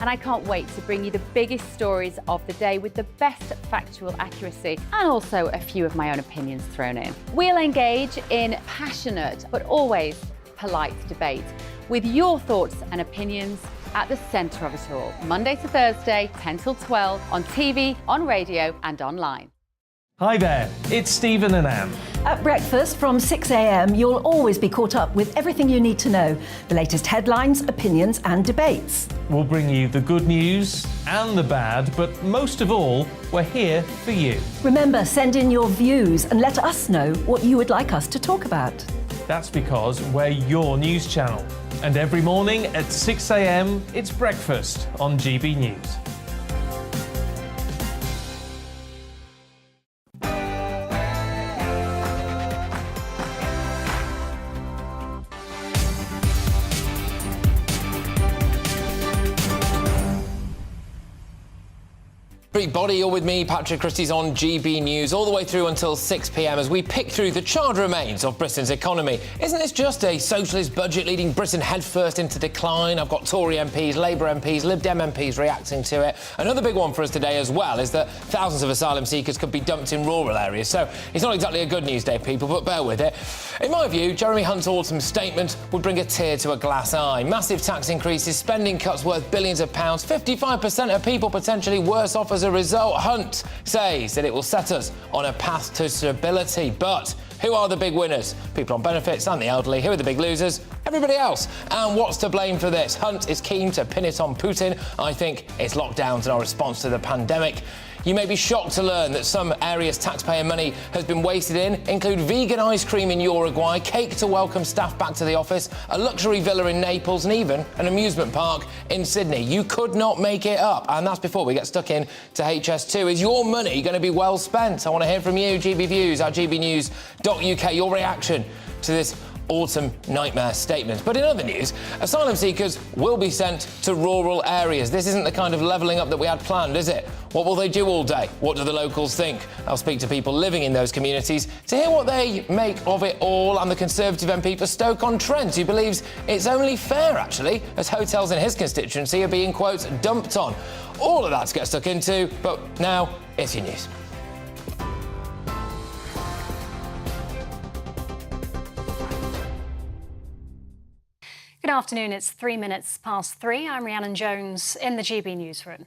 And I can't wait to bring you the biggest stories of the day with the best factual accuracy and also a few of my own opinions thrown in. We'll engage in passionate but always polite debate with your thoughts and opinions at the centre of it all. Monday to Thursday, 10 till 12 on TV, on radio and online. Hi there, it's Stephen and Anne. At breakfast from 6 a.m, you'll always be caught up with everything you need to know, the latest headlines, opinions and debates. We'll bring you the good news and the bad, but most of all, we're here for you. Remember, send in your views and let us know what you would like us to talk about. That's because we're your news channel. And every morning at 6 a.m, it's breakfast on GB News. Everybody, you're with me, Patrick Christys, on GB News, all the way through until 6 p.m. as we pick through the charred remains of Britain's economy. Isn't this just a socialist budget leading Britain headfirst into decline? I've got Tory MPs, Labour MPs, Lib Dem MPs reacting to it. Another big one for us today as well is that thousands of asylum seekers could be dumped in rural areas. So it's not exactly a good news day, people, but bear with it. In my view, Jeremy Hunt's autumn statement would bring a tear to a glass eye. Massive tax increases, spending cuts worth billions of pounds, 55% of people potentially worse off as a result. Hunt says that it will set us on a path to stability. But who are the big winners? People on benefits and the elderly. Who are the big losers? Everybody else. And what's to blame for this? Hunt is keen to pin it on Putin. I think it's lockdowns and our response to the pandemic. You may be shocked to learn that some areas taxpayer money has been wasted in include vegan ice cream in Uruguay, cake to welcome staff back to the office, a luxury villa in Naples and even an amusement park in Sydney. You could not make it up. And that's before we get stuck in to HS2. Is your money going to be well spent? I want to hear from you, GB Views at gbnews.uk, your reaction to this autumn nightmare statement. But in other news, asylum seekers will be sent to rural areas. This isn't the kind of levelling up that we had planned, is it? What will they do all day? What do the locals think? I'll speak to people living in those communities to hear what they make of it all. I'm the Conservative MP for Stoke-on-Trent, who believes it's only fair, actually, as hotels in his constituency are being, quote, dumped on. All of that to get stuck into, but now it's your news. Good afternoon, it's 3 minutes past 3. I'm Rhiannon Jones in the GB newsroom.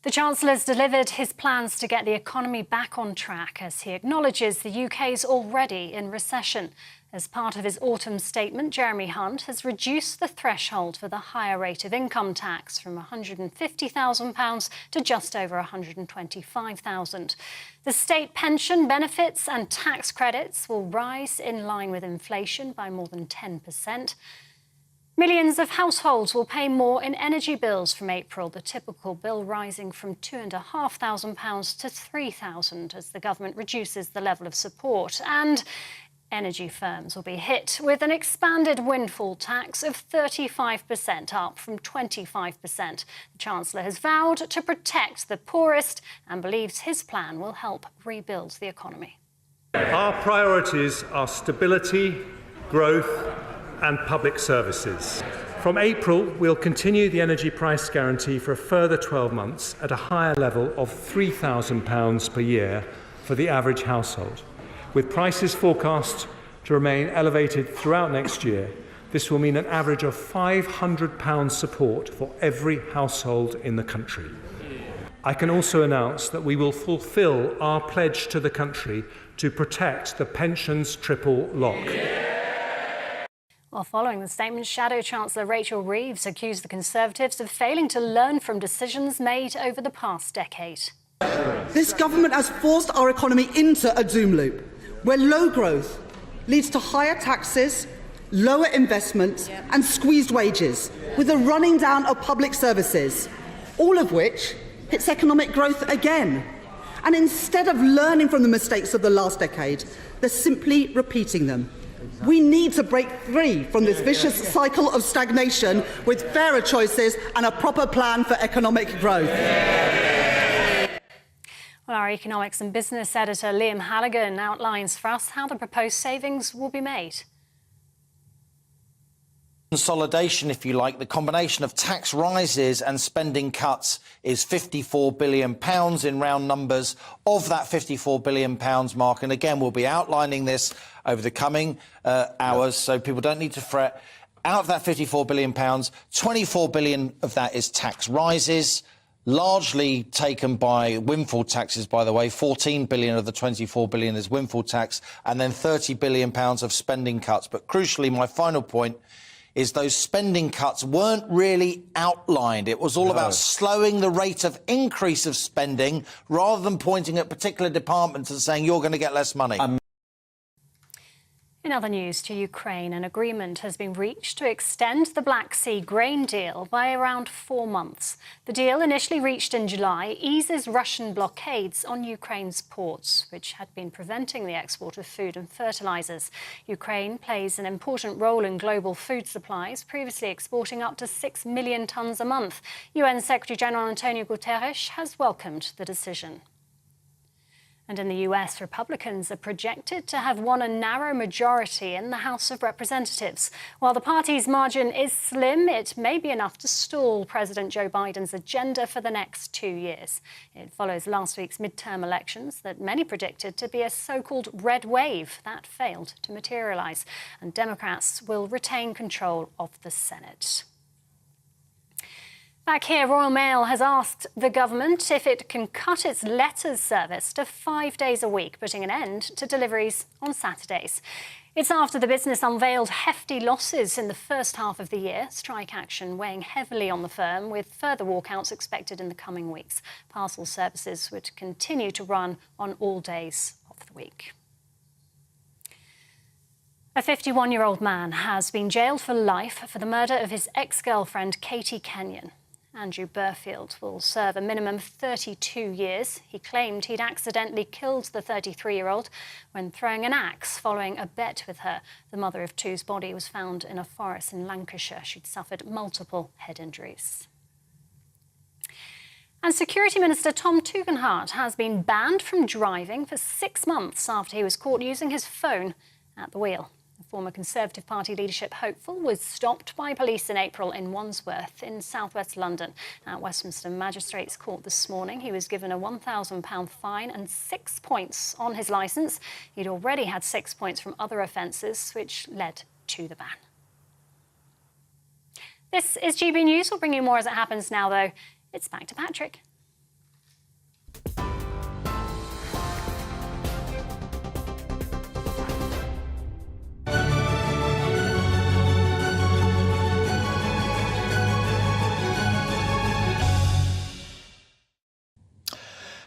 The Chancellor's delivered his plans to get the economy back on track as he acknowledges the UK's already in recession. As part of his autumn statement, Jeremy Hunt has reduced the threshold for the higher rate of income tax from £150,000 to just over £125,000. The state pension benefits and tax credits will rise in line with inflation by more than 10%. Millions of households will pay more in energy bills from April, the typical bill rising from £2,500 to £3,000 as the government reduces the level of support. And energy firms will be hit with an expanded windfall tax of 35%, up from 25%. The Chancellor has vowed to protect the poorest and believes his plan will help rebuild the economy. Our priorities are stability, growth and public services. From April, we'll continue the energy price guarantee for a further 12 months at a higher level of £3,000 per year for the average household. With prices forecast to remain elevated throughout next year, this will mean an average of £500 support for every household in the country. I can also announce that we will fulfil our pledge to the country to protect the pensions triple lock. Well, following the statement, Shadow Chancellor Rachel Reeves accused the Conservatives of failing to learn from decisions made over the past decade. This government has forced our economy into a doom loop, where low growth leads to higher taxes, lower investment and squeezed wages, with a running down of public services, all of which hits economic growth again. And instead of learning from the mistakes of the last decade, they're simply repeating them. We need to break free from this vicious cycle of stagnation with fairer choices and a proper plan for economic growth. Well, our economics and business editor Liam Halligan outlines for us how the proposed savings will be made. consolidation, if you like, the combination of tax rises and spending cuts is £54 billion in round numbers. Of that £54 billion mark, and again, we'll be outlining this over the coming hours, so people don't need to fret. Out of that £54 billion, £24 billion of that is tax rises, largely taken by windfall taxes, by the way. 14 billion of the 24 billion is windfall tax, and then 30 billion pounds of spending cuts. But crucially, my final point is those spending cuts weren't really outlined. It was all about slowing the rate of increase of spending rather than pointing at particular departments and saying you're going to get less money. In other news, to Ukraine, an agreement has been reached to extend the Black Sea grain deal by around 4 months. The deal, initially reached in July, eases Russian blockades on Ukraine's ports, which had been preventing the export of food and fertilizers. Ukraine plays an important role in global food supplies, previously exporting up to 6 million tonnes a month. UN Secretary-General Antonio Guterres has welcomed the decision. And in the US, Republicans are projected to have won a narrow majority in the House of Representatives. While the party's margin is slim, it may be enough to stall President Joe Biden's agenda for the next 2 years. It follows last week's midterm elections that many predicted to be a so-called red wave that failed to materialise. And Democrats will retain control of the Senate. Back here, Royal Mail has asked the government if it can cut its letters service to 5 days a week, putting an end to deliveries on Saturdays. It's after the business unveiled hefty losses in the first half of the year, strike action weighing heavily on the firm, with further walkouts expected in the coming weeks. Parcel services would continue to run on all days of the week. A 51-year-old man has been jailed for life for the murder of his ex-girlfriend, Katie Kenyon. Andrew Burfield will serve a minimum of 32 years. He claimed he'd accidentally killed the 33-year-old when throwing an axe following a bet with her. The mother of two's body was found in a forest in Lancashire. She'd suffered multiple head injuries. And Security Minister Tom Tugendhat has been banned from driving for 6 months after he was caught using his phone at the wheel. The former Conservative Party leadership hopeful was stopped by police in April in Wandsworth in southwest London. At Westminster Magistrates Court this morning, he was given a £1,000 fine and 6 points on his licence. He'd already had 6 points from other offences, which led to the ban. This is GB News. We'll bring you more as it happens now, though. It's back to Patrick.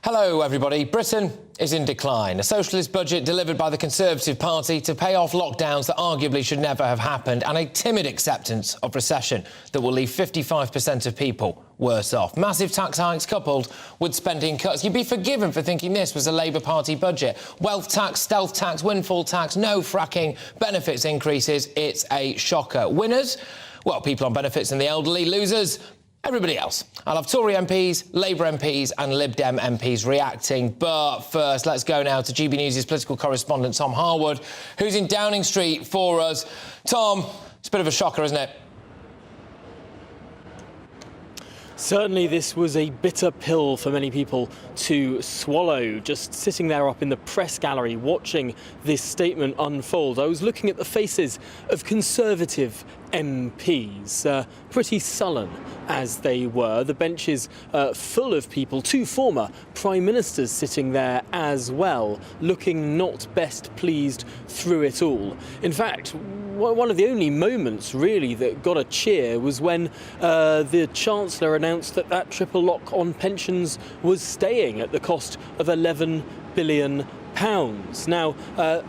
Hello, everybody. Britain is in decline. A socialist budget delivered by the Conservative Party to pay off lockdowns that arguably should never have happened, and a timid acceptance of recession that will leave 55% of people worse off. Massive tax hikes coupled with spending cuts. You'd be forgiven for thinking this was a Labour Party budget. Wealth tax, stealth tax, windfall tax, no fracking, benefits increases. It's a shocker. Winners? Well, people on benefits and the elderly. Losers? Everybody else. I'll have Tory MPs, Labour MPs and Lib Dem MPs reacting. But first, let's go now to GB News' political correspondent, Tom Harwood, who's in Downing Street for us. Tom, it's a bit of a shocker, isn't it? Certainly this was a bitter pill for many people to swallow, just sitting there up in the press gallery watching this statement unfold. I was looking at the faces of Conservative MPs, pretty sullen as they were. The benches full of people, two former Prime Ministers sitting there as well, looking not best pleased through it all. In fact, one of the only moments really that got a cheer was when the Chancellor announced that triple lock on pensions was staying at the cost of £11 billion. Now,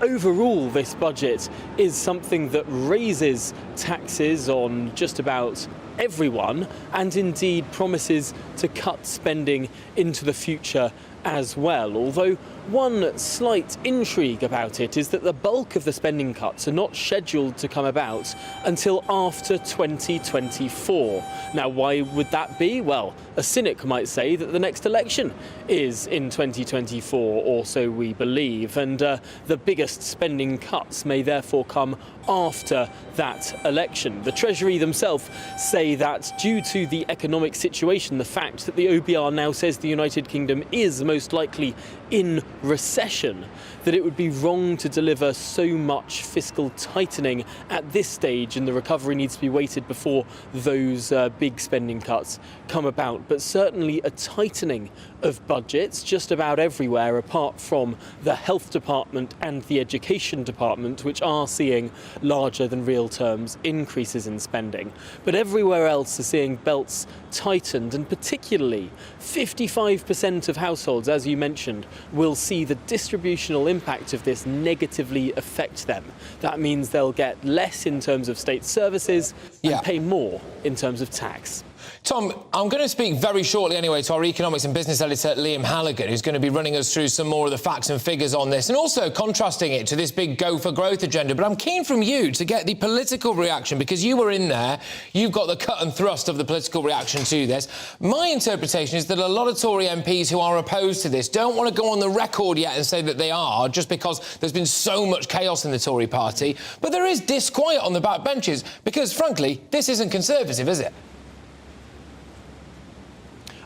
overall, this budget is something that raises taxes on just about everyone and indeed promises to cut spending into the future as well, although one slight intrigue about it is that the bulk of the spending cuts are not scheduled to come about until after 2024. Now, why would that be? Well, a cynic might say that the next election is in 2024, or so we believe, and the biggest spending cuts may therefore come after that election. The Treasury themselves say that due to the economic situation, the fact that the OBR now says the United Kingdom is most likely in recession, that it would be wrong to deliver so much fiscal tightening at this stage, and the recovery needs to be weighted before those big spending cuts come about. But certainly a tightening of budgets just about everywhere, apart from the health department and the education department, which are seeing larger than real terms increases in spending. But everywhere else is seeing belts tightened, and particularly 55% of households, as you mentioned, will see the distributional impact of this negatively affect them. That means they'll get less in terms of state services and pay more in terms of tax. Tom, I'm going to speak very shortly anyway to our economics and business editor, Liam Halligan, who's going to be running us through some more of the facts and figures on this, and also contrasting it to this big Go for Growth agenda. But I'm keen from you to get the political reaction, because you were in there. You've got the cut and thrust of the political reaction to this. My interpretation is that a lot of Tory MPs who are opposed to this don't want to go on the record yet and say that they are, just because there's been so much chaos in the Tory party. But there is disquiet on the backbenches, because, frankly, this isn't Conservative, is it?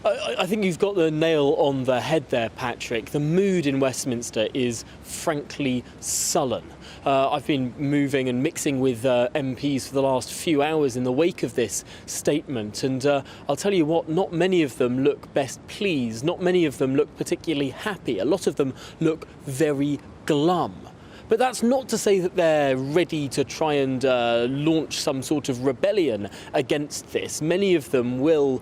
I think you've got the nail on the head there, Patrick. The mood in Westminster is frankly sullen. I've been moving and mixing with MPs for the last few hours in the wake of this statement, and I'll tell you what, not many of them look best pleased, not many of them look particularly happy. A lot of them look very glum. But that's not to say that they're ready to try and launch some sort of rebellion against this. Many of them will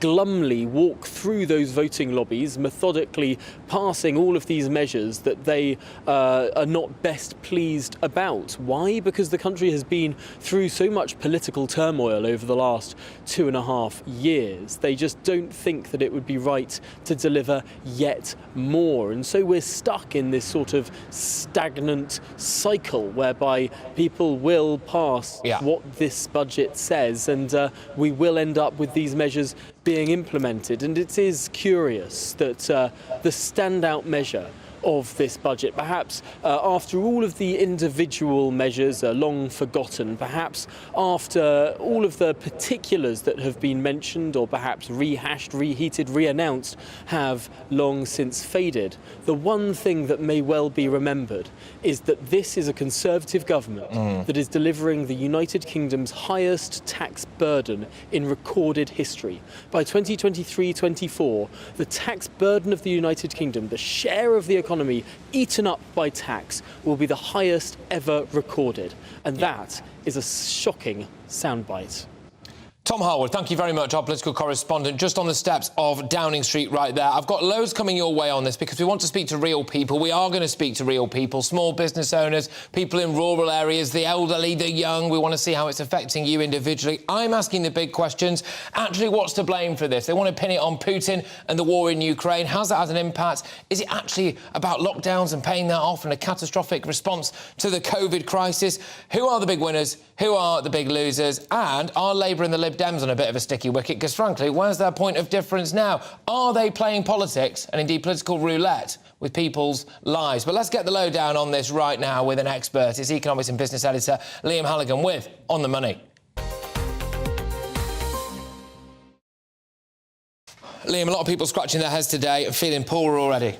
glumly walk through those voting lobbies, methodically passing all of these measures that they are not best pleased about. Why? Because the country has been through so much political turmoil over the last 2.5 years. They just don't think that it would be right to deliver yet more. And so we're stuck in this sort of stagnant cycle whereby people will pass what this budget says, and we will end up with these measures being implemented. And it is curious that the standout measure of this budget, perhaps after all of the individual measures are long forgotten, perhaps after all of the particulars that have been mentioned or perhaps rehashed, reheated, re-announced have long since faded, the one thing that may well be remembered is that this is a Conservative government that is delivering the United Kingdom's highest tax burden in recorded history. By 2023-24, the tax burden of the United Kingdom, the share of the economy eaten up by tax, will be the highest ever recorded. And that is a shocking soundbite. Tom Harwood, thank you very much, our political correspondent, just on the steps of Downing Street right there. I've got loads coming your way on this because we want to speak to real people. We are going to speak to real people, small business owners, people in rural areas, the elderly, the young. We want to see how it's affecting you individually. I'm asking the big questions. Actually, what's to blame for this? They want to pin it on Putin and the war in Ukraine. How's that had an impact? Is it actually about lockdowns and paying that off and a catastrophic response to the COVID crisis? Who are the big winners? Who are the big losers? And are Labour and the Lib Dems on a bit of a sticky wicket? Because, frankly, where's their point of difference now? Are they playing politics and, indeed, political roulette with people's lives? But let's get the lowdown on this right now with an expert. It's economics and business editor Liam Halligan with On the Money. Liam, a lot of people scratching their heads today and feeling poorer already.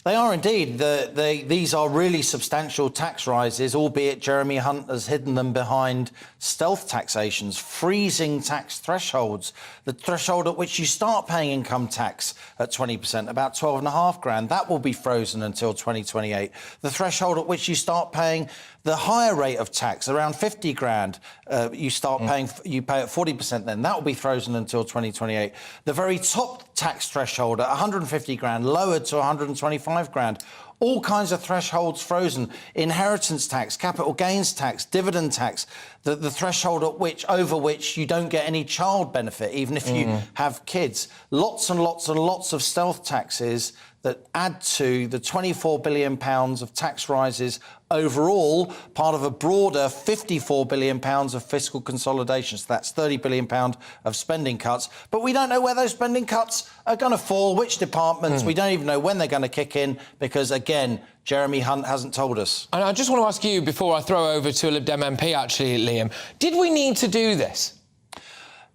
They are indeed. These are really substantial tax rises, albeit Jeremy Hunt has hidden them behind stealth taxations, freezing tax thresholds, the threshold at which you start paying income tax at 20%, about 12.5 grand. That will be frozen until 2028. The threshold at which you start paying the higher rate of tax, around 50 grand, you pay at 40% then. That will be frozen until 2028. The very top tax threshold at 150 grand, lowered to 125 grand. All kinds of thresholds frozen. Inheritance tax, capital gains tax, dividend tax, the threshold over which you don't get any child benefit, even if you have kids. Lots and lots and lots of stealth taxes that add to the £24 billion of tax rises overall, part of a broader £54 billion of fiscal consolidation. So that's £30 billion of spending cuts. But we don't know where those spending cuts are going to fall, which departments. We don't even know when they're going to kick in because, again, Jeremy Hunt hasn't told us. And I just want to ask you, before I throw over to a Lib Dem MP, actually, Liam, did we need to do this?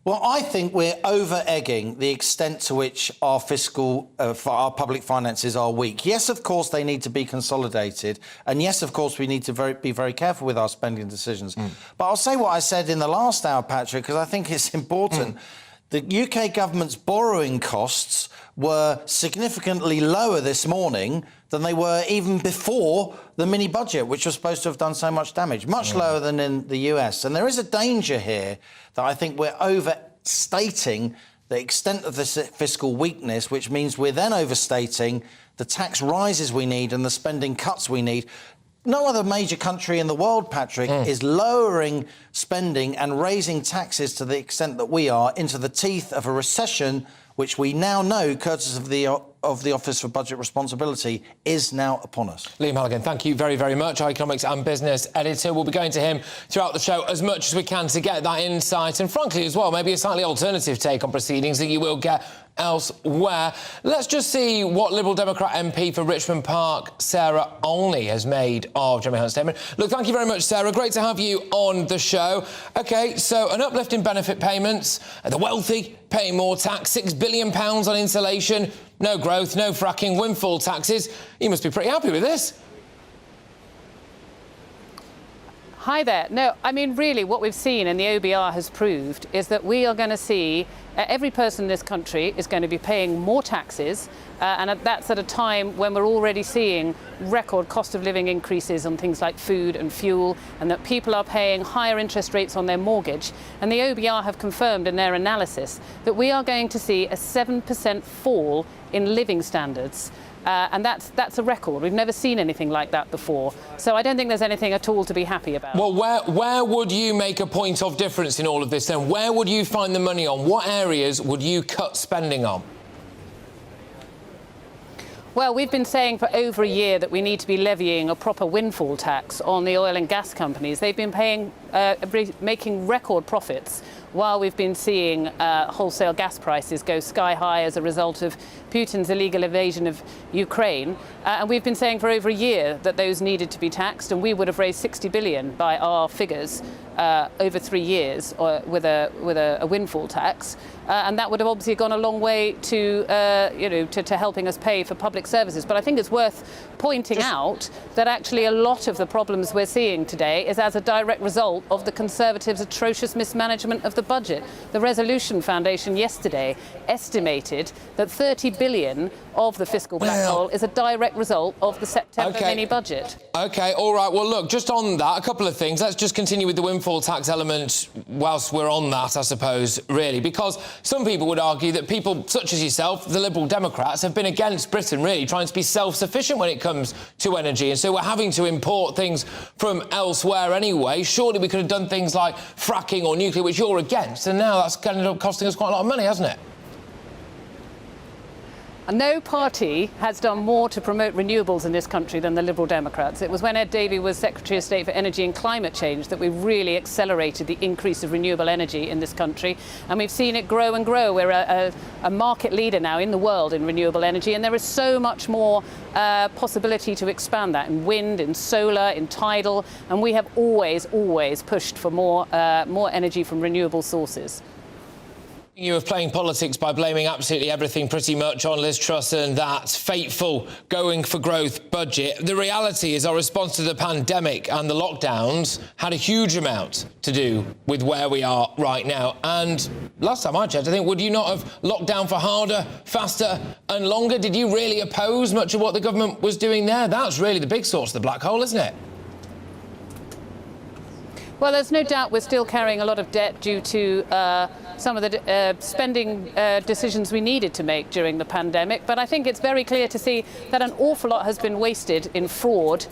Well, I think we're over-egging the extent to which our fiscal, our public finances are weak. Yes, of course, they need to be consolidated. And yes, of course, we need to be very careful with our spending decisions. But I'll say what I said in the last hour, Patrick, because I think it's important. The UK government's borrowing costs were significantly lower this morning than they were even before the mini-budget, which was supposed to have done so much damage, much lower than in the US. And there is a danger here that I think we're overstating the extent of this fiscal weakness, which means we're then overstating the tax rises we need and the spending cuts we need. No other major country in the world, Patrick, is lowering spending and raising taxes to the extent that we are into the teeth of a recession, which we now know, courtesy of the Office for Budget Responsibility, is now upon us. Liam Halligan, thank you very, very much. Our economics and business editor. We'll be going to him throughout the show as much as we can to get that insight and, frankly, as well, maybe a slightly alternative take on proceedings that you will get elsewhere. Let's just see what Liberal Democrat MP for Richmond Park, Sarah Olney, has made of Jeremy Hunt's statement. Look, thank you very much, Sarah. Great to have you on the show. OK, so an uplift in benefit payments, the wealthy paying more tax, £6 billion on insulation, no growth, no fracking, windfall taxes. You must be pretty happy with this. Hi there. No, I mean, really, what we've seen and the OBR has proved is that we are going to see every person in this country is going to be paying more taxes, and that's at a time when we're already seeing record cost of living increases on things like food and fuel, and that people are paying higher interest rates on their mortgage. And the OBR have confirmed in their analysis that we are going to see a 7% fall in living standards. And that's a record. We've never seen anything like that before. So I don't think there's anything at all to be happy about. Well, where would you make a point of difference in all of this then? Where would you find the money on? What areas would you cut spending on? Well, we've been saying for over a year that we need to be levying a proper windfall tax on the oil and gas companies. They've been making record profits while we've been seeing wholesale gas prices go sky high as a result of Putin's illegal invasion of Ukraine. And we've been saying for over a year that those needed to be taxed, and we would have raised 60 billion by our figures over 3 years with a windfall tax. And that would have obviously gone a long way to helping us pay for public services. But I think it's worth pointing out that actually a lot of the problems we're seeing today is as a direct result of the Conservatives' atrocious mismanagement of the budget. The Resolution Foundation yesterday estimated that 30 billion of the fiscal black hole is a direct result of the September mini-budget. OK, all right. Well, look, just on that, a couple of things. Let's just continue with the windfall tax element whilst we're on that, I suppose, really, because some people would argue that people such as yourself, the Liberal Democrats, have been against Britain, really, trying to be self-sufficient when it comes to energy. And so we're having to import things from elsewhere anyway. Surely we could have done things like fracking or nuclear, which you're against. And now that's ended up costing us quite a lot of money, hasn't it? No party has done more to promote renewables in this country than the Liberal Democrats. It was when Ed Davey was Secretary of State for Energy and Climate Change that we really accelerated the increase of renewable energy in this country. And we've seen it grow and grow. We're a market leader now in the world in renewable energy, and there is so much more possibility to expand that in wind, in solar, in tidal. And we have always pushed for more energy from renewable sources. You of playing politics by blaming absolutely everything pretty much on Liz Truss and that fateful going for growth budget. The reality is our response to the pandemic and the lockdowns had a huge amount to do with where we are right now. And last time I checked, I think, would you not have locked down for harder, faster and longer? Did you really oppose much of what the government was doing there? That's really the big source of the black hole, isn't it? Well, there's no doubt we're still carrying a lot of debt due to some of the spending decisions we needed to make during the pandemic. But I think it's very clear to see that an awful lot has been wasted in fraud.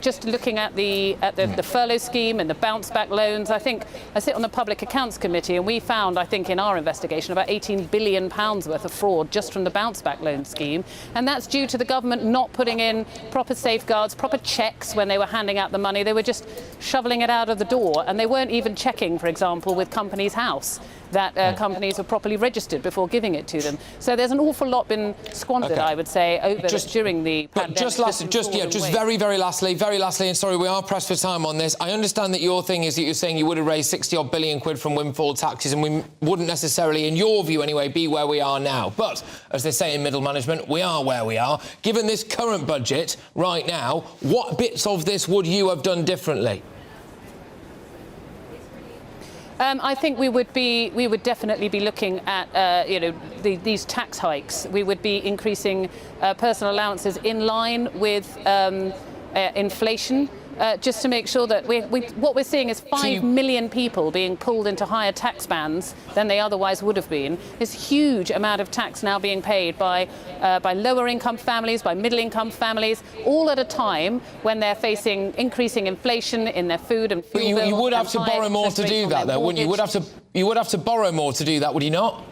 Just looking at the furlough scheme and the bounce back loans, I think I sit on the Public Accounts Committee, and we found, I think, in our investigation about £18 billion worth of fraud just from the bounce back loan scheme. And that's due to the government not putting in proper safeguards, proper checks when they were handing out the money. They were just shoveling it out of the door, and they weren't even checking, for example, with Companies House that companies were properly registered before giving it to them. So there's an awful lot been squandered, I would say, during the pandemic. Just very lastly, and sorry, we are pressed for time on this. I understand that your thing is that you're saying you would have raised 60 odd billion quid from windfall taxes, and we wouldn't necessarily, in your view anyway, be where we are now. But, as they say in middle management, we are where we are. Given this current budget right now, what bits of this would you have done differently? I think we would definitely be looking at these tax hikes. We would be increasing personal allowances in line with inflation. Just to make sure that what we're seeing is 5 million people being pulled into higher tax bands than they otherwise would have been. This huge amount of tax now being paid by lower income families, by middle income families, all at a time when they're facing increasing inflation in their food and fuel bills. You would have to borrow more to do that, though, wouldn't you? You would have to borrow more to do that, would you not?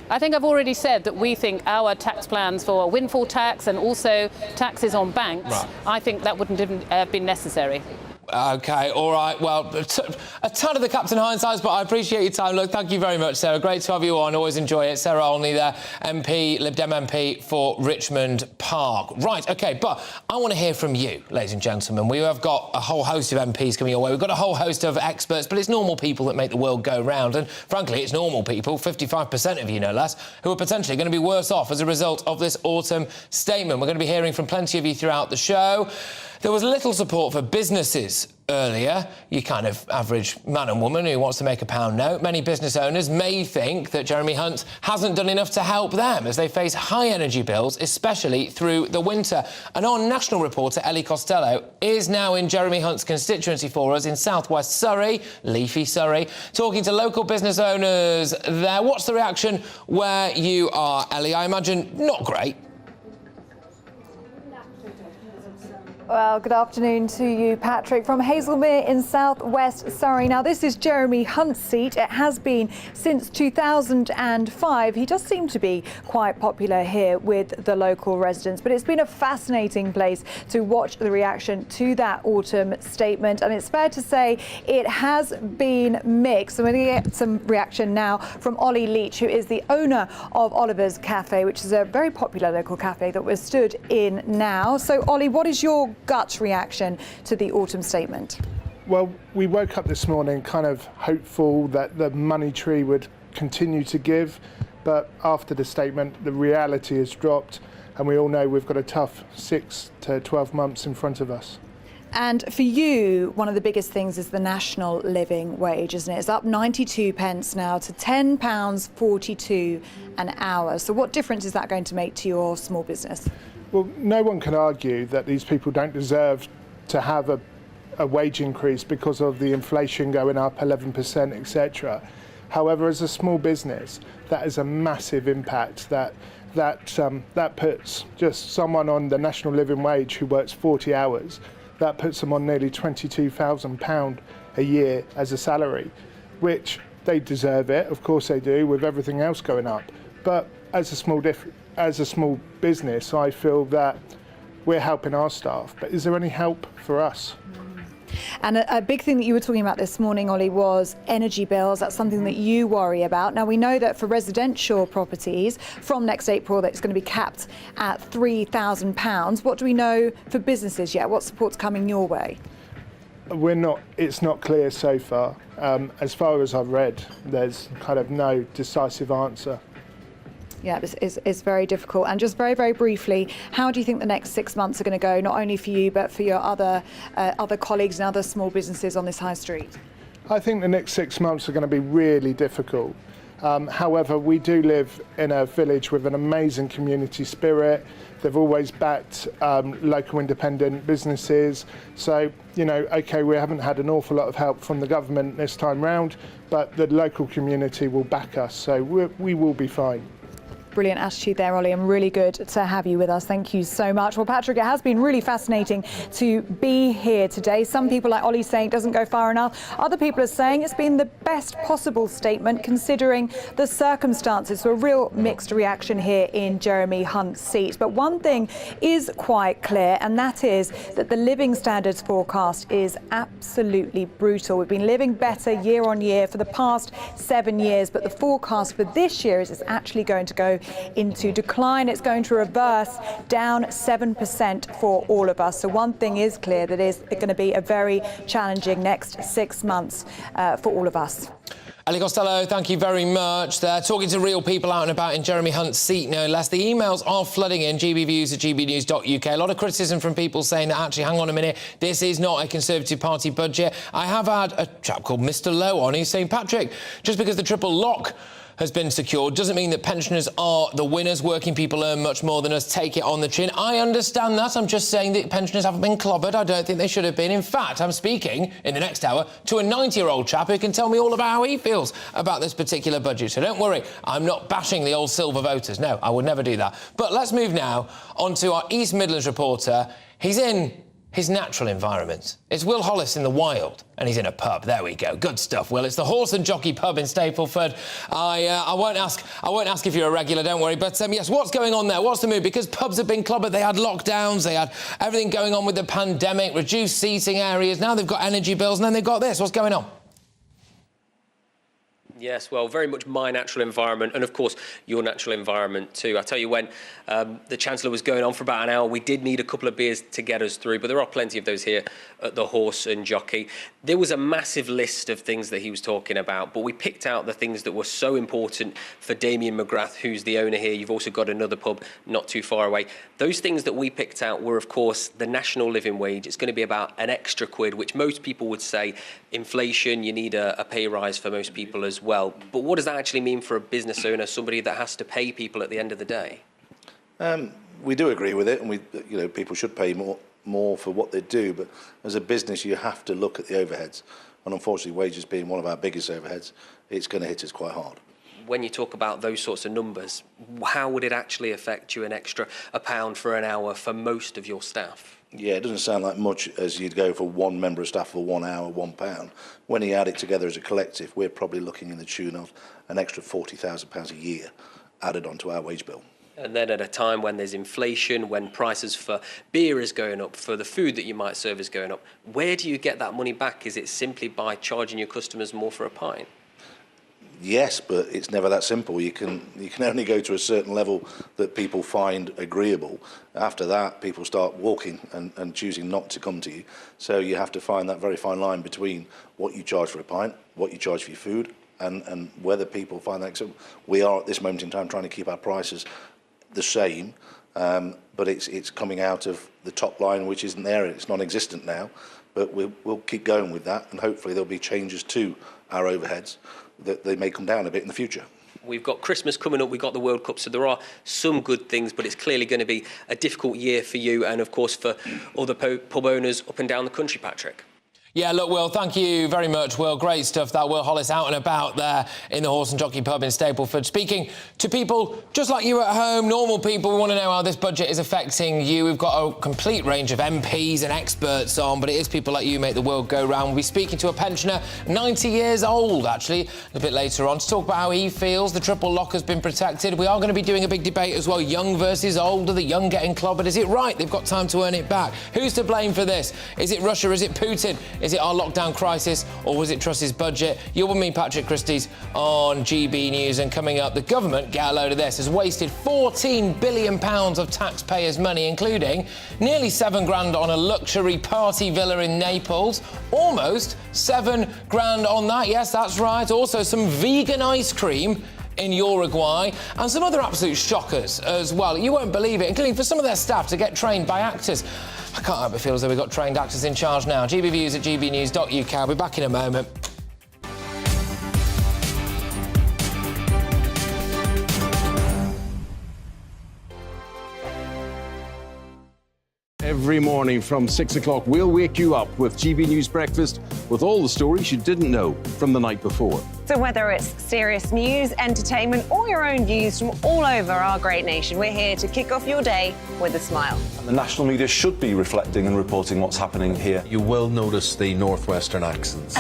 I think I've already said that we think our tax plans for windfall tax and also taxes on banks, I think that wouldn't have been necessary. OK, all right. Well, a ton of the Captain Hindsights, but I appreciate your time. Look, thank you very much, Sarah. Great to have you on. Always enjoy it. Sarah Olney there, MP, Lib Dem MP for Richmond Park. Right, OK, but I want to hear from you, ladies and gentlemen. We have got a whole host of MPs coming your way. We've got a whole host of experts, but it's normal people that make the world go round. And frankly, it's normal people, 55% of you, no less, who are potentially going to be worse off as a result of this autumn statement. We're going to be hearing from plenty of you throughout the show. There was little support for businesses earlier, your kind of average man and woman who wants to make a pound note. Many business owners may think that Jeremy Hunt hasn't done enough to help them as they face high energy bills, especially through the winter. And our national reporter, Ellie Costello, is now in Jeremy Hunt's constituency for us in southwest Surrey, leafy Surrey, talking to local business owners there. What's the reaction where you are, Ellie? I imagine not great. Well, good afternoon to you, Patrick, from Hazelmere in southwest Surrey. Now, this is Jeremy Hunt's seat. It has been since 2005. He does seem to be quite popular here with the local residents, but it's been a fascinating place to watch the reaction to that autumn statement. And it's fair to say it has been mixed. And we're going to get some reaction now from Ollie Leach, who is the owner of Oliver's Cafe, which is a very popular local cafe that we're stood in now. So, Ollie, what is your gut reaction to the autumn statement? Well, we woke up this morning kind of hopeful that the money tree would continue to give, but after the statement, the reality has dropped, and we all know we've got a tough 6 to 12 months in front of us. And for you, one of the biggest things is the national living wage, isn't it? It's up 92 pence now to £10.42 an hour. So what difference is that going to make to your small business? Well, no one can argue that these people don't deserve to have a wage increase because of the inflation going up 11%, etc. However, as a small business, that is a massive impact that puts just someone on the national living wage who works 40 hours, that puts them on nearly £22,000 a year as a salary, which they deserve it, of course they do, with everything else going up. But as a small business, I feel that we're helping our staff, but is there any help for us? And a big thing that you were talking about this morning, Ollie, was energy bills. That's something that you worry about. Now, we know that for residential properties, from next April, that it's going to be capped at £3,000. What do we know for businesses yet? What support's coming your way? It's not clear so far. As far as I've read, there's kind of no decisive answer. Yeah, it's very difficult. And just very, very briefly, how do you think the next 6 months are going to go, not only for you, but for your other colleagues and other small businesses on this high street? I think the next 6 months are going to be really difficult. However, we do live in a village with an amazing community spirit. They've always backed local independent businesses. So, you know, OK, we haven't had an awful lot of help from the government this time round, but the local community will back us, so we will be fine. Brilliant attitude there, Ollie, and really good to have you with us. Thank you so much. Well, Patrick, it has been really fascinating to be here today. Some people, like Ollie, saying it doesn't go far enough. Other people are saying it's been the best possible statement considering the circumstances. So a real mixed reaction here in Jeremy Hunt's seat. But one thing is quite clear, and that is that the living standards forecast is absolutely brutal. We've been living better year on year for the past 7 years, but the forecast for this year is it's actually going to go into decline. It's going to reverse down 7% for all of us. So one thing is clear, that is going to be a very challenging next 6 months for all of us. Ellie Costello, thank you very much. They're talking to real people out and about in Jeremy Hunt's seat, no less. The emails are flooding in, gbviews@gbnews.uk. A lot of criticism from people saying that, actually, hang on a minute, this is not a Conservative Party budget. I have had a chap called Mr Lowe on. He's saying, Patrick, just because the triple lock has been secured doesn't mean that pensioners are the winners. Working people earn much more than us. Take it on the chin. I understand that. I'm just saying that pensioners haven't been clobbered. I don't think they should have been. In fact, I'm speaking in the next hour to a 90-year-old chap who can tell me all about how he feels about this particular budget. So don't worry, I'm not bashing the old silver voters. No, I would never do that. But let's move now on to our East Midlands reporter. He's in his natural environment. It's Will Hollis in the wild, and he's in a pub. There we go. Good stuff, Will. It's the Horse and Jockey pub in Stapleford. I won't ask if you're a regular, don't worry. But yes, what's going on there? What's the mood? Because pubs have been clobbered. They had lockdowns. They had everything going on with the pandemic, reduced seating areas. Now they've got energy bills, and then they've got this. What's going on? Yes, well, very much my natural environment and, of course, your natural environment too. I tell you, when the Chancellor was going on for about an hour, we did need a couple of beers to get us through, but there are plenty of those here at the Horse and Jockey. There was a massive list of things that he was talking about, but we picked out the things that were so important for Damien McGrath, who's the owner here. You've also got another pub not too far away. Those things that we picked out were, of course, the national living wage. It's going to be about an extra quid, which most people would say inflation, you need a pay rise for most people as well. But what does that actually mean for a business owner, somebody that has to pay people at the end of the day? We do agree with it, and people should pay more for what they do. But as a business, you have to look at the overheads, and unfortunately, wages being one of our biggest overheads, it's going to hit us quite hard. When you talk about those sorts of numbers, how would it actually affect you an extra £1 for an hour for most of your staff? Yeah, it doesn't sound like much as you'd go for one member of staff for 1 hour, £1. When you add it together as a collective, we're probably looking in the tune of an extra £40,000 a year added onto our wage bill. And then at a time when there's inflation, when prices for beer is going up, for the food that you might serve is going up, where do you get that money back? Is it simply by charging your customers more for a pint? Yes, but it's never that simple. You can only go to a certain level that people find agreeable. After that, people start walking and choosing not to come to you. So you have to find that very fine line between what you charge for a pint, what you charge for your food, and whether people find that acceptable. We are at this moment in time trying to keep our prices the same, but it's coming out of the top line, which isn't there. It's non-existent now, but we'll keep going with that, and hopefully there'll be changes to our overheads that they may come down a bit in the future. We've got Christmas coming up, we've got the World Cup, so there are some good things, but it's clearly going to be a difficult year for you and, of course, for other pub owners up and down the country, Patrick. Yeah, look, Will, thank you very much, Will. Great stuff, that. Will Hollis out and about there in the Horse and Jockey pub in Stapleford, speaking to people just like you at home, normal people. We want to know how this budget is affecting you. We've got a complete range of MPs and experts on, but it is people like you make the world go round. We'll be speaking to a pensioner, 90 years old, actually, a bit later on, to talk about how he feels. The triple lock has been protected. We are going to be doing a big debate as well, young versus old. Are the young getting clobbered? Is it right? They've got time to earn it back. Who's to blame for this? Is it Russia? Is it Putin? Is it our lockdown crisis, or was it Truss's budget? You're with me, Patrick Christys, on GB News, and coming up, the government, get a load of this, has wasted £14 billion of taxpayers' money, including nearly £7,000 on a luxury party villa in Naples, almost £7,000 on that, yes, that's right, also some vegan ice cream in Uruguay, and some other absolute shockers as well. You won't believe it, including for some of their staff to get trained by actors. I can't help but feel as though we've got trained actors in charge now. gbviews@gbnews.uk. I'll be back in a moment. Every morning from 6 o'clock, we'll wake you up with GB News Breakfast with all the stories you didn't know from the night before. So whether it's serious news, entertainment, or your own views from all over our great nation, we're here to kick off your day with a smile. The national media should be reflecting and reporting what's happening here. You will notice the northwestern accents.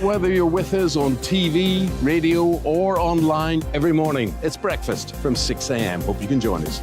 Whether you're with us on TV, radio, or online, every morning, it's breakfast from 6 a.m. Hope you can join us.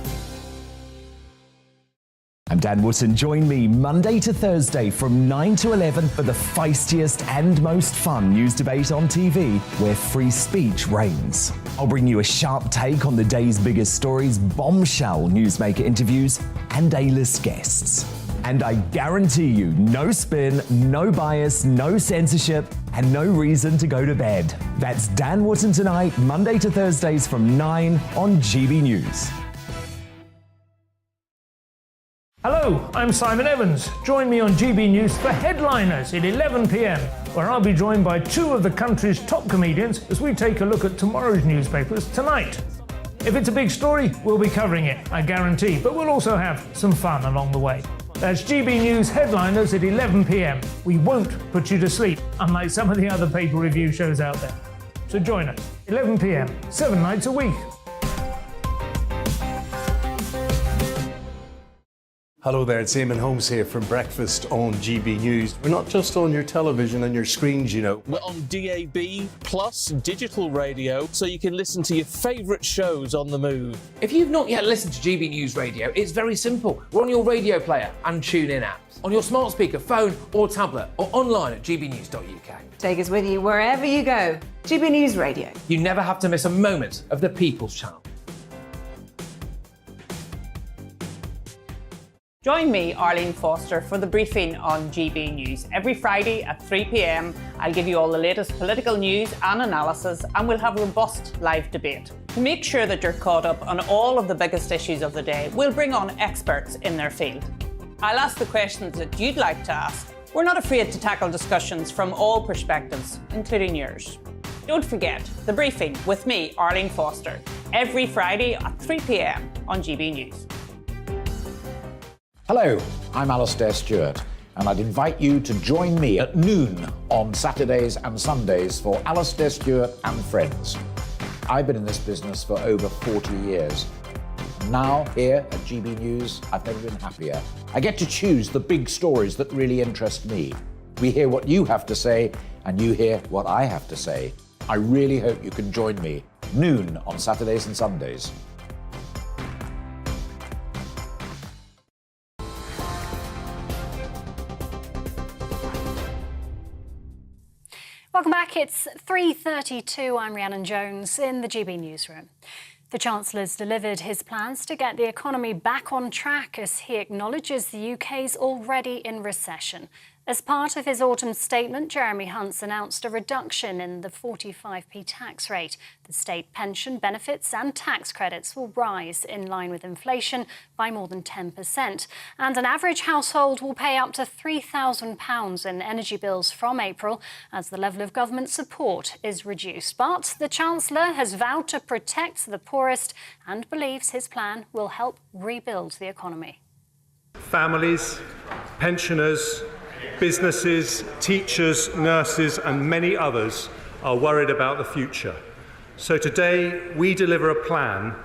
I'm Dan Wootton. Join me Monday to Thursday from 9 to 11 for the feistiest and most fun news debate on TV, where free speech reigns. I'll bring you a sharp take on the day's biggest stories, bombshell newsmaker interviews, and A-list guests. And I guarantee you, no spin, no bias, no censorship, and no reason to go to bed. That's Dan Wootton tonight, Monday to Thursdays from 9 on GB News. Hello, I'm Simon Evans. Join me on GB News for Headliners at 11 p.m, where I'll be joined by two of the country's top comedians as we take a look at tomorrow's newspapers tonight. If it's a big story, we'll be covering it, I guarantee, but we'll also have some fun along the way. That's GB News Headliners at 11 p.m. We won't put you to sleep, unlike some of the other paper review shows out there. So join us, 11 p.m, 7 nights a week. Hello there, it's Eamon Holmes here from Breakfast on GB News. We're not just on your television and your screens, you know. We're on DAB plus digital radio, so you can listen to your favourite shows on the move. If you've not yet listened to GB News Radio, it's very simple. We're on your radio player and TuneIn apps, on your smart speaker, phone or tablet, or online at gbnews.uk. Take us with you wherever you go. GB News Radio. You never have to miss a moment of the People's Channel. Join me, Arlene Foster, for the briefing on GB News. Every Friday at 3 p.m, I'll give you all the latest political news and analysis, and we'll have robust live debate. To make sure that you're caught up on all of the biggest issues of the day, we'll bring on experts in their field. I'll ask the questions that you'd like to ask. We're not afraid to tackle discussions from all perspectives, including yours. Don't forget, the briefing with me, Arlene Foster, every Friday at 3 p.m. on GB News. Hello, I'm Alastair Stewart, and I'd invite you to join me at noon on Saturdays and Sundays for Alastair Stewart and Friends. I've been in this business for over 40 years. Now, here at GB News, I've never been happier. I get to choose the big stories that really interest me. We hear what you have to say, and you hear what I have to say. I really hope you can join me, noon on Saturdays and Sundays. Welcome back. It's 3:32. I'm Rhiannon Jones in the GB newsroom. The Chancellor's delivered his plans to get the economy back on track as he acknowledges the UK's already in recession. As part of his autumn statement, Jeremy Hunt's announced a reduction in the 45p tax rate. The state pension benefits and tax credits will rise in line with inflation by more than 10%. And an average household will pay up to £3,000 in energy bills from April as the level of government support is reduced. But the Chancellor has vowed to protect the poorest and believes his plan will help rebuild the economy. Families, pensioners, businesses, teachers, nurses and many others are worried about the future. So today we deliver a plan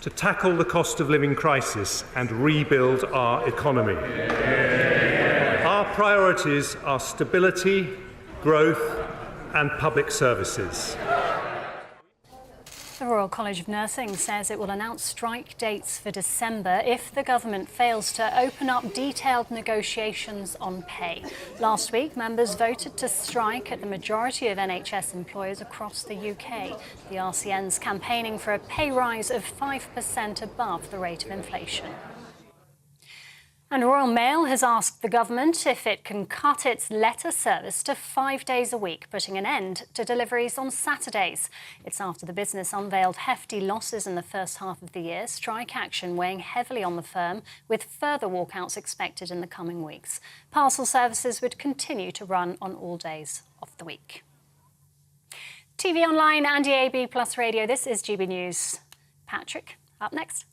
to tackle the cost of living crisis and rebuild our economy. Our priorities are stability, growth and public services. The Royal College of Nursing says it will announce strike dates for December if the government fails to open up detailed negotiations on pay. Last week, members voted to strike at the majority of NHS employers across the UK. The RCN's campaigning for a pay rise of 5% above the rate of inflation. And Royal Mail has asked the government if it can cut its letter service to 5 days a week, putting an end to deliveries on Saturdays. It's after the business unveiled hefty losses in the first half of the year, strike action weighing heavily on the firm, with further walkouts expected in the coming weeks. Parcel services would continue to run on all days of the week. TV online and DAB plus radio, this is GB News. Patrick, up next.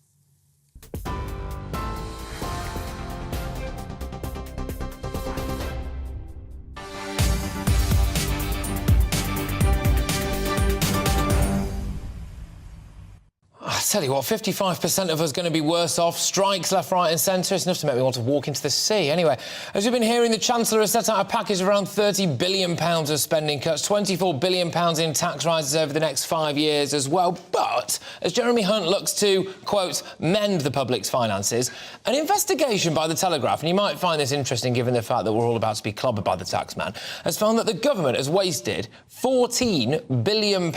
tell you what, 55% of us are going to be worse off. Strikes left, right and centre. It's enough to make me want to walk into the sea. Anyway, as we've been hearing, the Chancellor has set out a package of around £30 billion of spending cuts, £24 billion in tax rises over the next 5 years as well. But as Jeremy Hunt looks to, quote, mend the public's finances, an investigation by The Telegraph, and you might find this interesting given the fact that we're all about to be clobbered by the taxman, has found that the government has wasted £14 billion,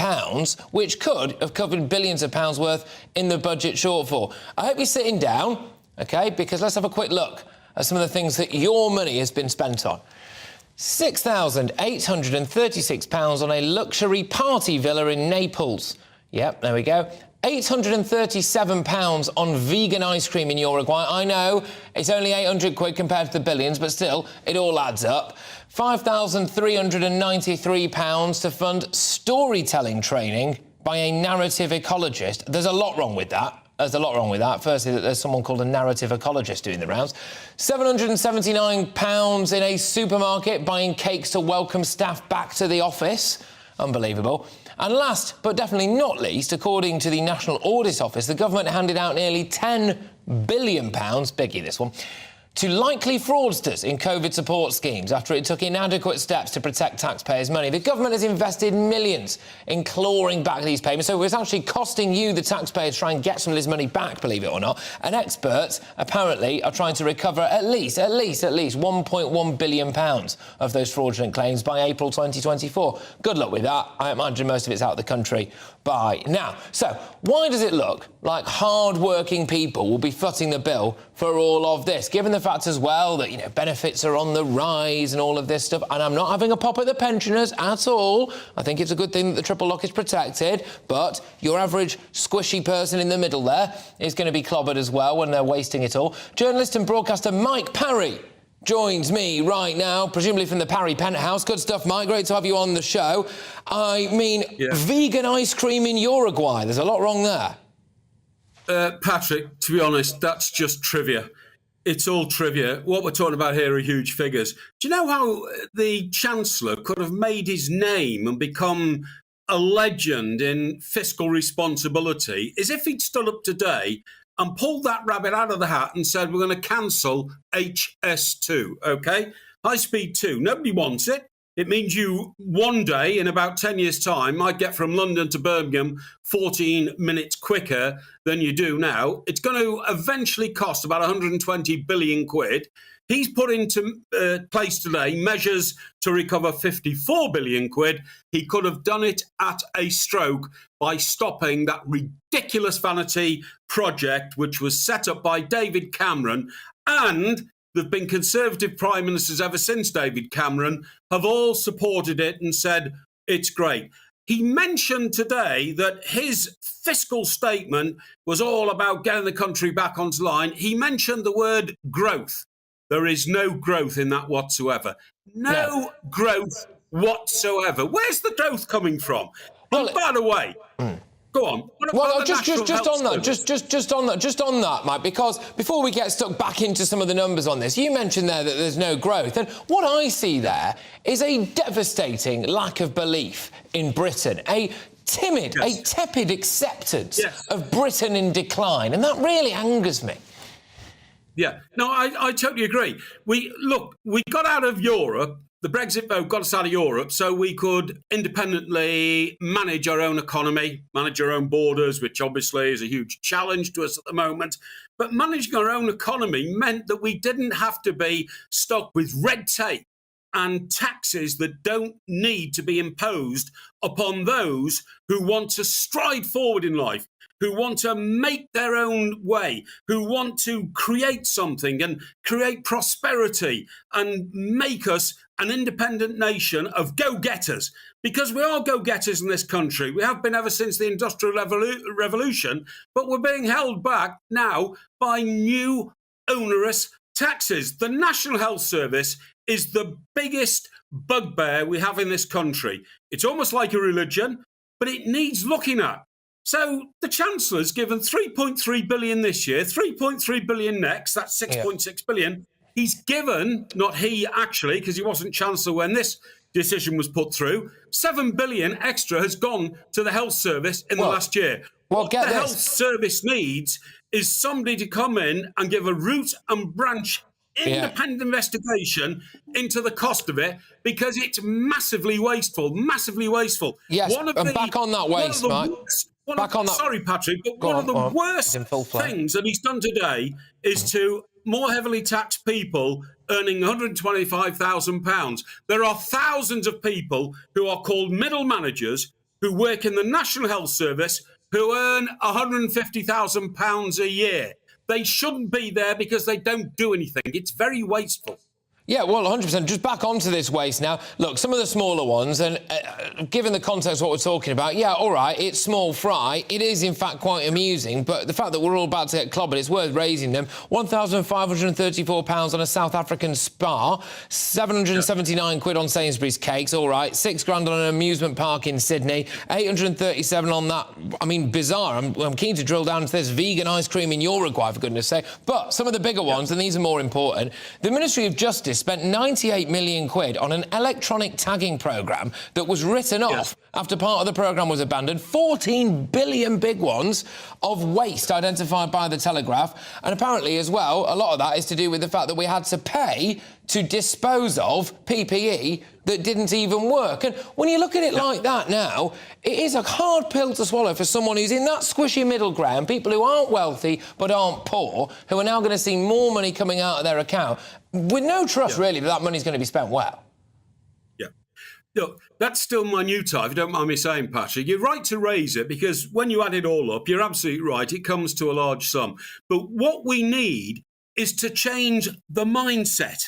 which could have covered billions of pounds worth in the budget shortfall. I hope you're sitting down, OK, because let's have a quick look at some of the things that your money has been spent on. £6,836 on a luxury party villa in Naples. Yep, there we go. £837 on vegan ice cream in Uruguay. I know, it's only 800 quid compared to the billions, but still, it all adds up. £5,393 to fund storytelling training by a narrative ecologist. There's a lot wrong with that. Firstly, that there's someone called a narrative ecologist doing the rounds. £779 in a supermarket buying cakes to welcome staff back to the office. Unbelievable. And last, but definitely not least, according to the National Audit Office, the government handed out nearly £10 billion, biggie this one, to likely fraudsters in COVID support schemes after it took inadequate steps to protect taxpayers' money. The government has invested millions in clawing back these payments, so it's actually costing you, the taxpayer, to try and get some of this money back, believe it or not. And experts, apparently, are trying to recover at least £1.1 billion of those fraudulent claims by April 2024. Good luck with that. I imagine most of it's out of the country by now. So, why does it look like hard-working people will be footing the bill for all of this, given the fact as well that, you know, benefits are on the rise and all of this stuff? And I'm not having a pop at the pensioners at all. I think it's a good thing that the triple lock is protected, but your average squishy person in the middle there is going to be clobbered as well when they're wasting it all. Journalist and broadcaster Mike Parry joins me right now, presumably from the Parry penthouse. Good stuff, Mike. Great to have you on the show. I mean, vegan ice cream in Uruguay. There's a lot wrong there. Patrick, to be honest, that's just trivia. It's all trivia. What we're talking about here are huge figures. Do you know how the Chancellor could have made his name and become a legend in fiscal responsibility is if he'd stood up today and pulled that rabbit out of the hat and said, we're going to cancel HS2, OK? High Speed 2. Nobody wants it. It means you, one day, in about 10 years' time, might get from London to Birmingham 14 minutes quicker than you do now. It's going to eventually cost about 120 billion quid. He's put into place today measures to recover 54 billion quid. He could have done it at a stroke by stopping that ridiculous vanity project, which was set up by David Cameron. And there've been Conservative Prime Ministers ever since David Cameron have all supported it and said it's great. He mentioned today that his fiscal statement was all about getting the country back onto line. He mentioned the word growth. There is no growth in that whatsoever. No growth whatsoever. Where's the growth coming from? And by the way, go on. Well, just on that, Mike, because before we get stuck back into some of the numbers on this, you mentioned there that there's no growth. And what I see there is a devastating lack of belief in Britain, a tepid acceptance of Britain in decline. And that really angers me. Yeah, no, I totally agree. We got out of Europe. The Brexit vote got us out of Europe so we could independently manage our own economy, manage our own borders, which obviously is a huge challenge to us at the moment. But managing our own economy meant that we didn't have to be stuck with red tape and taxes that don't need to be imposed upon those who want to stride forward in life, who want to make their own way, who want to create something and create prosperity and make us an independent nation of go-getters. Because we are go-getters in this country. We have been ever since the Industrial Revolution, but we're being held back now by new onerous taxes. The National Health Service is the biggest bugbear we have in this country. It's almost like a religion, but it needs looking at. So the Chancellor's given 3.3 billion this year, 3.3 billion next, that's 6.6 billion. He's given, not he actually, because he wasn't Chancellor when this decision was put through, 7 billion extra has gone to the health service in the last year. What the health service needs is somebody to come in and give a root and branch independent investigation into the cost of it, because it's massively wasteful, massively wasteful. Yes, and back on that waste, Mike. Sorry, Patrick, but one of the worst things that he's done today is to more heavily tax people earning £125,000. There are thousands of people who are called middle managers who work in the National Health Service who earn £150,000 a year. They shouldn't be there because they don't do anything. It's very wasteful. Yeah, well, 100%. Just back onto this waste now. Look, some of the smaller ones, and given the context of what we're talking about, yeah, all right, it's small fry. It is, in fact, quite amusing. But the fact that we're all about to get clobbered, it's worth raising them. £1,534 on a South African spa, 779 quid on Sainsbury's cakes, all right, £6,000 on an amusement park in Sydney, 837 on that. I mean, bizarre. I'm keen to drill down into this vegan ice cream in Uruguay, for goodness sake. But some of the bigger ones, and these are more important, the Ministry of Justice spent 98 million quid on an electronic tagging programme that was written off after part of the programme was abandoned. 14 billion big ones of waste identified by the Telegraph. And apparently, as well, a lot of that is to do with the fact that we had to pay to dispose of PPE that didn't even work. And when you look at it like that now, it is a hard pill to swallow for someone who's in that squishy middle ground, people who aren't wealthy but aren't poor, who are now going to see more money coming out of their account with no trust, really, that money's going to be spent well. Yeah. Look, that's still minute, if you don't mind me saying, Patrick. You're right to raise it, because when you add it all up, you're absolutely right, it comes to a large sum. But what we need is to change the mindset.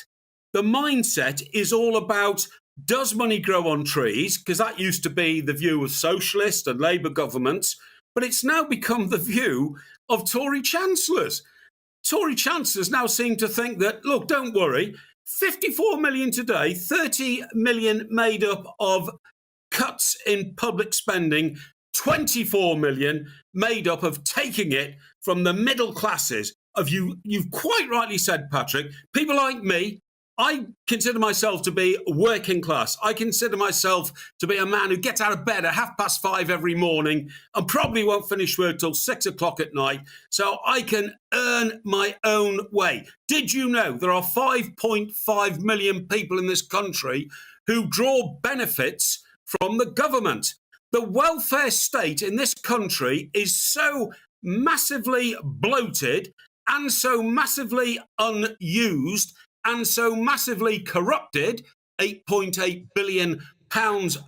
The mindset is all about, does money grow on trees? Because that used to be the view of socialist and Labour governments, but it's now become the view of Tory chancellors. Tory chancellors now seem to think that, look, don't worry, 54 million today, 30 million made up of cuts in public spending, 24 million made up of taking it from the middle classes. You've quite rightly said, Patrick, people like me, I consider myself to be working class. I consider myself to be a man who gets out of bed at 5:30 every morning and probably won't finish work till 6 o'clock at night, so I can earn my own way. Did you know there are 5.5 million people in this country who draw benefits from the government? The welfare state in this country is so massively bloated and so massively unused and so massively corrupted, £8.8 billion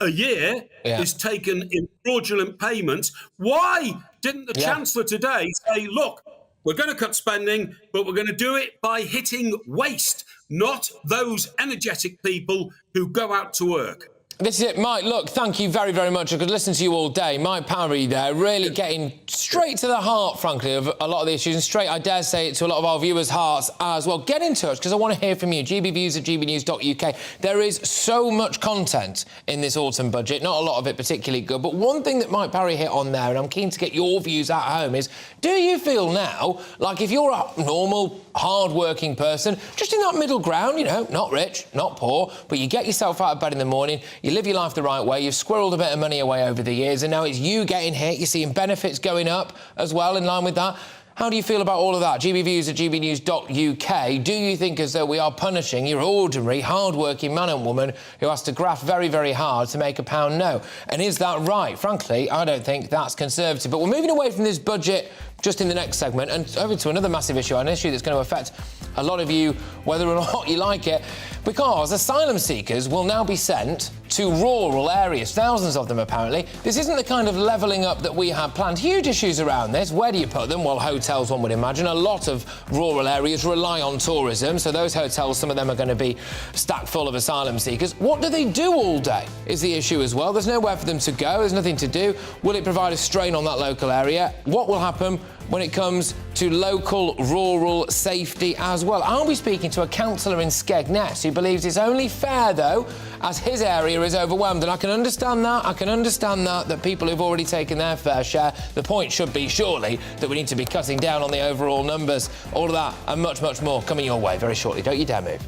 a year is taken in fraudulent payments. Why didn't the Chancellor today say, look, we're going to cut spending, but we're going to do it by hitting waste, not those energetic people who go out to work? This is it, Mike. Look, thank you very, very much. I could listen to you all day. Mike Parry there, really getting straight to the heart, frankly, of a lot of the issues, and straight, I dare say, to a lot of our viewers' hearts as well. Get in touch, because I want to hear from you. gbviews@gbnews.uk. There is so much content in this autumn budget, not a lot of it particularly good, but one thing that Mike Parry hit on there, and I'm keen to get your views at home, is, do you feel now like if you're a normal, hard-working person, just in that middle ground, you know, not rich, not poor, but you get yourself out of bed in the morning, you live your life the right way, you've squirreled a bit of money away over the years, and now it's you getting hit, you're seeing benefits going up as well in line with that. How do you feel about all of that? gbviews@gbnews.uk. Do you think as though we are punishing your ordinary, hard-working man and woman who has to graft very, very hard to make a pound? No. And is that right? Frankly, I don't think that's conservative. But we're moving away from this budget just in the next segment and over to another massive issue, an issue that's going to affect a lot of you, whether or not you like it, because asylum seekers will now be sent to rural areas, thousands of them apparently. This isn't the kind of levelling up that we had planned. Huge issues around this. Where do you put them? Well, hotels, one would imagine. A lot of rural areas rely on tourism, so those hotels, some of them are going to be stacked full of asylum seekers. What do they do all day is the issue as well. There's nowhere for them to go, there's nothing to do. Will it provide a strain on that local area? What will happen when it comes to local rural safety as well? I'll be speaking to a councillor in Skegness who believes it's only fair, though, as his area is overwhelmed. And I can understand that people who've already taken their fair share, the point should be, surely, that we need to be cutting down on the overall numbers. All of that and much, much more coming your way very shortly. Don't you dare move.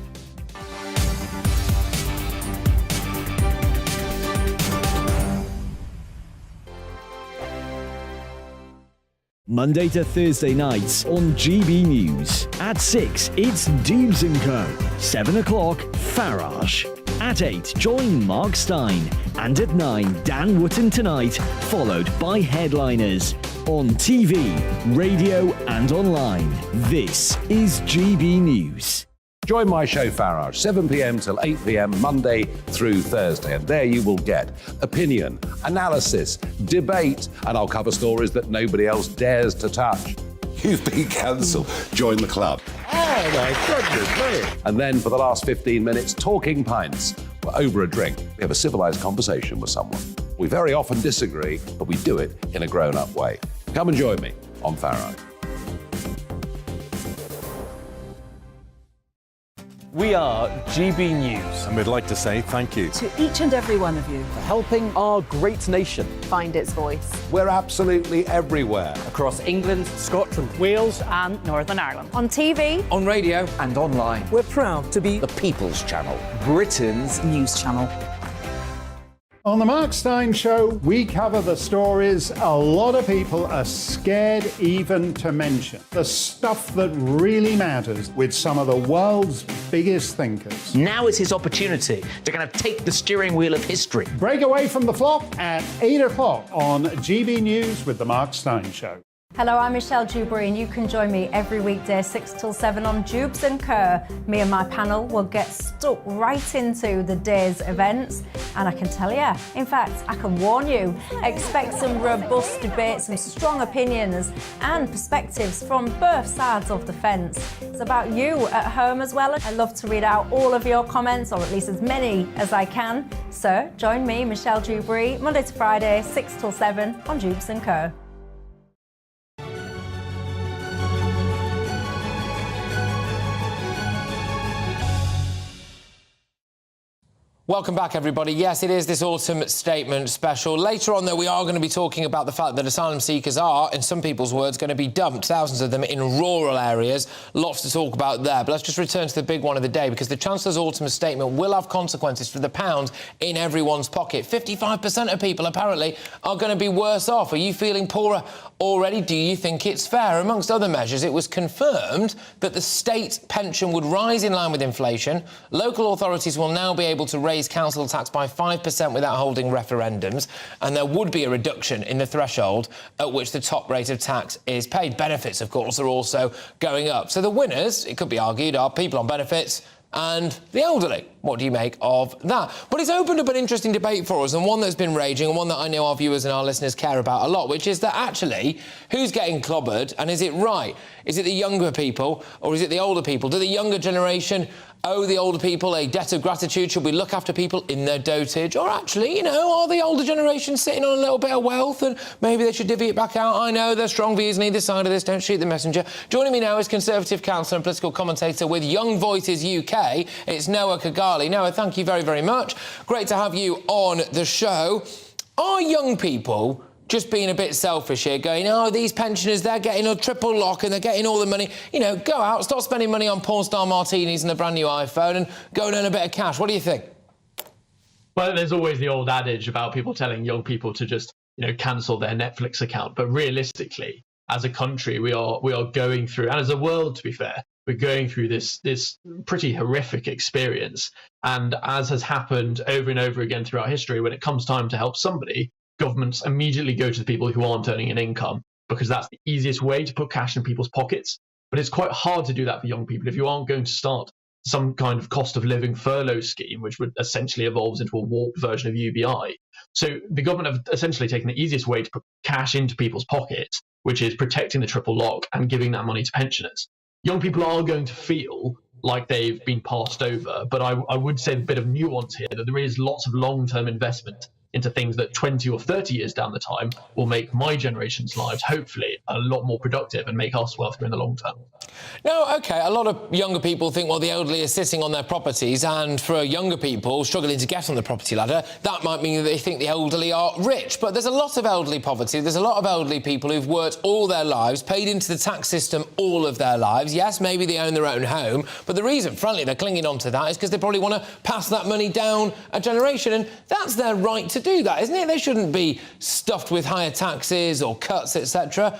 Monday to Thursday nights on GB News. At 6, it's Dubes & Co. 7 o'clock, Farage. At 8, join Mark Stein. And at 9, Dan Wootton Tonight, followed by Headliners. On TV, radio and online. This is GB News. Join my show Farage, 7 p.m. till 8 p.m. Monday through Thursday. And there you will get opinion, analysis, debate, and I'll cover stories that nobody else dares to touch. You've been cancelled. Join the club. Oh, my goodness me. And then for the last 15 minutes, talking pints. We're over a drink. We have a civilised conversation with someone. We very often disagree, but we do it in a grown-up way. Come and join me on Farage. We are GB News. And we'd like to say thank you to each and every one of you for helping our great nation find its voice. We're absolutely everywhere. Across England, Scotland, Wales and Northern Ireland. On TV, on radio and online. We're proud to be the People's Channel, Britain's news channel. On the Mark Stein Show, we cover the stories a lot of people are scared even to mention. The stuff that really matters with some of the world's biggest thinkers. Now is his opportunity to kind of take the steering wheel of history. Break away from the flock at 8 o'clock on GB News with the Mark Stein Show. Hello, I'm Michelle Dewberry and you can join me every weekday 6 till 7 on Dubes & Kerr. Me and my panel will get stuck right into the day's events and I can tell you, in fact, I can warn you, expect some robust debates, some strong opinions and perspectives from both sides of the fence. It's about you at home as well. I love to read out all of your comments, or at least as many as I can. So join me, Michelle Dewberry, Monday to Friday, 6 till 7 on Dubes & Kerr. Welcome back, everybody. Yes, it is this autumn statement special. Later on, though, we are going to be talking about the fact that asylum seekers are, in some people's words, going to be dumped, thousands of them in rural areas. Lots to talk about there. But let's just return to the big one of the day, because the Chancellor's autumn statement will have consequences for the pound in everyone's pocket. 55% of people, apparently, are going to be worse off. Are you feeling poorer already? Do you think it's fair? Amongst other measures, it was confirmed that the state pension would rise in line with inflation. Local authorities will now be able to raise council tax by 5% without holding referendums, and there would be a reduction in the threshold at which the top rate of tax is paid. Benefits, of course, are also going up. So the winners, it could be argued, are people on benefits and the elderly. What do you make of that? But it's opened up an interesting debate for us, and one that's been raging, and one that I know our viewers and our listeners care about a lot, which is that actually, who's getting clobbered, and is it right? Is it the younger people, or is it the older people? Do the younger generation owe the older people a debt of gratitude? Should we look after people in their dotage? Or actually, you know, are the older generation sitting on a little bit of wealth and maybe they should divvy it back out? I know there's strong views on either side of this. Don't shoot the messenger. Joining me now is Conservative councillor and political commentator with Young Voices UK. It's Noah Kigali. Noah, thank you very, very much. Great to have you on the show. Are young people just being a bit selfish here, going, oh, these pensioners, they're getting a triple lock and they're getting all the money. You know, go out, stop spending money on porn star martinis and a brand new iPhone and go and earn a bit of cash. What do you think? Well, there's always the old adage about people telling young people to just, you know, cancel their Netflix account. But realistically, as a country, we are going through, and as a world, to be fair, we're going through this pretty horrific experience. And as has happened over and over again throughout history, when it comes time to help somebody, governments immediately go to the people who aren't earning an income, because that's the easiest way to put cash in people's pockets. But it's quite hard to do that for young people if you aren't going to start some kind of cost of living furlough scheme, which would essentially evolve into a warped version of UBI. So the government have essentially taken the easiest way to put cash into people's pockets, which is protecting the triple lock and giving that money to pensioners. Young people are going to feel like they've been passed over, but I would say a bit of nuance here, that there is lots of long-term investment into things that 20 or 30 years down the time will make my generation's lives, hopefully, a lot more productive and make us wealthier in the long term. No, OK, a lot of younger people think, well, the elderly are sitting on their properties, and for younger people struggling to get on the property ladder, that might mean that they think the elderly are rich. But there's a lot of elderly poverty. There's a lot of elderly people who've worked all their lives, paid into the tax system all of their lives. Yes, maybe they own their own home, but the reason, frankly, they're clinging on to that is because they probably want to pass that money down a generation, and that's their right to do that, isn't it? They shouldn't be stuffed with higher taxes or cuts, etc.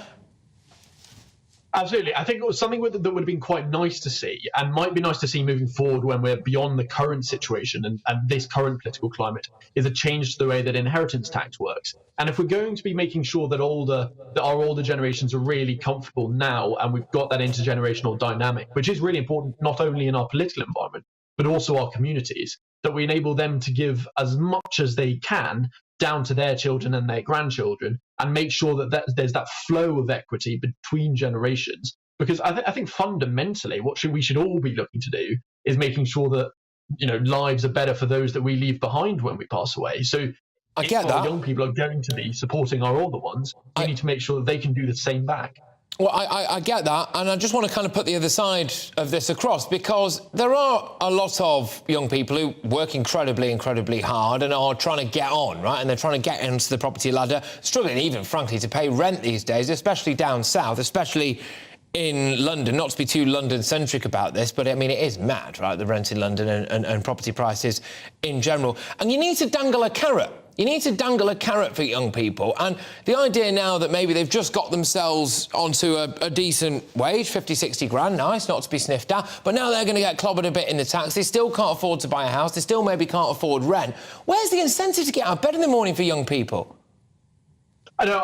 Absolutely. I think it was something that would have been quite nice to see, and might be nice to see moving forward when we're beyond the current situation and this current political climate, is a change to the way that inheritance tax works. And if we're going to be making sure that our older generations are really comfortable now, and we've got that intergenerational dynamic, which is really important not only in our political environment, but also our communities, that we enable them to give as much as they can down to their children and their grandchildren, and make sure that there's that flow of equity between generations. Because I think fundamentally what we should all be looking to do is making sure that, you know, lives are better for those that we leave behind when we pass away. So I get if that. our young people are going to be supporting our older ones, we need to make sure that they can do the same back. Well, I get that, and I just want to kind of put the other side of this across, because there are a lot of young people who work incredibly hard and are trying to get on, right? And they're trying to get into the property ladder, struggling even, frankly, to pay rent these days, especially down south, especially in London. Not to be too London-centric about this, but, I mean, it is mad, right, the rent in London and property prices in general. And you need to dangle a carrot. You need to dangle a carrot for young people. And the idea now that maybe they've just got themselves onto a decent wage, 50, 60 grand, nice, not to be sniffed at, but now they're going to get clobbered a bit in the tax. They still can't afford to buy a house. They still maybe can't afford rent. Where's the incentive to get out of bed in the morning for young people? I do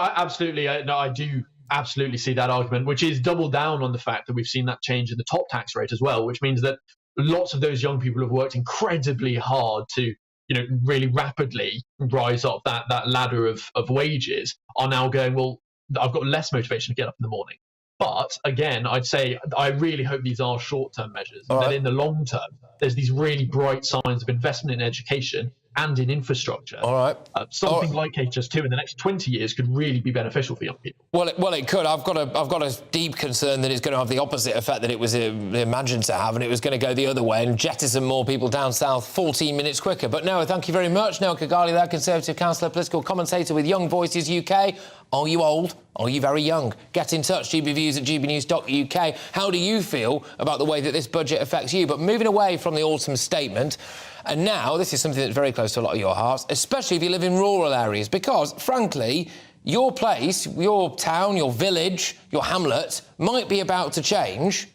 absolutely see that argument, which is double down on the fact that we've seen that change in the top tax rate as well, which means that lots of those young people have worked incredibly hard to, you know, really rapidly rise up that ladder of wages, are now going, well, I've got less motivation to get up in the morning. But again, I'd say I really hope these are short-term measures, and that in the long term, there's these really bright signs of investment in education and in infrastructure. All right. Something like HS2 in the next 20 years could really be beneficial for young people. Well, it could. I've got a deep concern that it's going to have the opposite effect that it was imagined to have, and it was going to go the other way and jettison more people down south 14 minutes quicker. But Noah, thank you very much. Noah Kigali there, Conservative Councillor, political commentator with Young Voices UK. Are you old? Are you very young? Get in touch, gbviews@gbnews.uk. How do you feel about the way that this budget affects you? But moving away from the autumn statement, and now this is something that's very close to a lot of your hearts, especially if you live in rural areas, because, frankly, your place, your town, your village, your hamlet might be about to change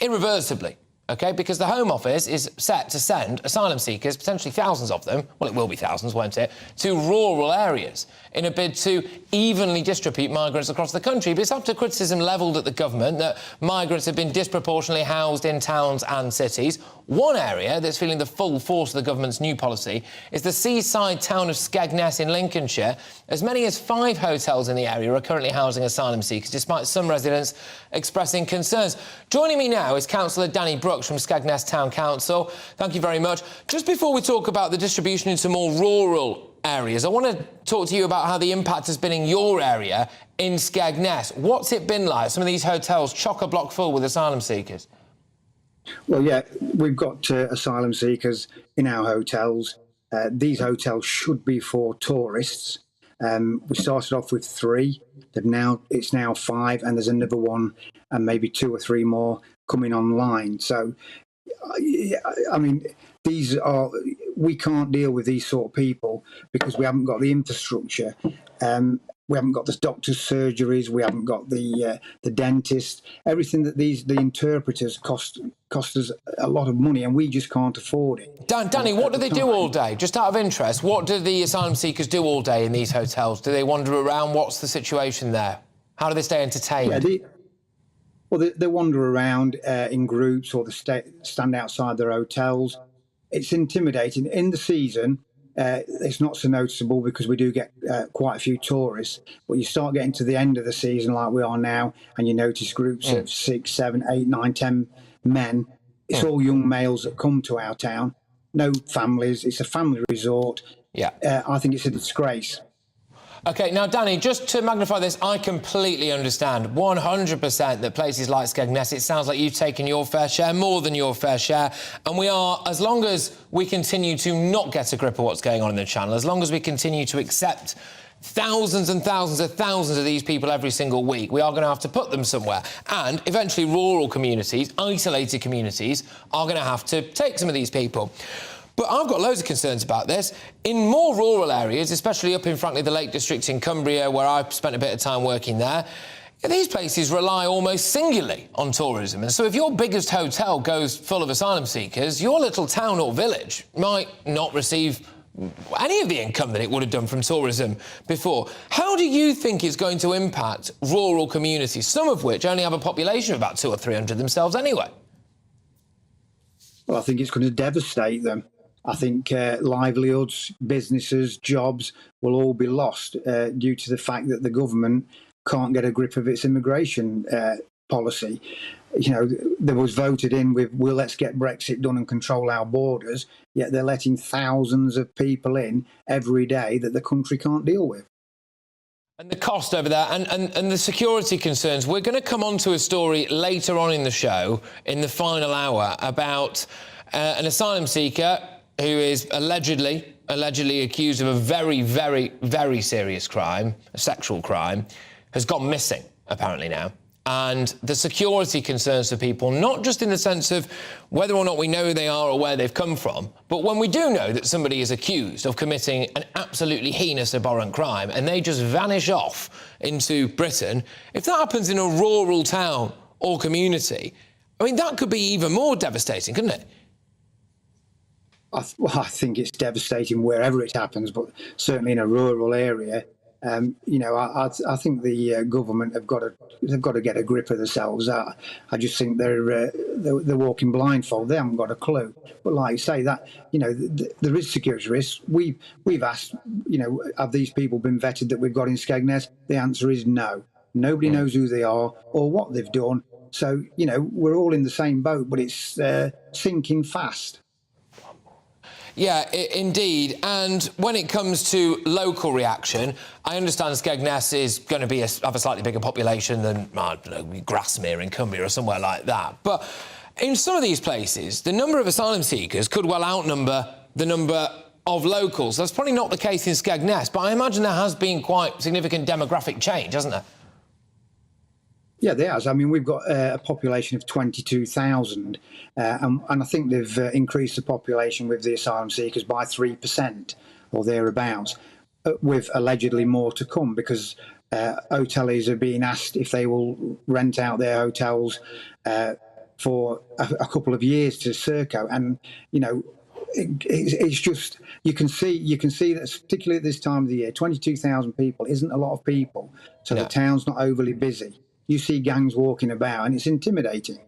irreversibly. OK, because the Home Office is set to send asylum seekers, potentially thousands of them, well, it will be thousands, won't it, to rural areas in a bid to evenly distribute migrants across the country. But it's up to criticism levelled at the government that migrants have been disproportionately housed in towns and cities. One area that's feeling the full force of the government's new policy is the seaside town of Skegness in Lincolnshire. As many as 5 hotels in the area are currently housing asylum seekers, despite some residents expressing concerns. Joining me now is Councillor Danny Brooks from Skegness Town Council. Thank you very much. Just before we talk about the distribution into more rural areas, I want to talk to you about how the impact has been in your area in Skegness. What's it been like? Some of these hotels chock-a-block full with asylum seekers. Well, yeah, we've got asylum seekers in our hotels. These hotels should be for tourists. We started off with 3. It's now 5, and there's another one, and maybe 2 or 3 more coming online. So, I mean, we can't deal with these sort of people because we haven't got the infrastructure. We haven't got the doctors' surgeries. We haven't got the dentists. Everything that the interpreters cost us a lot of money, and we just can't afford it. Danny, what do they do all day? Just out of interest, what do the asylum seekers do all day in these hotels? Do they wander around? What's the situation there? How do they stay entertained? Yeah, they wander around in groups, or they stand outside their hotels. It's intimidating. In the season, it's not so noticeable because we do get quite a few tourists. But you start getting to the end of the season like we are now, and you notice groups of 6, 7, 8, 9, 10 men. It's all young males that come to our town. No families. It's a family resort. Yeah. I think it's a disgrace. OK, now, Danny, just to magnify this, I completely understand 100% that places like Skegness, it sounds like you've taken your fair share, more than your fair share, and we are, as long as we continue to not get a grip of what's going on in the Channel, as long as we continue to accept thousands and thousands of these people every single week, we are going to have to put them somewhere. And eventually rural communities, isolated communities, are going to have to take some of these people. But I've got loads of concerns about this. In more rural areas, especially up in, frankly, the Lake District in Cumbria, where I've spent a bit of time working there, These places rely almost singularly on tourism, and so if your biggest hotel goes full of asylum seekers, your little town or village might not receive any of the income that it would have done from tourism before. How do you think it's going to impact rural communities, some of which only have a population of about 200 or 300 themselves anyway? Well, I think it's going to devastate them. I think livelihoods, businesses, jobs will all be lost due to the fact that the government can't get a grip of its immigration policy. You know, there was voted in with, well, let's get Brexit done and control our borders, yet they're letting thousands of people in every day that the country can't deal with. And the cost over there and the security concerns. We're going to come on to a story later on in the show, in the final hour, about an asylum seeker who is allegedly accused of a very, very, very serious crime, a sexual crime, has gone missing, apparently now. And the security concerns for people, not just in the sense of whether or not we know who they are or where they've come from, but when we do know that somebody is accused of committing an absolutely heinous, abhorrent crime and they just vanish off into Britain, if that happens in a rural town or community, I mean, that could be even more devastating, couldn't it? I think it's devastating wherever it happens, but certainly in a rural area. You know, I think the government have got to get a grip of themselves. I just think they're walking blindfold. They haven't got a clue. But like you say, that, you know, there is security risks. We've asked, you know, have these people been vetted that we've got in Skegness? The answer is no. Nobody knows who they are or what they've done. So, you know, we're all in the same boat, but it's sinking fast. Yeah, indeed. And when it comes to local reaction, I understand Skegness is going to have a slightly bigger population than, I don't know, Grasmere in Cumbria or somewhere like that. But in some of these places, the number of asylum seekers could well outnumber the number of locals. That's probably not the case in Skegness, but I imagine there has been quite significant demographic change, hasn't there? Yeah, there has. I mean, we've got a population of 22,000, and I think they've increased the population with the asylum seekers by 3% or thereabouts, with allegedly more to come, because hoteliers are being asked if they will rent out their hotels for a couple of years to Serco, and you know, it's just you can see that particularly at this time of the year, 22,000 people isn't a lot of people, so the town's not overly busy. You see gangs walking about and it's intimidating.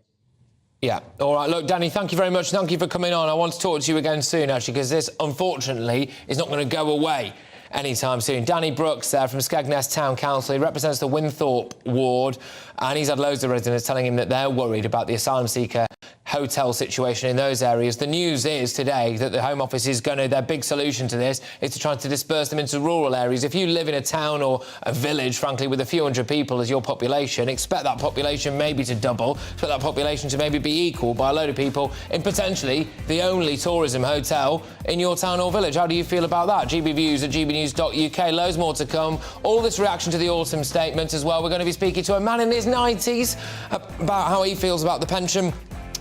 Yeah. All right. Look, Danny, thank you very much. Thank you for coming on. I want to talk to you again soon, actually, because this, unfortunately, is not going to go away anytime soon. Danny Brooks there from Skegness Town Council. He represents the Winthorpe ward, and he's had loads of residents telling him that they're worried about the asylum seeker hotel situation in those areas. The news is today that the Home Office is their big solution to this is to try to disperse them into rural areas. If you live in a town or a village, frankly, with a few hundred people as your population, expect that population maybe to double, expect that population to maybe be equal by a load of people in potentially the only tourism hotel in your town or village. How do you feel about that? GBviews at gbnews.uk. Loads more to come. All this reaction to the autumn statement as well. We're going to be speaking to a man in his 90s about how he feels about the pension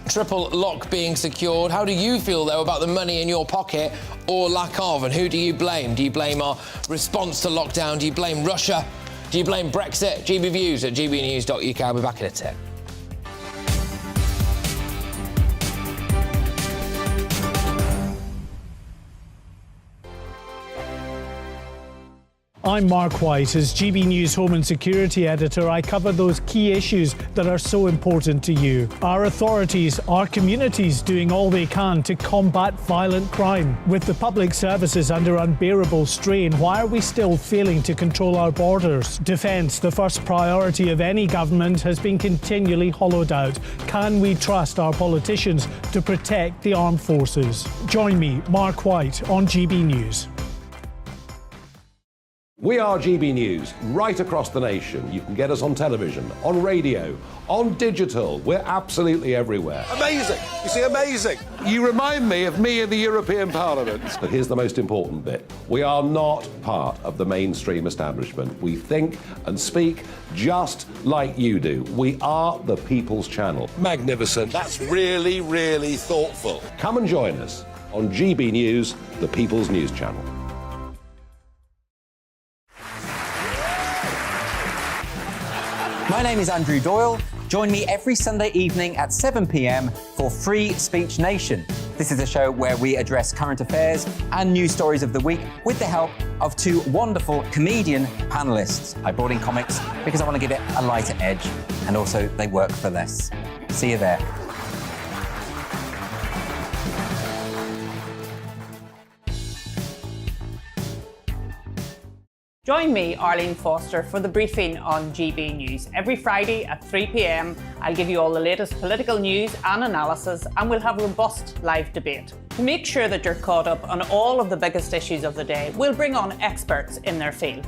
triple lock being secured. How do you feel, though, about the money in your pocket or lack of? And who do you blame? Do you blame our response to lockdown? Do you blame Russia? Do you blame Brexit? GBviews at gbnews.uk. I'll be back in a tick. I'm Mark White. As GB News Home and Security Editor, I cover those key issues that are so important to you. Our authorities, our communities doing all they can to combat violent crime. With the public services under unbearable strain, why are we still failing to control our borders? Defence, the first priority of any government, has been continually hollowed out. Can we trust our politicians to protect the armed forces? Join me, Mark White, on GB News. We are GB News, right across the nation. You can get us on television, on radio, on digital. We're absolutely everywhere. Amazing! You see, amazing! You remind me of me in the European Parliament. But here's the most important bit. We are not part of the mainstream establishment. We think and speak just like you do. We are the People's Channel. Magnificent. That's really, really thoughtful. Come and join us on GB News, the People's News Channel. My name is Andrew Doyle. Join me every Sunday evening at 7 p.m. for Free Speech Nation. This is a show where we address current affairs and news stories of the week with the help of two wonderful comedian panellists. I brought in comics because I want to give it a lighter edge, and also they work for less. See you there. Join me, Arlene Foster, for the briefing on GB News. Every Friday at 3 p.m, I'll give you all the latest political news and analysis, and we'll have robust live debate. To make sure that you're caught up on all of the biggest issues of the day, we'll bring on experts in their field.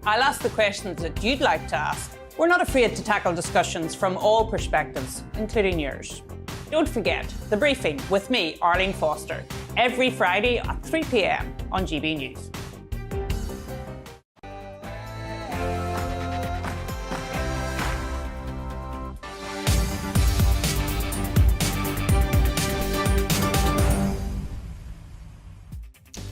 I'll ask the questions that you'd like to ask. We're not afraid to tackle discussions from all perspectives, including yours. Don't forget, the briefing with me, Arlene Foster, every Friday at 3 p.m. on GB News.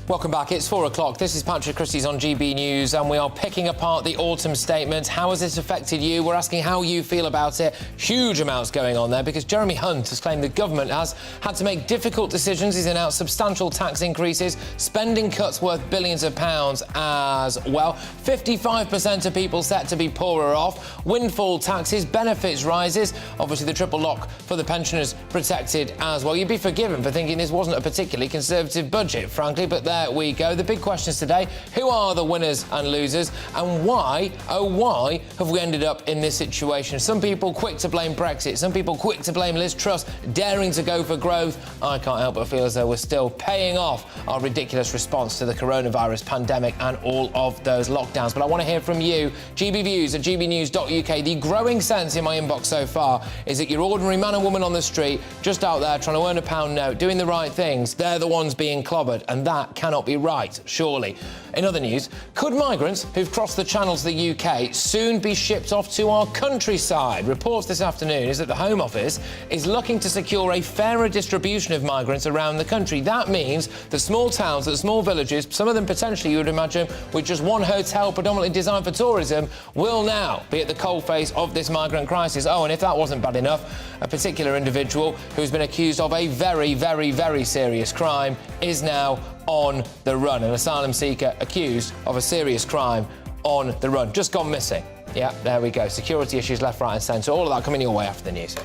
Welcome back. It's 4 o'clock. This is Patrick Christys on GB News, and we are picking apart the autumn statement. How has this affected you? We're asking how you feel about it. Huge amounts going on there because Jeremy Hunt has claimed the government has had to make difficult decisions. He's announced substantial tax increases, spending cuts worth billions of pounds as well. 55% of people set to be poorer off. Windfall taxes, benefits rises. Obviously, the triple lock for the pensioners protected as well. You'd be forgiven for thinking this wasn't a particularly conservative budget, frankly, but there we go. The big questions today: who are the winners and losers, and why, oh why, have we ended up in this situation? Some people quick to blame Brexit, some people quick to blame Liz Truss daring to go for growth. I can't help but feel as though we're still paying off our ridiculous response to the coronavirus pandemic and all of those lockdowns. But I want to hear from you. GBviews at gbnews.uk. The growing sense in my inbox so far is that your ordinary man and woman on the street, just out there trying to earn a pound note, doing the right things, they're the ones being clobbered, and that cannot be right, surely. In other news, could migrants who've crossed the Channel to the UK soon be shipped off to our countryside? Reports this afternoon is that the Home Office is looking to secure a fairer distribution of migrants around the country. That means the small towns, the small villages, some of them potentially you would imagine with just one hotel predominantly designed for tourism, will now be at the coalface of this migrant crisis. Oh, and if that wasn't bad enough, a particular individual who's been accused of a very, very, very serious crime is now on the run. An asylum seeker accused of a serious crime on the run. Just gone missing. Yeah, there we go. Security issues left, right and centre. All of that coming your way after the news.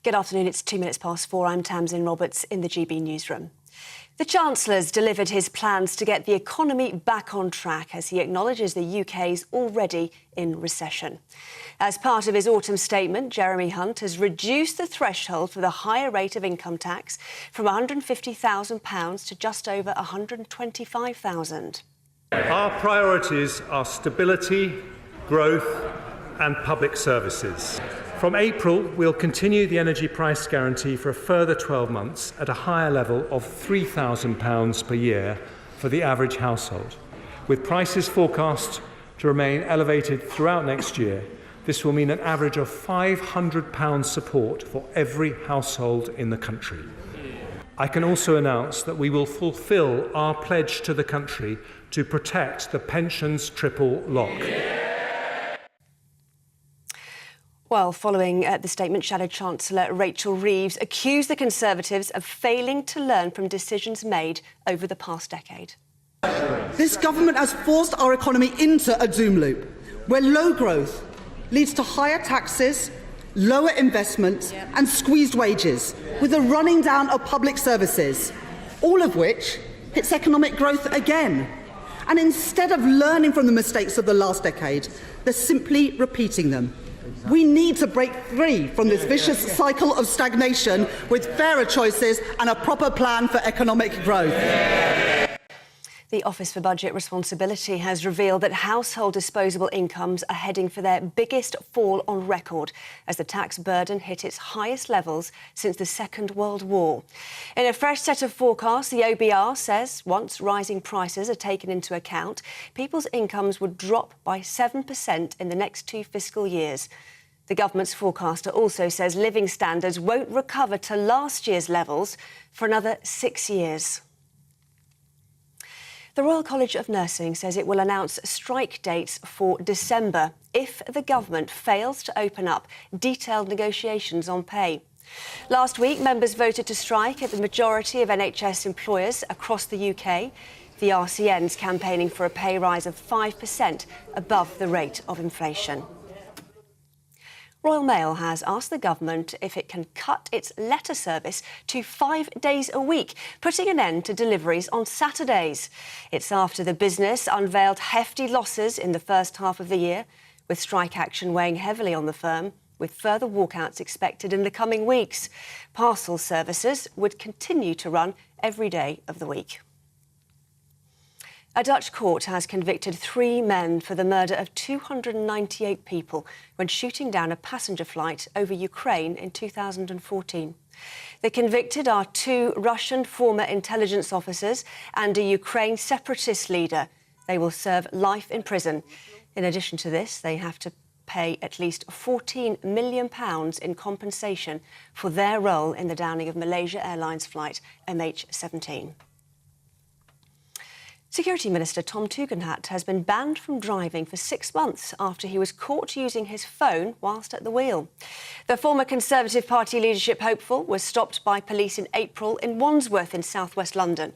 Good afternoon. It's 4:02. I'm Tamsin Roberts in the GB newsroom. The Chancellor's delivered his plans to get the economy back on track as he acknowledges the UK's already in recession. As part of his autumn statement, Jeremy Hunt has reduced the threshold for the higher rate of income tax from £150,000 to just over £125,000. Our priorities are stability, growth and public services. From April, we'll continue the energy price guarantee for a further 12 months at a higher level of £3,000 per year for the average household. With prices forecast to remain elevated throughout next year, this will mean an average of £500 support for every household in the country. I can also announce that we will fulfil our pledge to the country to protect the pensions triple lock. Well, following the statement, Shadow Chancellor Rachel Reeves accused the Conservatives of failing to learn from decisions made over the past decade. This government has forced our economy into a doom loop, where low growth leads to higher taxes, lower investment and squeezed wages, with a running down of public services, all of which hits economic growth again. And instead of learning from the mistakes of the last decade, they're simply repeating them. We need to break free from this vicious cycle of stagnation with fairer choices and a proper plan for economic growth. The Office for Budget Responsibility has revealed that household disposable incomes are heading for their biggest fall on record as the tax burden hit its highest levels since the Second World War. In a fresh set of forecasts, the OBR says once rising prices are taken into account, people's incomes would drop by 7% in the next 2 fiscal years. The government's forecaster also says living standards won't recover to last year's levels for another 6 years. The Royal College of Nursing says it will announce strike dates for December if the government fails to open up detailed negotiations on pay. Last week, members voted to strike at the majority of NHS employers across the UK. The RCN's campaigning for a pay rise of 5% above the rate of inflation. Royal Mail has asked the government if it can cut its letter service to 5 days a week, putting an end to deliveries on Saturdays. It's after the business unveiled hefty losses in the first half of the year, with strike action weighing heavily on the firm, with further walkouts expected in the coming weeks. Parcel services would continue to run every day of the week. A Dutch court has convicted 3 men for the murder of 298 people when shooting down a passenger flight over Ukraine in 2014. The convicted are 2 Russian former intelligence officers and a Ukraine separatist leader. They will serve life in prison. In addition to this, they have to pay at least £14 million in compensation for their role in the downing of Malaysia Airlines flight MH17. Security Minister Tom Tugendhat has been banned from driving for 6 months after he was caught using his phone whilst at the wheel. The former Conservative Party leadership hopeful was stopped by police in April in Wandsworth in south-west London.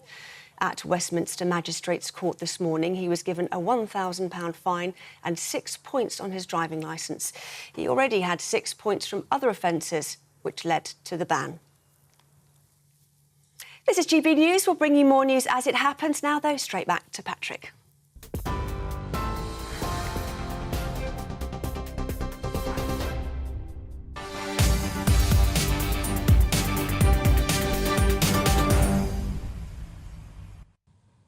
At Westminster Magistrates Court this morning, he was given a £1,000 fine and 6 points on his driving licence. He already had 6 points from other offences, which led to the ban. This is GB News. We'll bring you more news as it happens. Now, though, straight back to Patrick.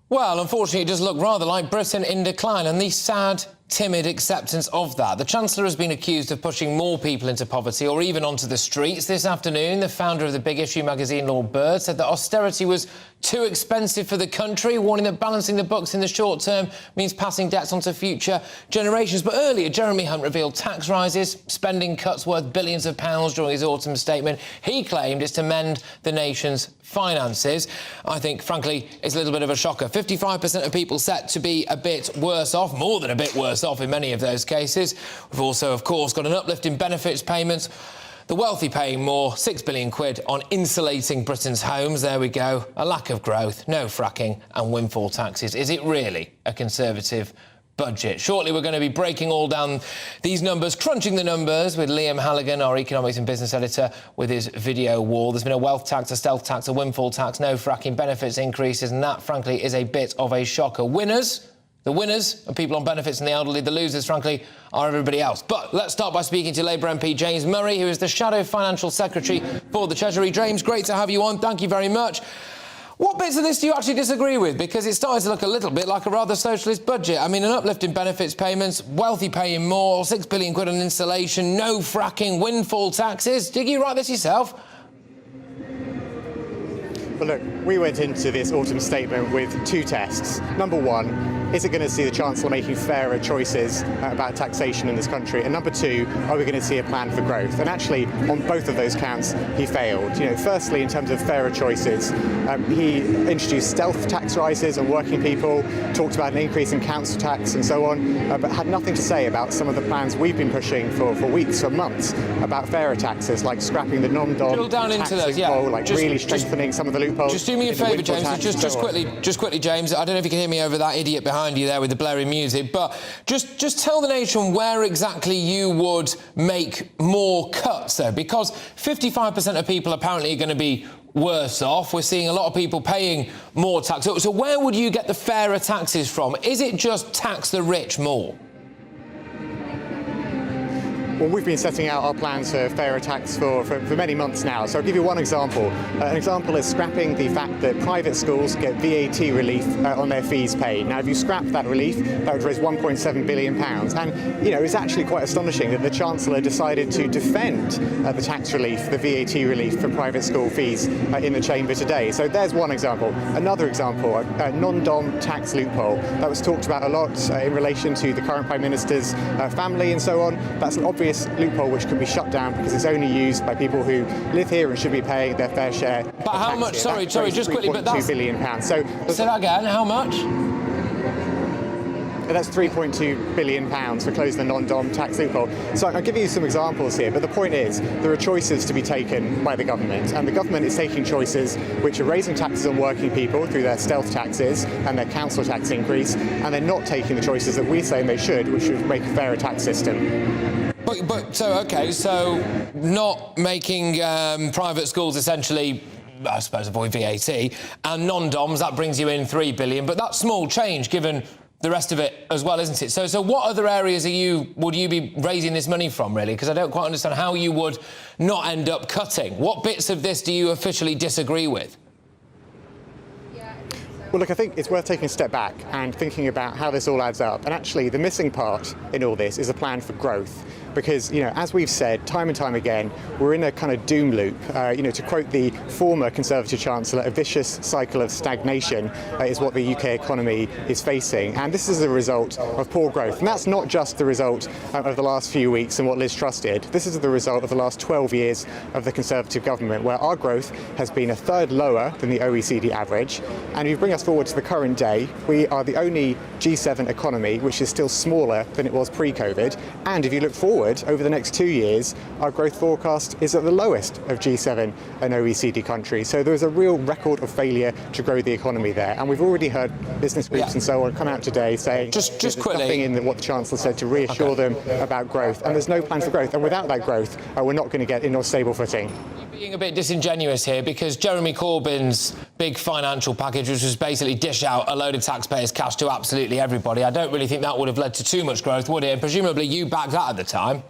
Well, unfortunately, it does look rather like Britain in decline, and the sad, timid acceptance of that. The Chancellor has been accused of pushing more people into poverty or even onto the streets. This afternoon, the founder of the Big Issue magazine, Lord Bird, said that austerity was too expensive for the country, warning that balancing the books in the short term means passing debts onto future generations. But earlier, Jeremy Hunt revealed tax rises, spending cuts worth billions of pounds during his autumn statement. He claimed it's to mend the nation's finances. I think, frankly, it's a little bit of a shocker. 55% of people set to be a bit worse off, more than a bit worse off in many of those cases. We've also, of course, got an uplift in benefits payments. The wealthy paying more, £6 billion on insulating Britain's homes. There we go. A lack of growth, no fracking and windfall taxes. Is it really a Conservative budget? Shortly, we're going to be breaking all down these numbers, crunching the numbers with Liam Halligan, our economics and business editor, with his video wall. There's been a wealth tax, a stealth tax, a windfall tax, no fracking, benefits increases, and that, frankly, is a bit of a shocker. The winners are people on benefits and the elderly. The losers, frankly, are everybody else. But let's start by speaking to Labour MP James Murray, who is the Shadow Financial Secretary for the Treasury. James, great to have you on. Thank you very much. What bits of this do you actually disagree with? Because it's starting to look a little bit like a rather socialist budget. I mean, an uplift in benefits payments, wealthy paying more, £6 billion on insulation, no fracking, windfall taxes. Did you write this yourself? Well, look, we went into this autumn statement with 2 tests. Number 1, is it going to see the Chancellor making fairer choices about taxation in this country? And number 2, are we going to see a plan for growth? And actually, on both of those counts, he failed. You know, firstly, in terms of fairer choices, he introduced stealth tax rises on working people, talked about an increase in council tax and so on, but had nothing to say about some of the plans we've been pushing for weeks or months about fairer taxes, like scrapping the non-dom tax loophole, like really strengthening some of the loopholes. Just do me a favour, James. Just quickly, James. I don't know if you can hear me over that idiot behind you there with the blaring music, but just tell the nation where exactly you would make more cuts, though, because 55% of people apparently are going to be worse off. We're seeing a lot of people paying more tax. So where would you get the fairer taxes from? Is it just tax the rich more? Well, we've been setting out our plans for fairer tax for many months now. So I'll give you one example. An example is scrapping the fact that private schools get VAT relief on their fees paid. Now, if you scrap that relief, that would raise £1.7 billion. And, you know, it's actually quite astonishing that the Chancellor decided to defend the tax relief, the VAT relief for private school fees in the Chamber today. So there's one example. Another example, a non-dom tax loophole that was talked about a lot in relation to the current Prime Minister's family and so on. That's an obvious loophole which can be shut down because it's only used by people who live here and should be paying their fair share. But how much? Sorry, just quickly. But that's £2 billion. So say that again. How much? That's £3.2 billion for closing the non-dom tax loophole. So I'll give you some examples here, but the point is there are choices to be taken by the government, and the government is taking choices which are raising taxes on working people through their stealth taxes and their council tax increase, and they're not taking the choices that we're saying they should, which should make a fairer tax system. So not making private schools essentially, I suppose, avoid VAT, and non-doms, that brings you in £3 billion, but that's small change given the rest of it as well, isn't it? So what other areas would you be raising this money from, really? Because I don't quite understand how you would not end up cutting. What bits of this do you officially disagree with? Well, look, I think it's worth taking a step back and thinking about how this all adds up. And actually, the missing part in all this is a plan for growth. Because, as we've said time and time again, we're in a kind of doom loop. To quote the former Conservative Chancellor, a vicious cycle of stagnation is what the UK economy is facing. And this is a result of poor growth. And that's not just the result of the last few weeks and what Liz Truss did. This is the result of the last 12 years of the Conservative government, where our growth has been a third lower than the OECD average. And if you bring us forward to the current day, we are the only G7 economy which is still smaller than it was pre-COVID. And if you look forward over the next 2 years, our growth forecast is at the lowest of G7 and OECD countries. So there is a real record of failure to grow the economy there. And we've already heard business groups and so on come out today saying just there's quickly, nothing in what the Chancellor said to reassure them about growth. And there's no plan for growth. And without that growth, we're not going to get in a stable footing. You're being a bit disingenuous here, because Jeremy Corbyn's big financial package, which was basically dish out a load of taxpayers' cash to absolutely everybody, I don't really think that would have led to too much growth, would it? And presumably you backed that at the time.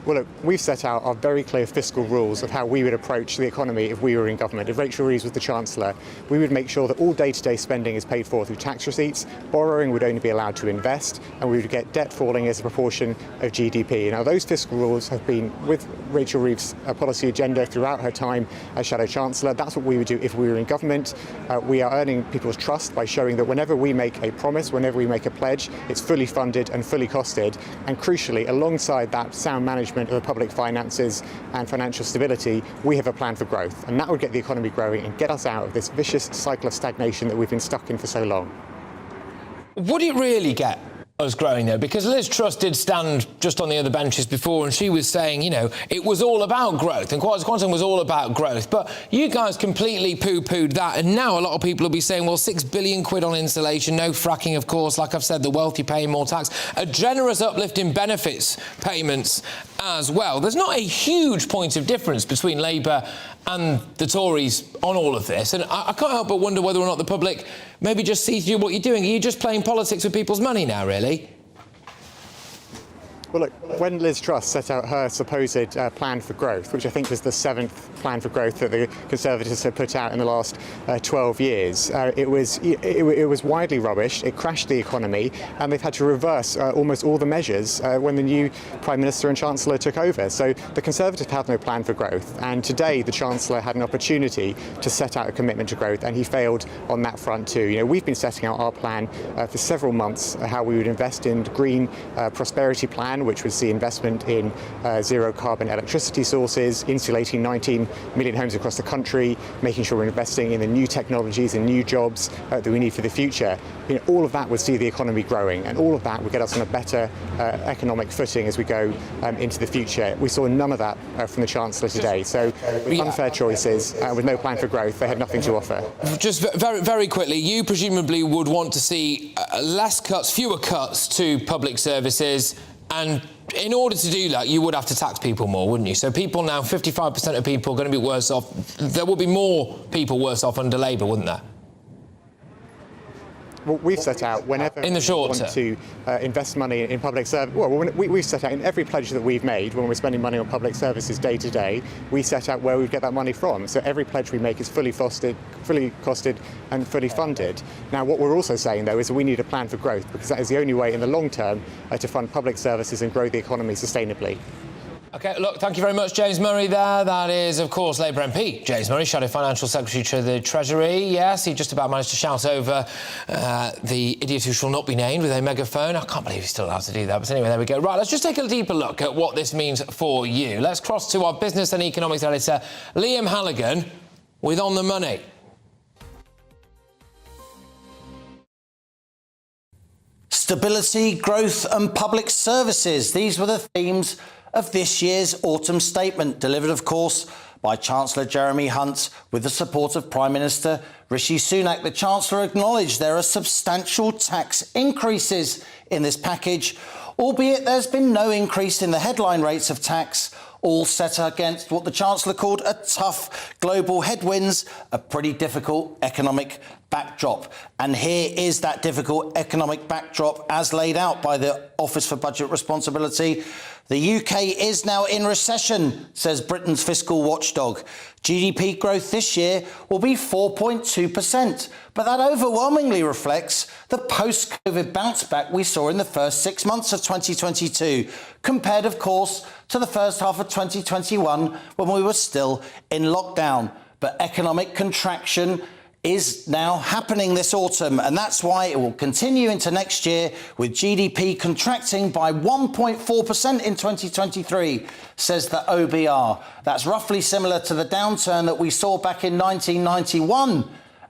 Well, look, we've set out our very clear fiscal rules of how we would approach the economy if we were in government. If Rachel Reeves was the Chancellor, we would make sure that all day-to-day spending is paid for through tax receipts, borrowing would only be allowed to invest, and we would get debt falling as a proportion of GDP. Now, those fiscal rules have been with Rachel Reeves' policy agenda throughout her time as Shadow Chancellor. That's what we would do if we were in government. We are earning people's trust by showing that whenever we make a promise, whenever we make a pledge, it's fully funded and fully costed. And crucially, alongside that sound management of the public finances and financial stability, we have a plan for growth, and that would get the economy growing and get us out of this vicious cycle of stagnation that we've been stuck in for so long. Would it really get us growing, though? Because Liz Truss did stand just on the other benches before, and she was saying, it was all about growth, and Quantum was all about growth. But you guys completely poo-pooed that, and now a lot of people will be saying, well, £6 billion on insulation, no fracking, of course, like I've said, the wealthy paying more tax, a generous uplift in benefits payments as well. There's not a huge point of difference between Labour and the Tories on all of this, and I can't help but wonder whether or not the public maybe just see through what you're doing. Are you just playing politics with people's money now, really? Well, look, when Liz Truss set out her supposed plan for growth, which I think was the 7th plan for growth that the Conservatives had put out in the last 12 years, it was widely rubbished. It crashed the economy, and they've had to reverse almost all the measures when the new Prime Minister and Chancellor took over. So the Conservatives had no plan for growth, and today the Chancellor had an opportunity to set out a commitment to growth, and he failed on that front too. We've been setting out our plan for several months, how we would invest in green prosperity plan, which would see investment in zero carbon electricity sources, insulating 19 million homes across the country, making sure we're investing in the new technologies and new jobs that we need for the future. All of that would see the economy growing, and all of that would get us on a better economic footing as we go into the future. We saw none of that from the Chancellor today. So with unfair choices, with no plan for growth, they had nothing to offer. Just very, very quickly, you presumably would want to see less cuts, fewer cuts to public services, and in order to do that, you would have to tax people more, wouldn't you? So people now, 55% of people are going to be worse off. There would be more people worse off under Labour, wouldn't there? Well, we've set out whenever in the short term to invest money in public service. Well, we've set out in every pledge that we've made when we're spending money on public services day to day, we set out where we get that money from. So every pledge we make is fully costed and fully funded. Now, what we're also saying, though, is that we need a plan for growth, because that is the only way in the long term to fund public services and grow the economy sustainably. OK, look, thank you very much, James Murray there. That is, of course, Labour MP James Murray, Shadow Financial Secretary to the Treasury. Yes, he just about managed to shout over the idiot who shall not be named with a megaphone. I can't believe he's still allowed to do that. But anyway, there we go. Right, let's just take a deeper look at what this means for you. Let's cross to our business and economics editor, Liam Halligan, with On the Money. Stability, growth and public services. These were the themes of this year's autumn statement, delivered, of course, by Chancellor Jeremy Hunt with the support of Prime Minister Rishi Sunak. The Chancellor acknowledged there are substantial tax increases in this package, albeit there's been no increase in the headline rates of tax, all set against what the Chancellor called a tough global headwinds, a pretty difficult economic backdrop. And here is that difficult economic backdrop as laid out by the Office for Budget Responsibility. The UK is now in recession, says Britain's fiscal watchdog. GDP growth this year will be 4.2%, but that overwhelmingly reflects the post-COVID bounce back we saw in the first 6 months of 2022, compared, of course, to the first half of 2021 when we were still in lockdown. But economic contraction is now happening this autumn, and that's why it will continue into next year, with GDP contracting by 1.4% in 2023, says the OBR. That's roughly similar to the downturn that we saw back in 1991,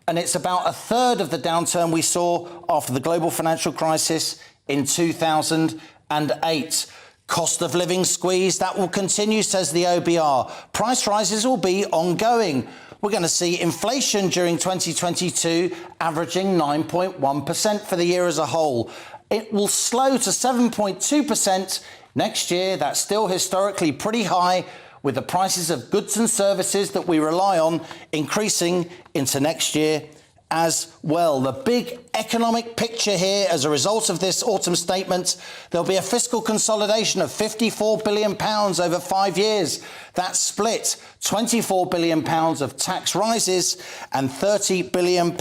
and it's about a third of the downturn we saw after the global financial crisis in 2008. Cost of living squeeze, that will continue, says the OBR. Price rises will be ongoing. We're going to see inflation during 2022 averaging 9.1% for the year as a whole. It will slow to 7.2% next year. That's still historically pretty high, with the prices of goods and services that we rely on increasing into next year as well. The big economic picture here as a result of this autumn statement, there'll be a fiscal consolidation of £54 billion over 5 years. That's split £24 billion of tax rises and £30 billion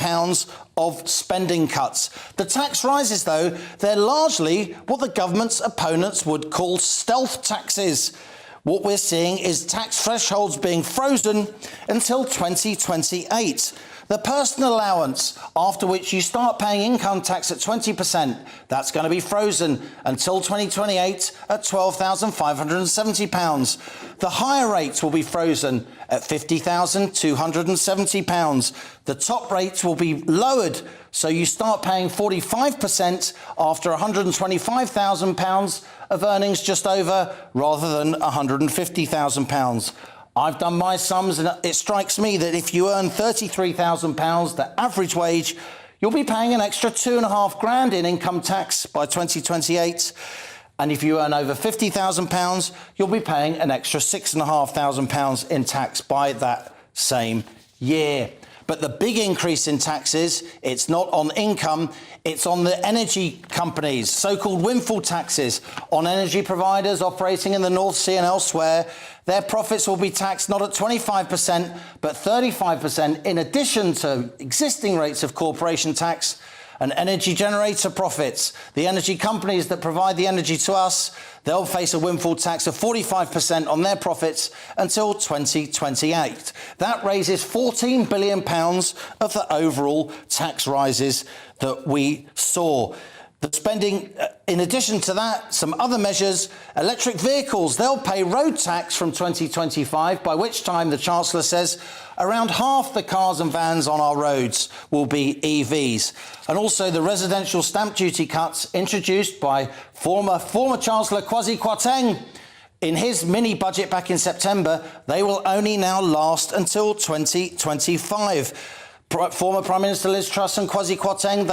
of spending cuts. The tax rises, though, they're largely what the government's opponents would call stealth taxes. What we're seeing is tax thresholds being frozen until 2028. The personal allowance, after which you start paying income tax at 20%, that's going to be frozen until 2028 at £12,570. The higher rates will be frozen at £50,270. The top rates will be lowered, so you start paying 45% after £125,000 of earnings just over, rather than £150,000. I've done my sums, and it strikes me that if you earn £33,000, the average wage, you'll be paying an extra £2,500 in income tax by 2028. And if you earn over £50,000, you'll be paying an extra £6,500 in tax by that same year. But the big increase in taxes, it's not on income, it's on the energy companies, so-called windfall taxes on energy providers operating in the North Sea and elsewhere. Their profits will be taxed not at 25%, but 35%, in addition to existing rates of corporation tax. And energy generator profits, the energy companies that provide the energy to us, they'll face a windfall tax of 45% on their profits until 2028. That raises £14 billion of the overall tax rises that we saw. The spending, in addition to that, some other measures, electric vehicles, they'll pay road tax from 2025, by which time the Chancellor says around half the cars and vans on our roads will be EVs. And also the residential stamp duty cuts introduced by former Chancellor Kwasi Kwarteng in his mini-budget back in September, they will only now last until 2025. Former Prime Minister Liz Truss and Kwasi Kwarteng,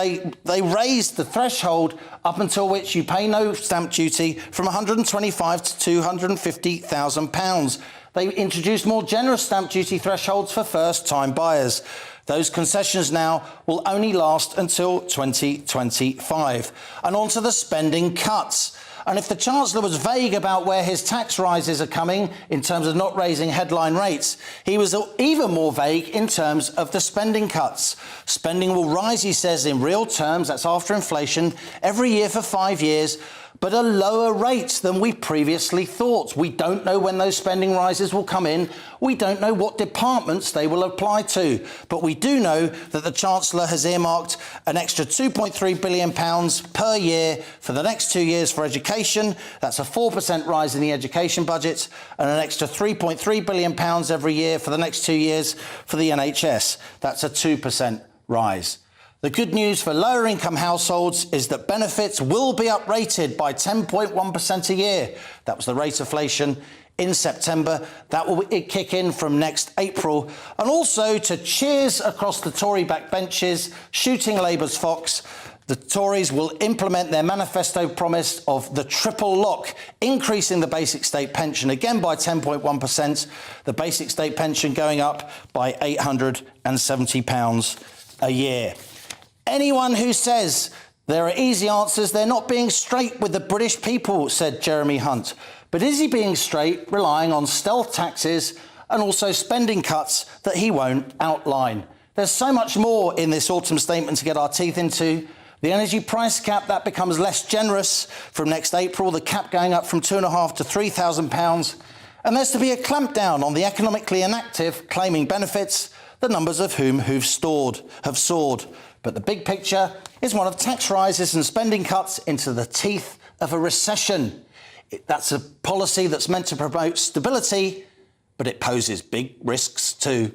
they raised the threshold up until which you pay no stamp duty from £125,000 to £250,000. They introduced more generous stamp duty thresholds for first-time buyers. Those concessions now will only last until 2025. And on to the spending cuts. And if the Chancellor was vague about where his tax rises are coming in terms of not raising headline rates, he was even more vague in terms of the spending cuts. Spending will rise, he says, in real terms, that's after inflation, every year for 5 years, but a lower rate than we previously thought. We don't know when those spending rises will come in. We don't know what departments they will apply to. But we do know that the Chancellor has earmarked an extra £2.3 billion per year for the next 2 years for education. That's a 4% rise in the education budget, and an extra £3.3 billion every year for the next 2 years for the NHS. That's a 2% rise. The good news for lower income households is that benefits will be uprated by 10.1% a year. That was the rate of inflation in September. That will kick in from next April. And also, to cheers across the Tory backbenches, shooting Labour's fox, the Tories will implement their manifesto promise of the triple lock, increasing the basic state pension again by 10.1%, the basic state pension going up by £870 a year. Anyone who says there are easy answers, they're not being straight with the British people, said Jeremy Hunt. But is he being straight, relying on stealth taxes and also spending cuts that he won't outline? There's so much more in this autumn statement to get our teeth into. The energy price cap, that becomes less generous from next April, the cap going up from £2,500 to £3,000. And there's to be a clampdown on the economically inactive claiming benefits, the numbers of whom have soared. But the big picture is one of tax rises and spending cuts into the teeth of a recession. That's a policy that's meant to promote stability, but it poses big risks too.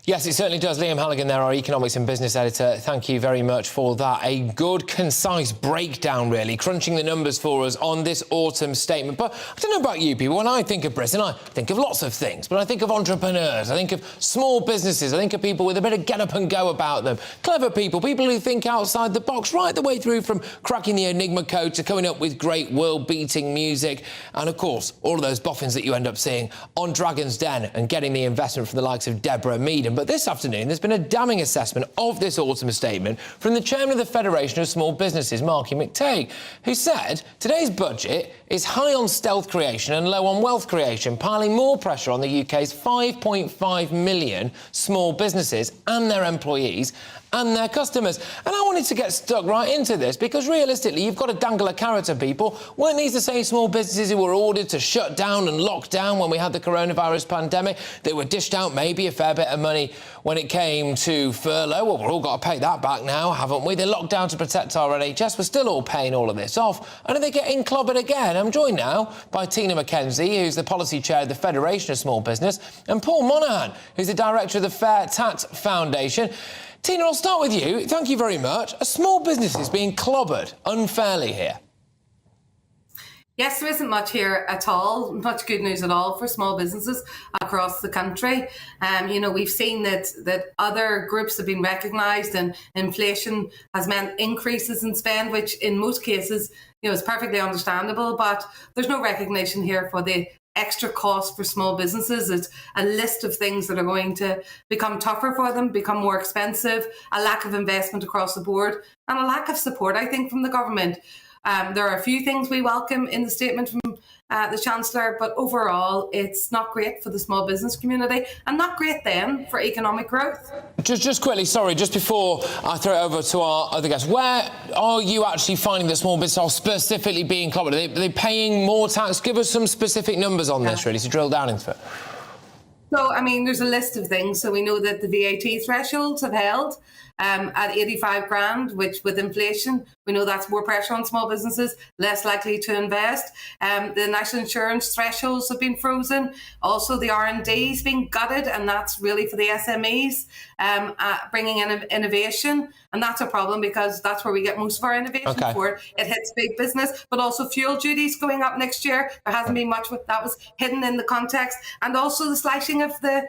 Yes, it certainly does. Liam Halligan there, our economics and business editor. Thank you very much for that. A good, concise breakdown, really, crunching the numbers for us on this autumn statement. But I don't know about you people, when I think of Britain, I think of lots of things. But I think of entrepreneurs, I think of small businesses, I think of people with a bit of get up and go about them. Clever people, people who think outside the box, right the way through from cracking the Enigma code to coming up with great world-beating music. And, of course, all of those boffins that you end up seeing on Dragon's Den and getting the investment from the likes of Deborah Meaden. But this afternoon, there's been a damning assessment of this autumn statement from the chairman of the Federation of Small Businesses, Marky McTague, who said today's budget is high on stealth creation and low on wealth creation, piling more pressure on the UK's 5.5 million small businesses and their employees and their customers. And I wanted to get stuck right into this because realistically, you've got to dangle a carrot to people. Weren't these the same small businesses who were ordered to shut down and lock down when we had the coronavirus pandemic? They were dished out maybe a fair bit of money when it came to furlough. Well, we've all got to pay that back now, haven't we? They locked down to protect our NHS. We're still all paying all of this off. And are they getting clobbered again? I'm joined now by Tina McKenzie, who's the policy chair of the Federation of Small Business, and Paul Monaghan, who's the director of the Fair Tax Foundation. Tina, I'll start with you. Thank you very much. Are small businesses being clobbered unfairly here? Yes, there isn't much here at all, much good news at all for small businesses across the country. We've seen that other groups have been recognised and inflation has meant increases in spend, which in most cases, is perfectly understandable, but there's no recognition here for the extra cost for small businesses. It's a list of things that are going to become tougher for them, become more expensive, a lack of investment across the board, and a lack of support, I think, from the government. There are a few things we welcome in the statement from the Chancellor, but overall it's not great for the small business community and not great then for economic growth. Just quickly, sorry, just before I throw it over to our other guests, where are you actually finding that small businesses are specifically being clobbered? Are they paying more tax? Give us some specific numbers on this, really, to drill down into it. So, there's a list of things. So we know that the VAT thresholds have held at 85 grand, which with inflation, we know that's more pressure on small businesses, less likely to invest. The national insurance thresholds have been frozen. Also, the R&D's been gutted, and that's really for the SMEs, bringing in innovation. And that's a problem because that's where we get most of our innovation for. It hits big business, but also fuel duties going up next year. There hasn't been much with that, was hidden in the context. And also the slashing of the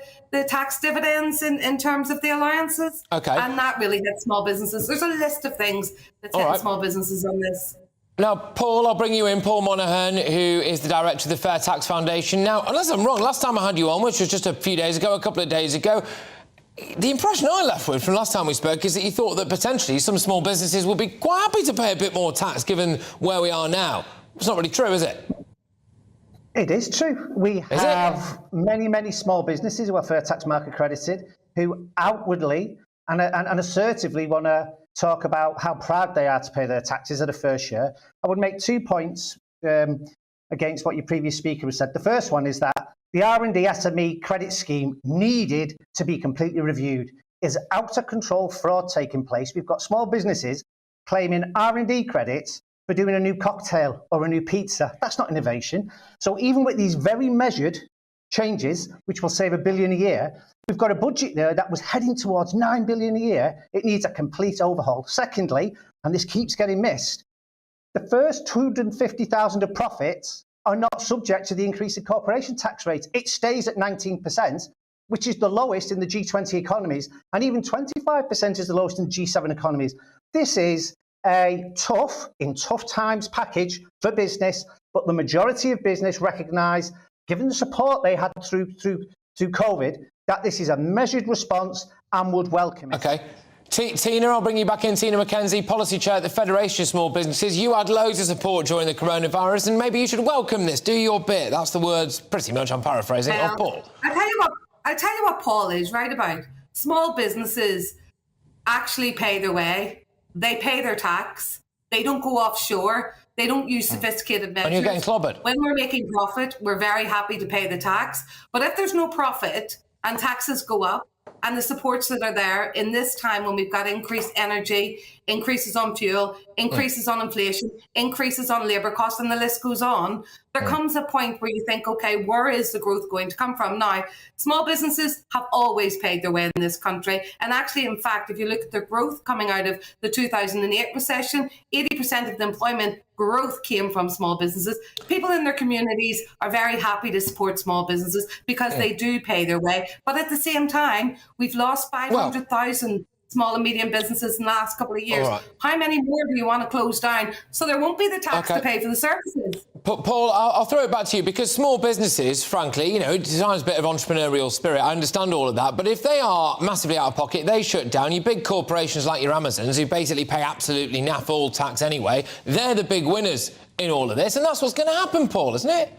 tax dividends in terms of the allowances. And that really hits small businesses. There's a list of things that's hitting small businesses on this. Now, Paul, I'll bring you in. Paul Monaghan, who is the director of the Fair Tax Foundation. Now, unless I'm wrong, last time I had you on, which was just a couple of days ago, the impression I left with from last time we spoke is that you thought that potentially some small businesses would be quite happy to pay a bit more tax given where we are now. It's not really true, is it? It is true. We have many small businesses who are fair tax mark accredited who outwardly and assertively want to talk about how proud they are to pay their taxes at a first year. I would make 2 points against what your previous speaker has said. The first one is that the R&D SME credit scheme needed to be completely reviewed. There's out of control fraud taking place. We've got small businesses claiming R&D credits for doing a new cocktail or a new pizza. That's not innovation. So even with these very measured changes, which will save $1 billion a year. We've got a budget there that was heading towards $9 billion a year. It needs a complete overhaul. Secondly, and this keeps getting missed, the first 250,000 of profits are not subject to the increase in corporation tax rates. It stays at 19%, which is the lowest in the G20 economies, and even 25% is the lowest in the G7 economies. This is a in tough times package for business, but the majority of business recognise, given the support they had through COVID, that this is a measured response and would welcome it. OK. Tina, I'll bring you back in. Tina McKenzie, Policy Chair at the Federation of Small Businesses. You had loads of support during the coronavirus, and maybe you should welcome this. Do your bit. That's the words, pretty much, I'm paraphrasing, of Paul. I tell you what Paul is right about. Small businesses actually pay their way. They pay their tax. They don't go offshore. They don't use sophisticated measures. And you're getting clobbered. When we're making profit, we're very happy to pay the tax. But if there's no profit and taxes go up, and the supports that are there in this time when we've got increased energy, increases on fuel, increases on inflation, increases on labour costs, and the list goes on, there comes a point where you think, OK, where is the growth going to come from? Now, small businesses have always paid their way in this country. And actually, in fact, if you look at the growth coming out of the 2008 recession, 80% of the employment growth came from small businesses. People in their communities are very happy to support small businesses because they do pay their way. But at the same time, we've lost 500,000 small and medium businesses in the last couple of years. Right. How many more do you want to close down? So there won't be the tax to pay for the services. Paul, I'll throw it back to you, because small businesses, frankly, you know, it designs a bit of entrepreneurial spirit. I understand all of that. But if they are massively out of pocket, they shut down. Your big corporations like your Amazons, who basically pay absolutely naff all tax anyway, they're the big winners in all of this. And that's what's going to happen, Paul, isn't it?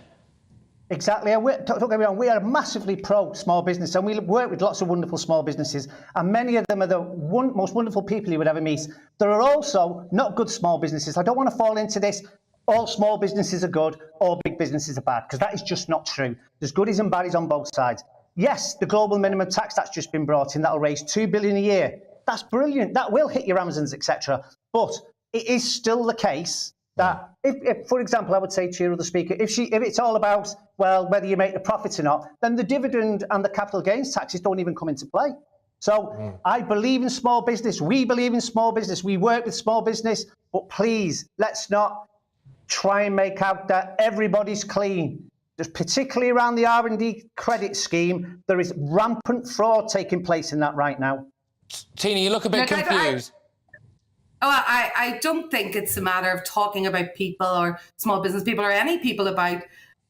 Exactly. Don't get me wrong, we are massively pro small business, and we work with lots of wonderful small businesses, and many of them are the most wonderful people you would ever meet. There are also not good small businesses. I don't want to fall into this, all small businesses are good, all big businesses are bad, because that is just not true. There's goodies and baddies on both sides. Yes, the global minimum tax that's just been brought in, that'll raise $2 billion a year. That's brilliant. That will hit your Amazons, etc. But it is still the case that, if, for example, I would say to your other speaker, if it's all about, well, whether you make the profits or not, then the dividend and the capital gains taxes don't even come into play. So I believe in small business. We believe in small business. We work with small business. But please, let's not try and make out that everybody's clean. Just particularly around the R&D credit scheme, there is rampant fraud taking place in that right now. Tina, you look a bit confused. I don't think it's a matter of talking about people or small business people or any people about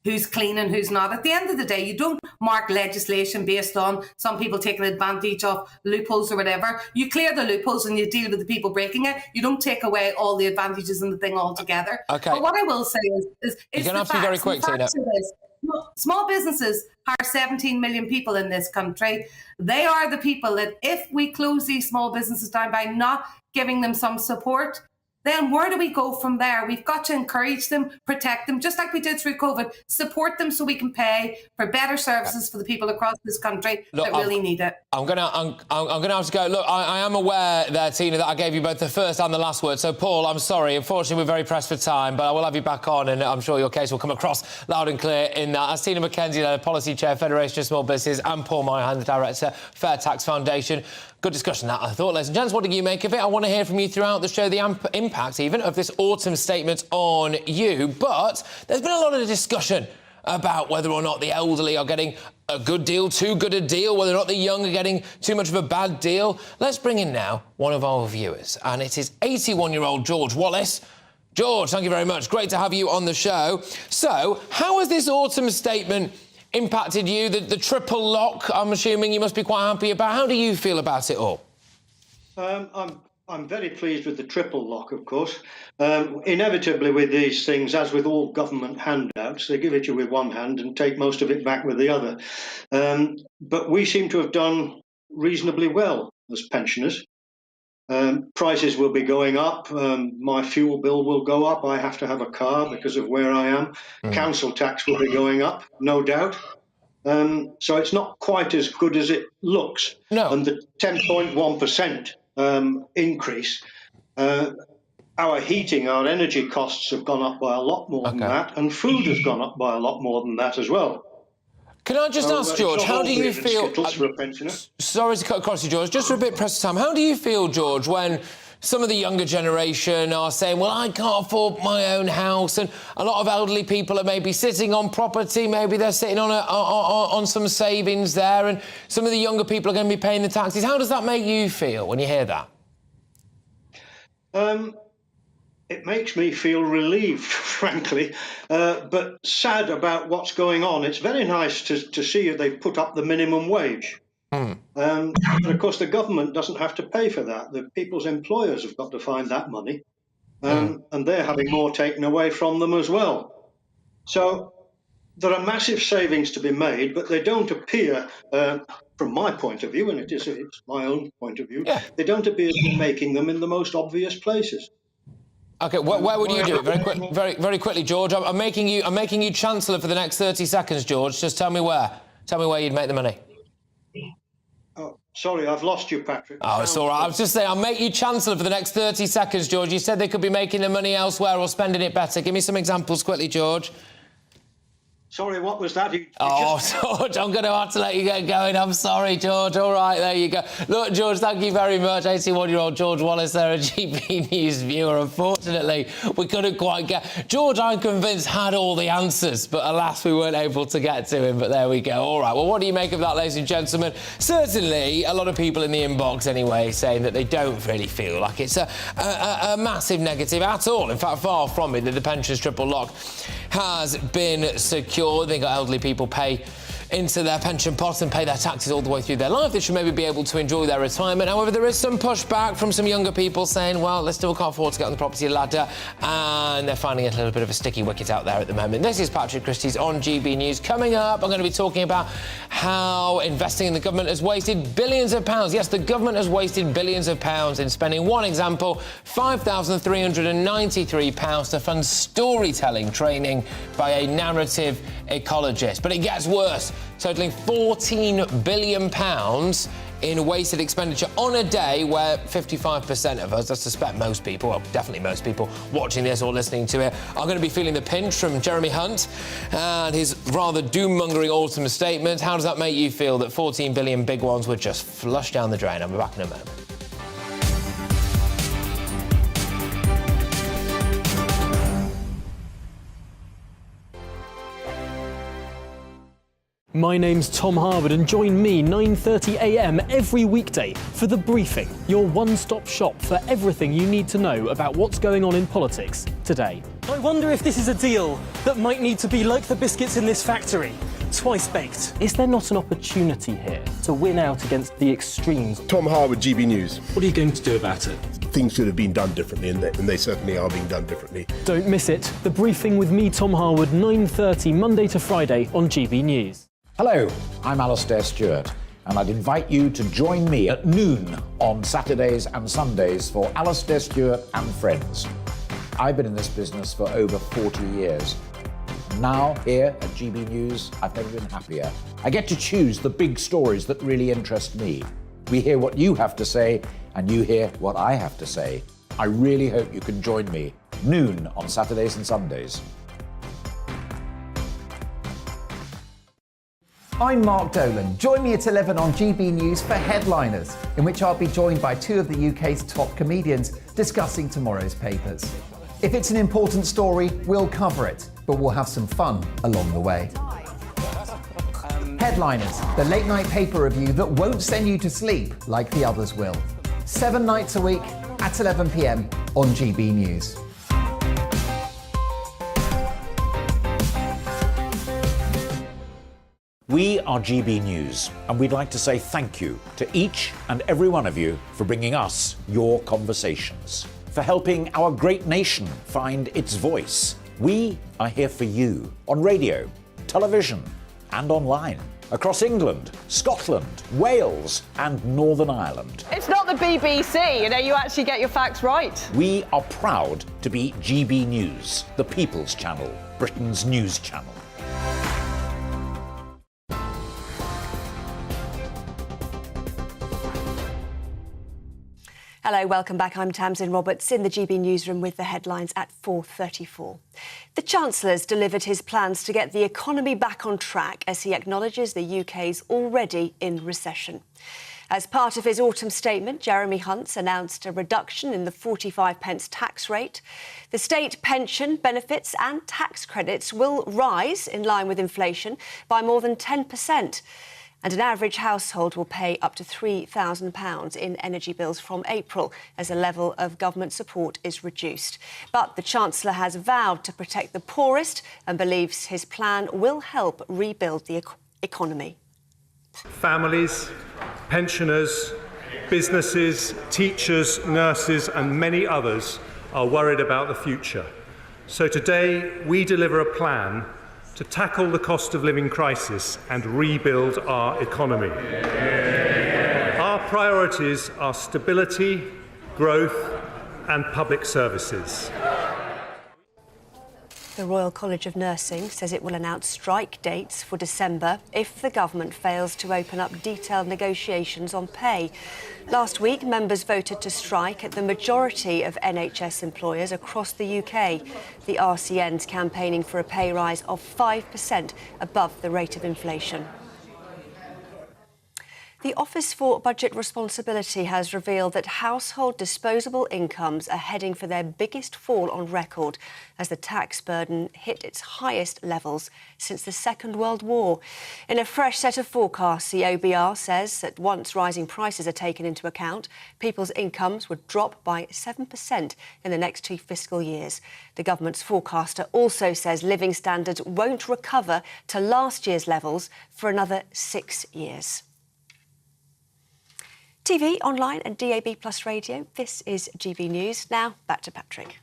who's clean and who's not. At the end of the day, you don't mark legislation based on some people taking advantage of loopholes or whatever. You clear the loopholes and you deal with the people breaking it. You don't take away all the advantages in the thing altogether. Okay. But what I will say is you can have to be very quick, Tina. Small businesses are 17 million people in this country. They are the people that, if we close these small businesses down by not giving them some support, then where do we go from there? We've got to encourage them, protect them, just like we did through COVID, support them so we can pay for better services for the people across this country that really need it. I'm gonna have to go. Look, I am aware there, Tina, that I gave you both the first and the last word. So, Paul, I'm sorry. Unfortunately, we're very pressed for time, but I will have you back on, and I'm sure your case will come across loud and clear in that. As Tina McKenzie, the Policy Chair, Federation of Small Businesses, and Paul Myhan, the Director, Fair Tax Foundation. Good discussion, that, I thought. Ladies and gents, what did you make of it? I want to hear from you throughout the show, the impact, even, of this autumn statement on you. But there's been a lot of discussion about whether or not the elderly are getting a good deal, too good a deal, whether or not the young are getting too much of a bad deal. Let's bring in now one of our viewers, and it is 81-year-old George Wallace. George, thank you very much. Great to have you on the show. So, how has this autumn statement impacted you? The triple lock, I'm assuming you must be quite happy about. How do you feel about it all? I'm very pleased with the triple lock, of course. Inevitably with these things, as with all government handouts, they give it you with one hand and take most of it back with the other. But we seem to have done reasonably well as pensioners. Prices will be going up. My fuel bill will go up. I have to have a car because of where I am. Council tax will be going up, no doubt. So it's not quite as good as it looks. No. And the 10.1% increase, our heating, our energy costs have gone up by a lot more than that, and food has gone up by a lot more than that as well. Can I just ask, George, how do you feel... Sorry to cut across you, George, just for a bit press time. How do you feel, George, when some of the younger generation are saying, well, I can't afford my own house, and a lot of elderly people are maybe sitting on property, maybe they're sitting on some savings there, and some of the younger people are going to be paying the taxes. How does that make you feel when you hear that? It makes me feel relieved, frankly, but sad about what's going on. It's very nice to see they've put up the minimum wage. But of course, the government doesn't have to pay for that. The people's employers have got to find that money, and they're having more taken away from them as well. So there are massive savings to be made, but they don't appear, from my point of view, and it's my own point of view, they don't appear to be making them in the most obvious places. OK, where would you do it? Very quickly, George. I'm making you Chancellor for the next 30 seconds, George. Just tell me where. Tell me where you'd make the money. Oh, sorry, I've lost you, Patrick. Oh, it's all right. I was just saying, I'll make you Chancellor for the next 30 seconds, George. You said they could be making the money elsewhere or spending it better. Give me some examples quickly, George. Sorry, what was that? George, I'm going to have to let you get going. I'm sorry, George. All right, there you go. Look, George, thank you very much. 81-year-old George Wallace there, a GB News viewer. Unfortunately, we couldn't quite get... George, I'm convinced, had all the answers, but alas, we weren't able to get to him. But there we go. All right, well, what do you make of that, ladies and gentlemen? Certainly, a lot of people in the inbox, anyway, saying that they don't really feel like it's a massive negative at all. In fact, far from it, that the pensions triple lock has been secured. They got elderly people pay into their pension pot and pay their taxes all the way through their life. They should maybe be able to enjoy their retirement. However, there is some pushback from some younger people saying, well, they still can't afford to get on the property ladder, and they're finding it a little bit of a sticky wicket out there at the moment. This is Patrick Christys on GB News. Coming up, I'm going to be talking about how investing in the government has wasted billions of pounds. Yes, the government has wasted billions of pounds in spending. One example, £5,393 to fund storytelling training by a narrative ecologist. But it gets worse, totalling £14 billion in wasted expenditure on a day where 55% of us, I suspect most people, well, definitely most people watching this or listening to it, are going to be feeling the pinch from Jeremy Hunt and his rather doom-mongering autumn statement. How does that make you feel that 14 billion big ones were just flushed down the drain? I'll be back in a moment. My name's Tom Harwood, and join me 9:30 a.m. every weekday for The Briefing, your one-stop shop for everything you need to know about what's going on in politics today. I wonder if this is a deal that might need to be like the biscuits in this factory, twice baked. Is there not an opportunity here to win out against the extremes? Tom Harwood, GB News. What are you going to do about it? Things should have been done differently, and they certainly are being done differently. Don't miss it. The Briefing with me, Tom Harwood, 9:30 Monday to Friday on GB News. Hello, I'm Alastair Stewart, and I'd invite you to join me at noon on Saturdays and Sundays for Alastair Stewart and Friends. I've been in this business for over 40 years. Now, here at GB News, I've never been happier. I get to choose the big stories that really interest me. We hear what you have to say, and you hear what I have to say. I really hope you can join me, noon on Saturdays and Sundays. I'm Mark Dolan. Join me at 11 on GB News for Headliners, in which I'll be joined by two of the UK's top comedians discussing tomorrow's papers. If it's an important story, we'll cover it, but we'll have some fun along the way. Headliners, the late-night paper review that won't send you to sleep like the others will. 7 nights a week at 11 p.m. on GB News. We are GB News, and we'd like to say thank you to each and every one of you for bringing us your conversations, for helping our great nation find its voice. We are here for you on radio, television, and online, across England, Scotland, Wales, and Northern Ireland. It's not the BBC, you actually get your facts right. We are proud to be GB News, the People's Channel, Britain's news channel. Hello, welcome back. I'm Tamsin Roberts in the GB newsroom with the headlines at 4:34. The Chancellor's delivered his plans to get the economy back on track as he acknowledges the UK's already in recession. As part of his autumn statement, Jeremy Hunt's announced a reduction in the 45p tax rate. The state pension benefits and tax credits will rise in line with inflation by more than 10%. And an average household will pay up to £3,000 in energy bills from April as the level of government support is reduced. But the Chancellor has vowed to protect the poorest and believes his plan will help rebuild the economy. Families, pensioners, businesses, teachers, nurses and many others are worried about the future. So today we deliver a plan to tackle the cost of living crisis and rebuild our economy. Our priorities are stability, growth and public services. The Royal College of Nursing says it will announce strike dates for December if the government fails to open up detailed negotiations on pay. Last week, members voted to strike at the majority of NHS employers across the UK. The RCN's campaigning for a pay rise of 5% above the rate of inflation. The Office for Budget Responsibility has revealed that household disposable incomes are heading for their biggest fall on record as the tax burden hit its highest levels since the Second World War. In a fresh set of forecasts, the OBR says that once rising prices are taken into account, people's incomes would drop by 7% in the next 2 fiscal years. The government's forecaster also says living standards won't recover to last year's levels for another 6 years. TV, online and DAB+ radio, this is GB News. Now, back to Patrick.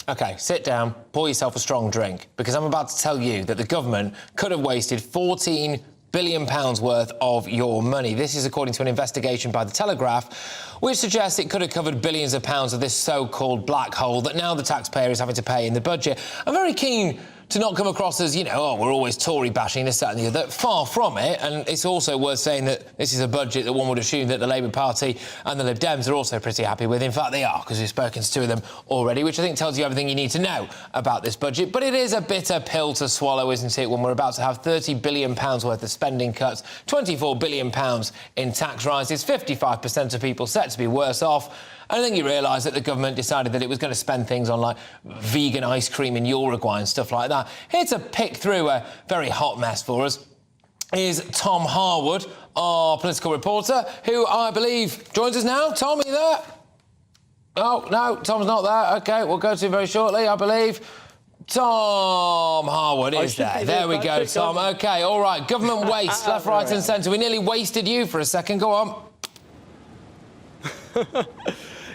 OK, sit down, pour yourself a strong drink, because I'm about to tell you that the government could have wasted £14 billion worth of your money. This is according to an investigation by The Telegraph, which suggests it could have covered billions of pounds of this so-called black hole that now the taxpayer is having to pay in the budget. I'm very keen to not come across as, you know, oh, we're always Tory bashing this, that and the other. Far from it. And it's also worth saying that this is a budget that one would assume that the Labour Party and the Lib Dems are also pretty happy with. In fact, they are, because we've spoken to two of them already, which I think tells you everything you need to know about this budget. But it is a bitter pill to swallow, isn't it, when we're about to have £30 billion worth of spending cuts, £24 billion in tax rises, 55% of people set to be worse off. And then you realise that the government decided that it was going to spend things on, like, vegan ice cream in Uruguay and stuff like that. Here to pick through a very hot mess for us is Tom Harwood, our political reporter, who I believe joins us now. Tom, are you there? Oh, no, Tom's not there. OK, we'll go to him very shortly, I believe. Tom Harwood is there. There we go, Tom. OK, all right, government waste, left, right and centre. We nearly wasted you for a second. Go on.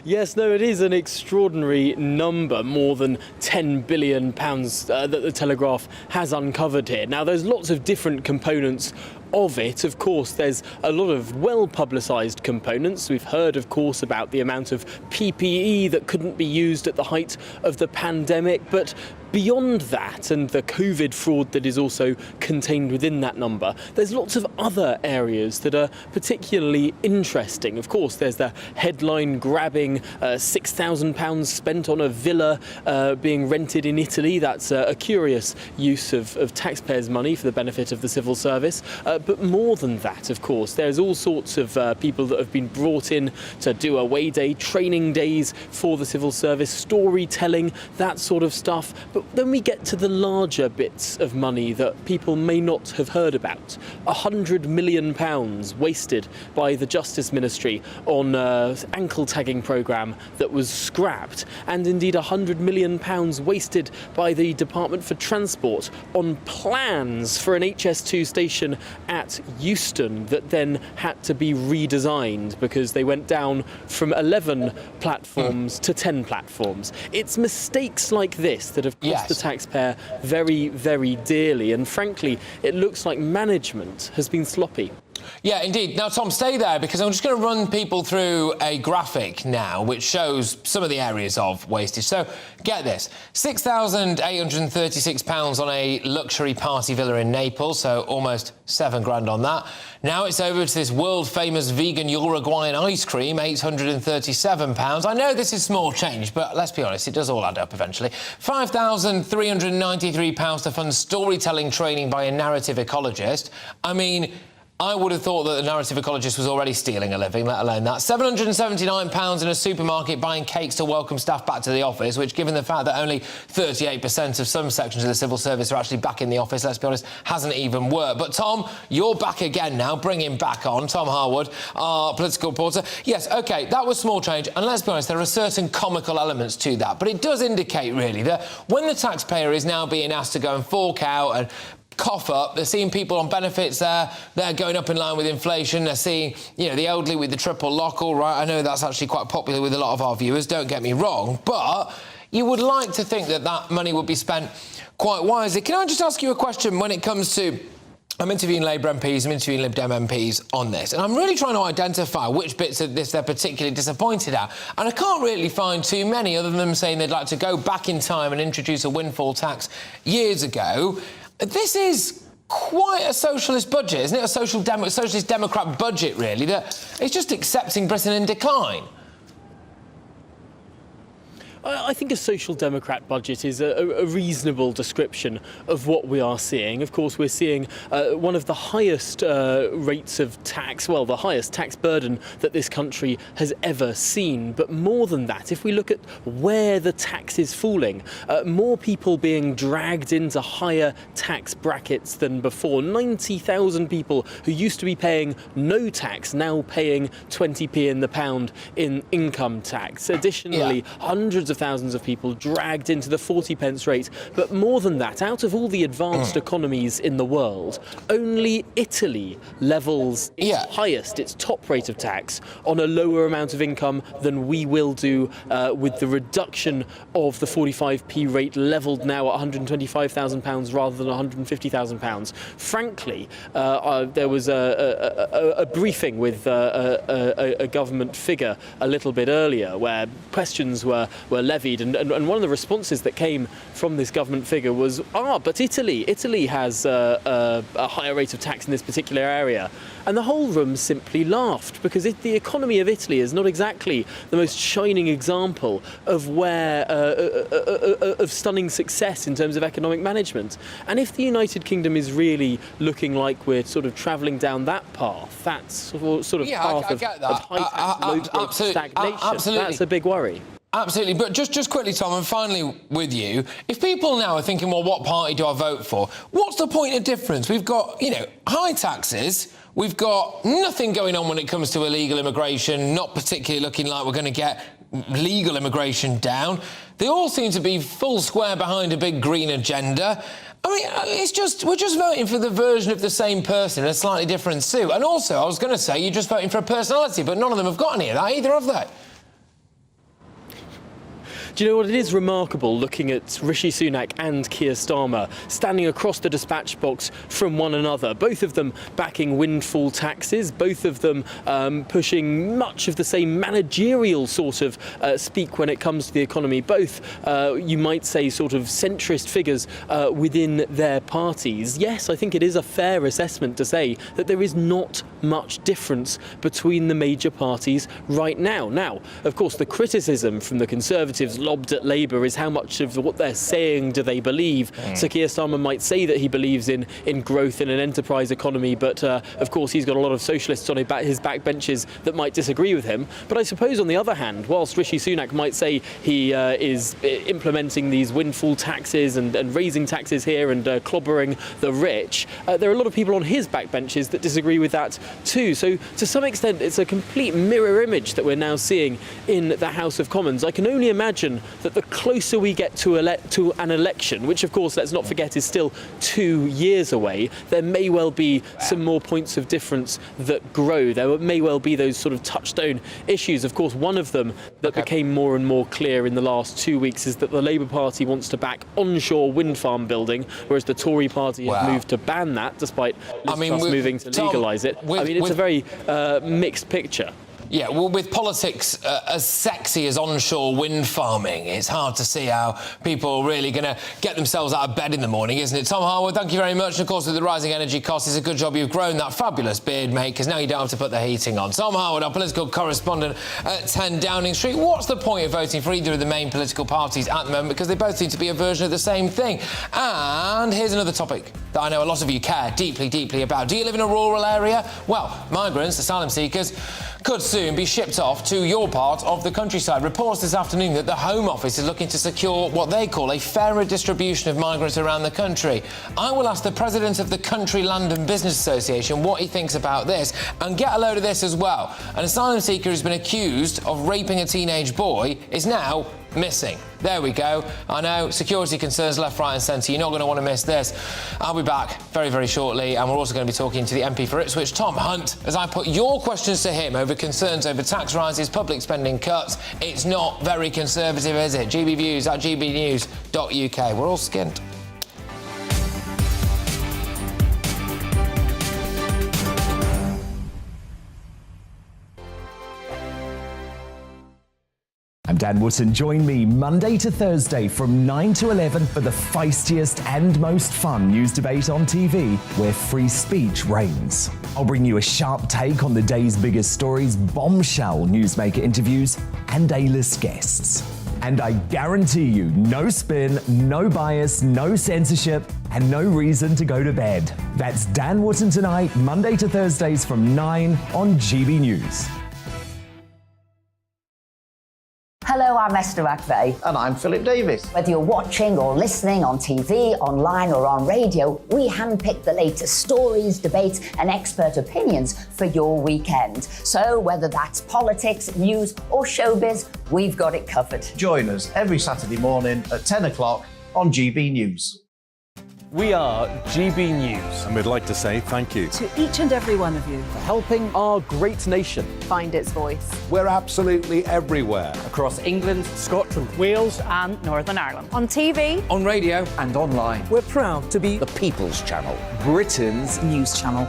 Yes, no, it is an extraordinary number, more than £10 billion that the Telegraph has uncovered here. Now, there's lots of different components of it. Of course, there's a lot of well-publicised components. We've heard, of course, about the amount of PPE that couldn't be used at the height of the pandemic, but beyond that, and the COVID fraud that is also contained within that number, there's lots of other areas that are particularly interesting. Of course, there's the headline-grabbing £6,000 spent on a villa being rented in Italy. That's a curious use of taxpayers' money for the benefit of the civil service. But more than that, of course, there's all sorts of people that have been brought in to do away day, training days for the civil service, storytelling, that sort of stuff. But then we get to the larger bits of money that people may not have heard about. £100 million wasted by the Justice Ministry on an ankle tagging programme that was scrapped, and indeed £100 million wasted by the Department for Transport on plans for an HS2 station at Euston that then had to be redesigned because they went down from 11 platforms to 10 platforms. It's mistakes like this that have cost the taxpayer very, very dearly, and frankly, it looks like management has been sloppy. Yeah, indeed. Now, Tom, stay there, because I'm just going to run people through a graphic now which shows some of the areas of wastage. So, get this, £6,836 on a luxury party villa in Naples, so almost £7,000 on that. Now it's over to this world-famous vegan Uruguayan ice cream, £837. I know this is small change, but let's be honest, it does all add up eventually. £5,393 to fund storytelling training by a narrative ecologist. I mean, I would have thought that the narrative ecologist was already stealing a living, let alone that. £779 in a supermarket buying cakes to welcome staff back to the office, which, given the fact that only 38% of some sections of the civil service are actually back in the office, let's be honest, hasn't even worked. But, Tom, you're back again now. Bring him back on. Tom Harwood, our political reporter. Yes, OK, that was small change. And let's be honest, there are certain comical elements to that. But it does indicate, really, that when the taxpayer is now being asked to go and fork out and cough up, they're seeing people on benefits there, they're going up in line with inflation, they're seeing, you know, the elderly with the triple lock, all right, I know that's actually quite popular with a lot of our viewers, don't get me wrong, but you would like to think that that money would be spent quite wisely. Can I just ask you a question when it comes to, I'm interviewing Labour MPs, I'm interviewing Lib Dem MPs on this, and I'm really trying to identify which bits of this they're particularly disappointed at. And I can't really find too many, other than them saying they'd like to go back in time and introduce a windfall tax years ago. This is quite a socialist budget, isn't it? A socialist Democrat budget, really, that it's just accepting Britain in decline. I think a social democrat budget is a reasonable description of what we are seeing. Of course, we're seeing one of the highest rates of tax, well, the highest tax burden that this country has ever seen. But more than that, if we look at where the tax is falling, more people being dragged into higher tax brackets than before. 90,000 people who used to be paying no tax now paying 20p in the pound in income tax. Additionally, hundreds of thousands of people dragged into the 40 pence rate. But more than that, out of all the advanced economies in the world, only Italy levels its highest, its top rate of tax on a lower amount of income than we will do with the reduction of the 45p rate levelled now at £125,000 rather than £150,000. Frankly, there was a briefing with a government figure a little bit earlier where questions were levied, and one of the responses that came from this government figure was, but Italy has a higher rate of tax in this particular area. And the whole room simply laughed, because the economy of Italy is not exactly the most shining example of of stunning success in terms of economic management. And if the United Kingdom is really looking like we're sort of travelling down that path, that sort of path of high tax, low growth, stagnation, that's a big worry. Absolutely, but just quickly, Tom, and finally with you, if people now are thinking, well, what party do I vote for? What's the point of difference? We've got, high taxes, we've got nothing going on when it comes to illegal immigration, not particularly looking like we're going to get legal immigration down. They all seem to be full square behind a big green agenda. I mean, we're just voting for the version of the same person in a slightly different suit. And also, I was going to say, you're just voting for a personality, but none of them have got any of that either, have they? Do you know what? It is remarkable looking at Rishi Sunak and Keir Starmer standing across the dispatch box from one another, both of them backing windfall taxes, both of them pushing much of the same managerial sort of speak when it comes to the economy, both, you might say, sort of centrist figures within their parties. Yes, I think it is a fair assessment to say that there is not much difference between the major parties right now. Now, of course, the criticism from the Conservatives lobbed at Labour is how much of what they're saying do they believe. So Keir Starmer might say that he believes in growth in an enterprise economy, but of course he's got a lot of socialists on his backbenches that might disagree with him. But I suppose on the other hand, whilst Rishi Sunak might say he is implementing these windfall taxes and raising taxes here and clobbering the rich, there are a lot of people on his backbenches that disagree with that too. So to some extent it's a complete mirror image that we're now seeing in the House of Commons. I can only imagine concern that the closer we get to an election, which of course, let's not forget, is still 2 years away, there may well be some more points of difference that grow. There may well be those sort of touchstone issues. Of course, one of them that became more and more clear in the last 2 weeks is that the Labour Party wants to back onshore wind farm building, whereas the Tory Party have moved to ban that, despite Liz Truss moving to legalise it. It's a very mixed picture. Yeah, well, with politics as sexy as onshore wind farming, it's hard to see how people are really going to get themselves out of bed in the morning, isn't it? Tom Harwood, thank you very much. And of course, with the rising energy costs, it's a good job you've grown that fabulous beard, mate, because now you don't have to put the heating on. Tom Harwood, our political correspondent at 10 Downing Street. What's the point of voting for either of the main political parties at the moment? Because they both seem to be a version of the same thing. And here's another topic that I know a lot of you care deeply, deeply about. Do you live in a rural area? Well, migrants, asylum seekers, could soon be shipped off to your part of the countryside. Reports this afternoon that the Home Office is looking to secure what they call a fairer distribution of migrants around the country. I will ask the president of the Country Land and Business Association what he thinks about this, and get a load of this as well. An asylum seeker who's been accused of raping a teenage boy is now missing. There we go. I know, security concerns left, right and centre. You're not going to want to miss this. I'll be back very, very shortly, and we're also going to be talking to the MP for Ipswich, Tom Hunt, as I put your questions to him over concerns over tax rises, public spending cuts. It's not very conservative, is it? GBViews at gbnews.uk. We're all skint. I'm Dan Wootton. Join me Monday to Thursday from 9 to 11 for the feistiest and most fun news debate on TV, where free speech reigns. I'll bring you a sharp take on the day's biggest stories, bombshell newsmaker interviews, and A-list guests. And I guarantee you, no spin, no bias, no censorship, and no reason to go to bed. That's Dan Wootton tonight, Monday to Thursdays from 9 on GB News. Hello, I'm Esther McVeigh. And I'm Philip Davis. Whether you're watching or listening on TV, online or on radio, we handpick the latest stories, debates and expert opinions for your weekend. So whether that's politics, news or showbiz, we've got it covered. Join us every Saturday morning at 10 o'clock on GB News. We are GB News. And we'd like to say thank you to each and every one of you for helping our great nation find its voice. We're absolutely everywhere. Across England, Scotland, Wales and Northern Ireland. On TV, on radio and online. We're proud to be the People's Channel, Britain's news channel.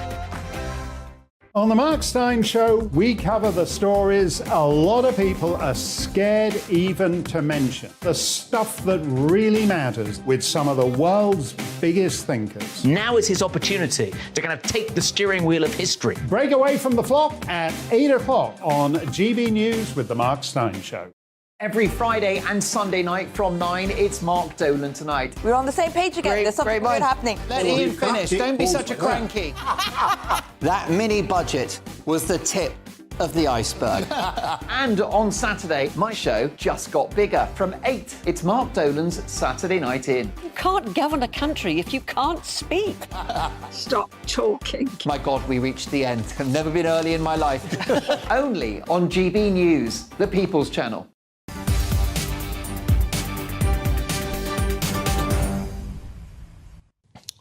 On the Mark Steyn Show, we cover the stories a lot of people are scared even to mention. The stuff that really matters with some of the world's biggest thinkers. Now is his opportunity to kind of take the steering wheel of history. Break away from the flock at 8 o'clock on GB News with the Mark Steyn Show. Every Friday and Sunday night from 9, it's Mark Dolan Tonight. We're on the same page again. There's something good happening. Let Ian finish. Don't be such a cranky. That mini budget was the tip of the iceberg. And on Saturday, my show just got bigger. From 8, it's Mark Dolan's Saturday Night In. You can't govern a country if you can't speak. Stop talking. My God, we reached the end. I've never been early in my life. Only on GB News, the People's Channel.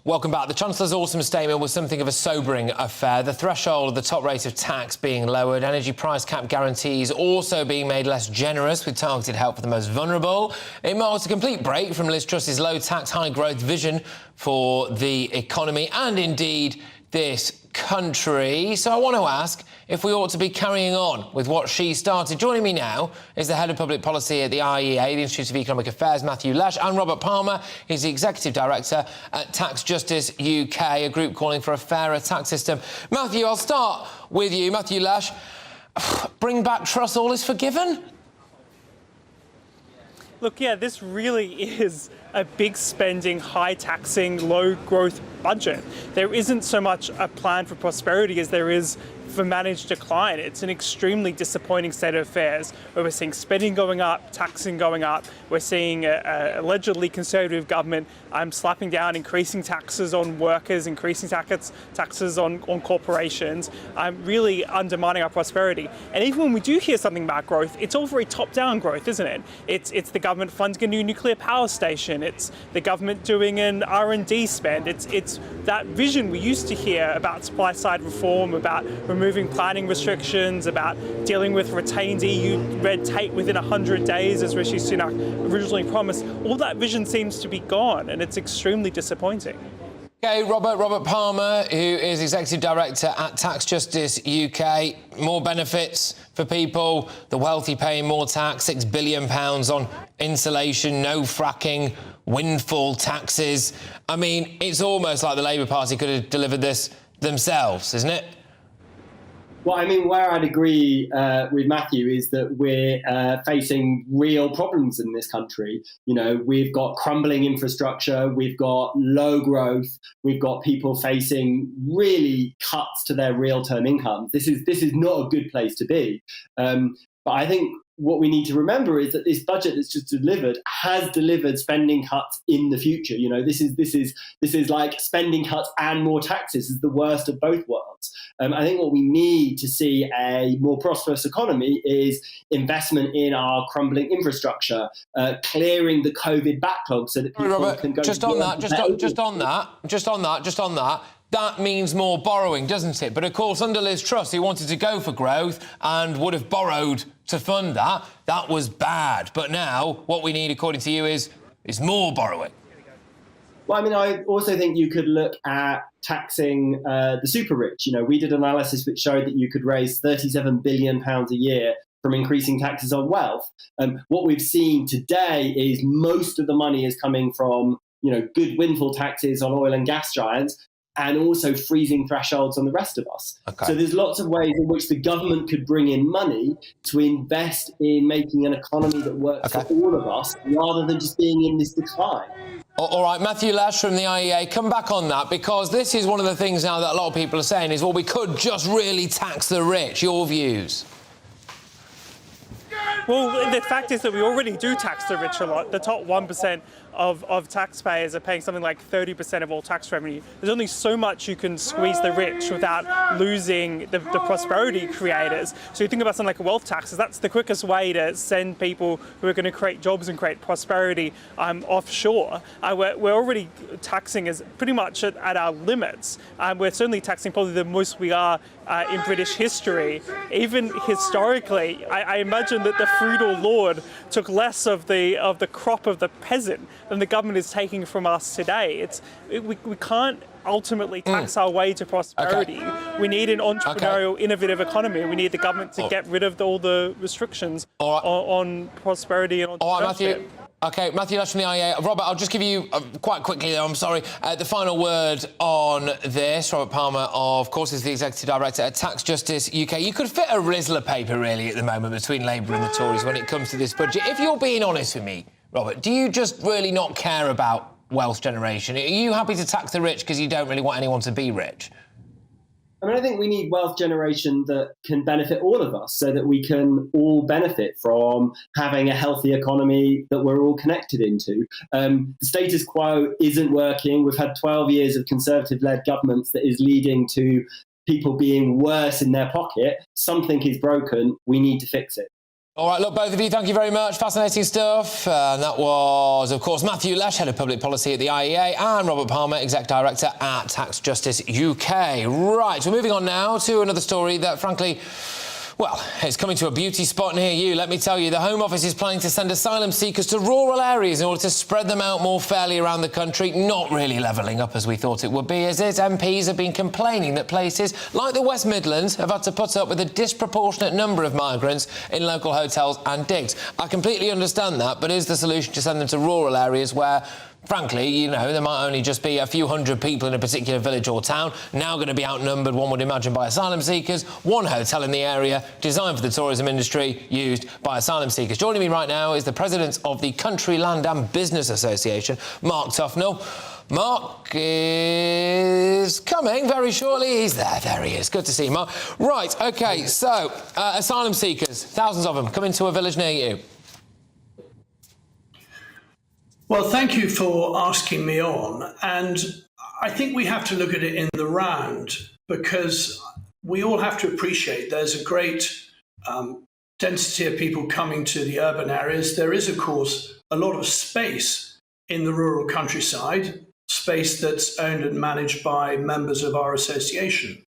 Welcome back. The Chancellor's autumn statement was something of a sobering affair. The threshold of the top rate of tax being lowered, energy price cap guarantees also being made less generous with targeted help for the most vulnerable. It marks a complete break from Liz Truss's low tax, high growth vision for the economy and indeed this country. So I want to ask if we ought to be carrying on with what she started. Joining me now is the Head of Public Policy at the IEA, the Institute of Economic Affairs, Matthew Lesh, and Robert Palmer. He's the Executive Director at Tax Justice UK, a group calling for a fairer tax system. Matthew, I'll start with you. Matthew Lesh, bring back Truss, all is forgiven? Look, yeah, this really is a big spending, high taxing, low growth budget. There isn't so much a plan for prosperity as there is for managed decline. It's an extremely disappointing state of affairs where we're seeing spending going up, taxing going up. We're seeing a allegedly conservative government slapping down, increasing taxes on workers, increasing taxes on corporations, really undermining our prosperity. And even when we do hear something about growth, it's all very top-down growth, isn't it? It's the government funding a new nuclear power station. It's the government doing an R&D spend. It's that vision we used to hear about supply-side reform, about removing planning restrictions, about dealing with retained EU red tape within 100 days, as Rishi Sunak originally promised. All that vision seems to be gone, and it's extremely disappointing. Okay, Robert Palmer, who is Executive Director at Tax Justice UK. More benefits for people, the wealthy paying more tax, £6 billion on insulation, no fracking, windfall taxes. I mean, it's almost like the Labour Party could have delivered this themselves, isn't it? Well, I mean, where I'd agree with Matthew is that we're facing real problems in this country. You know, we've got crumbling infrastructure, we've got low growth, we've got people facing really cuts to their real-term incomes. This is not a good place to be. But I think what we need to remember is that this budget that's just delivered has delivered spending cuts in the future. You know, this is like spending cuts and more taxes. Is the worst of both worlds. I think what we need to see a more prosperous economy is investment in our crumbling infrastructure, clearing the COVID backlog so that people can go. Just on that. That means more borrowing, doesn't it? But of course, under Liz Truss, who wanted to go for growth and would have borrowed to fund that, that was bad. But now, what we need, according to you, is more borrowing. Well, I mean, I also think you could look at taxing the super rich. You know, we did analysis which showed that you could raise £37 billion a year from increasing taxes on wealth. What we've seen today is most of the money is coming from, you know, good windfall taxes on oil and gas giants, and also freezing thresholds on the rest of us. Okay. So there's lots of ways in which the government could bring in money to invest in making an economy that works for all of us, rather than just being in this decline. All right, Matthew Lash from the IEA, come back on that, because this is one of the things now that a lot of people are saying is, well, we could just really tax the rich. Your views? Well, the fact is that we already do tax the rich a lot. The top 1% of taxpayers are paying something like 30% of all tax revenue. There's only so much you can squeeze the rich without losing the prosperity creators. So you think about something like wealth taxes, that's the quickest way to send people who are going to create jobs and create prosperity offshore. We're already taxing as pretty much at our limits. We're certainly taxing probably the most we are in British history. Even historically, I imagine that the feudal lord took less of the crop of the peasant than the government is taking from us today. We can't ultimately tax our way to prosperity. Okay. We need an entrepreneurial, innovative economy. We need the government to get rid of all the restrictions on prosperity and entrepreneurship. All right, Matthew. OK, Matthew Lash from the IEA. Robert, I'll just give you, quite quickly, though, I'm sorry, the final word on this. Robert Palmer, of course, is the Executive Director at Tax Justice UK. You could fit a Rizzler paper, really, at the moment between Labour and the Tories when it comes to this budget. If you're being honest with me, Robert, do you just really not care about wealth generation? Are you happy to tax the rich because you don't really want anyone to be rich? I mean, I think we need wealth generation that can benefit all of us so that we can all benefit from having a healthy economy that we're all connected into. The status quo isn't working. We've had 12 years of Conservative-led governments that is leading to people being worse in their pocket. Something is broken. We need to fix it. All right, look, both of you, thank you very much. Fascinating stuff. And that was, of course, Matthew Lash, Head of Public Policy at the IEA, and Robert Palmer, Exec Director at Tax Justice UK. Right, we're moving on now to another story that, frankly, well, it's coming to a beauty spot near you. Let me tell you, the Home Office is planning to send asylum seekers to rural areas in order to spread them out more fairly around the country. Not really levelling up as we thought it would be, as its MPs have been complaining that places like the West Midlands have had to put up with a disproportionate number of migrants in local hotels and digs. I completely understand that, but is the solution to send them to rural areas where, frankly, you know, there might only just be a few hundred people in a particular village or town, now going to be outnumbered, one would imagine, by asylum seekers. One hotel in the area, designed for the tourism industry, used by asylum seekers. Joining me right now is the President of the Country, Land and Business Association, Mark Tufnell. Mark is coming very shortly. He's there. There he is. Good to see you, Mark. Right, OK, so asylum seekers, thousands of them, coming to a village near you. Well, thank you for asking me on. And I think we have to look at it in the round, because we all have to appreciate there's a great density of people coming to the urban areas. There is, of course, a lot of space in the rural countryside, space that's owned and managed by members of our association.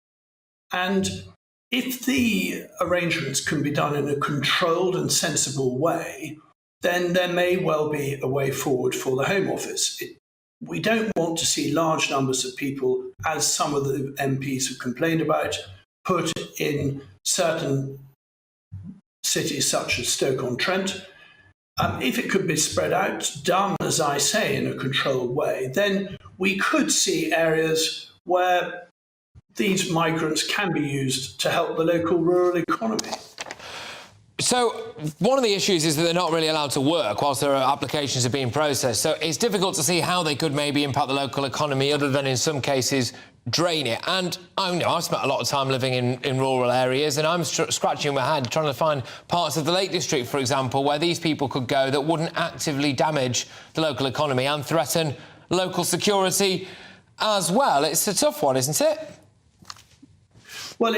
And if the arrangements can be done in a controlled and sensible way, then there may well be a way forward for the Home Office. We don't want to see large numbers of people, as some of the MPs have complained about, put in certain cities such as Stoke-on-Trent. If it could be spread out, done, as I say, in a controlled way, then we could see areas where these migrants can be used to help the local rural economy. So one of the issues is that they're not really allowed to work whilst their applications are being processed. So it's difficult to see how they could maybe impact the local economy other than in some cases drain it. And I've spent a lot of time living in rural areas, and I'm scratching my head trying to find parts of the Lake District, for example, where these people could go that wouldn't actively damage the local economy and threaten local security as well. It's a tough one, isn't it? Well,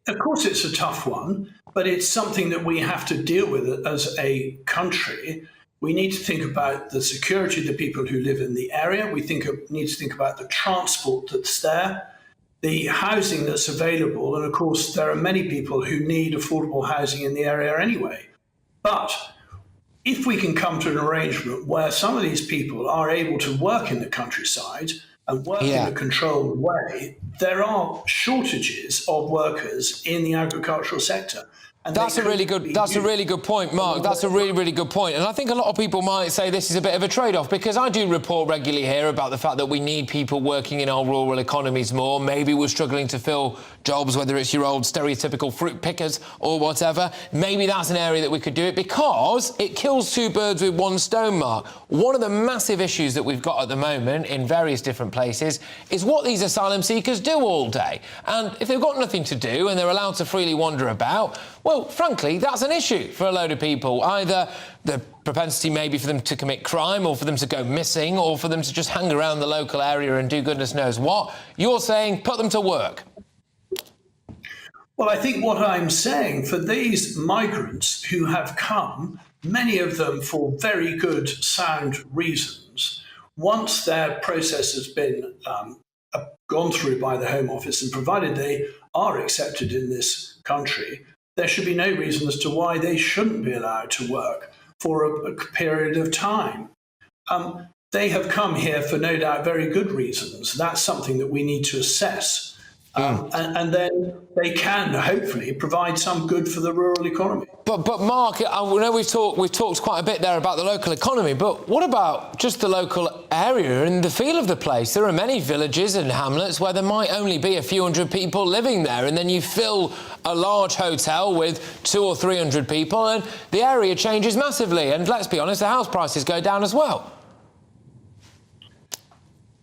of course it's a tough one, but it's something that we have to deal with as a country. We need to think about the security of the people who live in the area. We need to think about the transport that's there, the housing that's available. And of course, there are many people who need affordable housing in the area anyway. But if we can come to an arrangement where some of these people are able to work in the countryside and work in a controlled way, there are shortages of workers in the agricultural sector. That's a really good point, Mark. That's a really, really good point. And I think a lot of people might say this is a bit of a trade-off, because I do report regularly here about the fact that we need people working in our rural economies more. Maybe we're struggling to fill jobs, whether it's your old stereotypical fruit pickers or whatever. Maybe that's an area that we could do it, because it kills two birds with one stone, Mark. One of the massive issues that we've got at the moment in various different places is what these asylum seekers do all day. And if they've got nothing to do and they're allowed to freely wander about, well, frankly, that's an issue for a load of people. Either the propensity maybe for them to commit crime, or for them to go missing, or for them to just hang around the local area and do goodness knows what. You're saying put them to work. Well, I think what I'm saying, for these migrants who have come, many of them for very good, sound reasons, once their process has been gone through by the Home Office, and provided they are accepted in this country, there should be no reason as to why they shouldn't be allowed to work for a period of time. They have come here for no doubt very good reasons. That's something that we need to assess. And then they can hopefully provide some good for the rural economy. But Mark, I know we've talked quite a bit there about the local economy, but what about just the local area and the feel of the place? There are many villages and hamlets where there might only be a few hundred people living there, and then you fill a large hotel with 200 or 300 people and the area changes massively, and let's be honest, the house prices go down as well.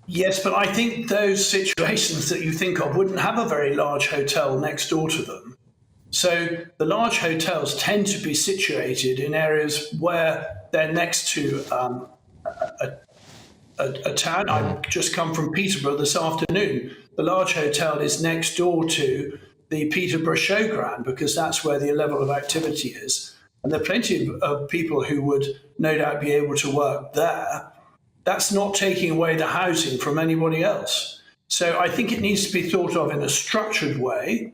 Yes, but I think those situations that you think of wouldn't have a very large hotel next door to them. So the large hotels tend to be situated in areas where they're next to a town. I've just come from Peterborough this afternoon. The large hotel is next door to the Peterborough Showground, because that's where the level of activity is. And there are plenty of people who would no doubt be able to work there. That's not taking away the housing from anybody else. So I think it needs to be thought of in a structured way,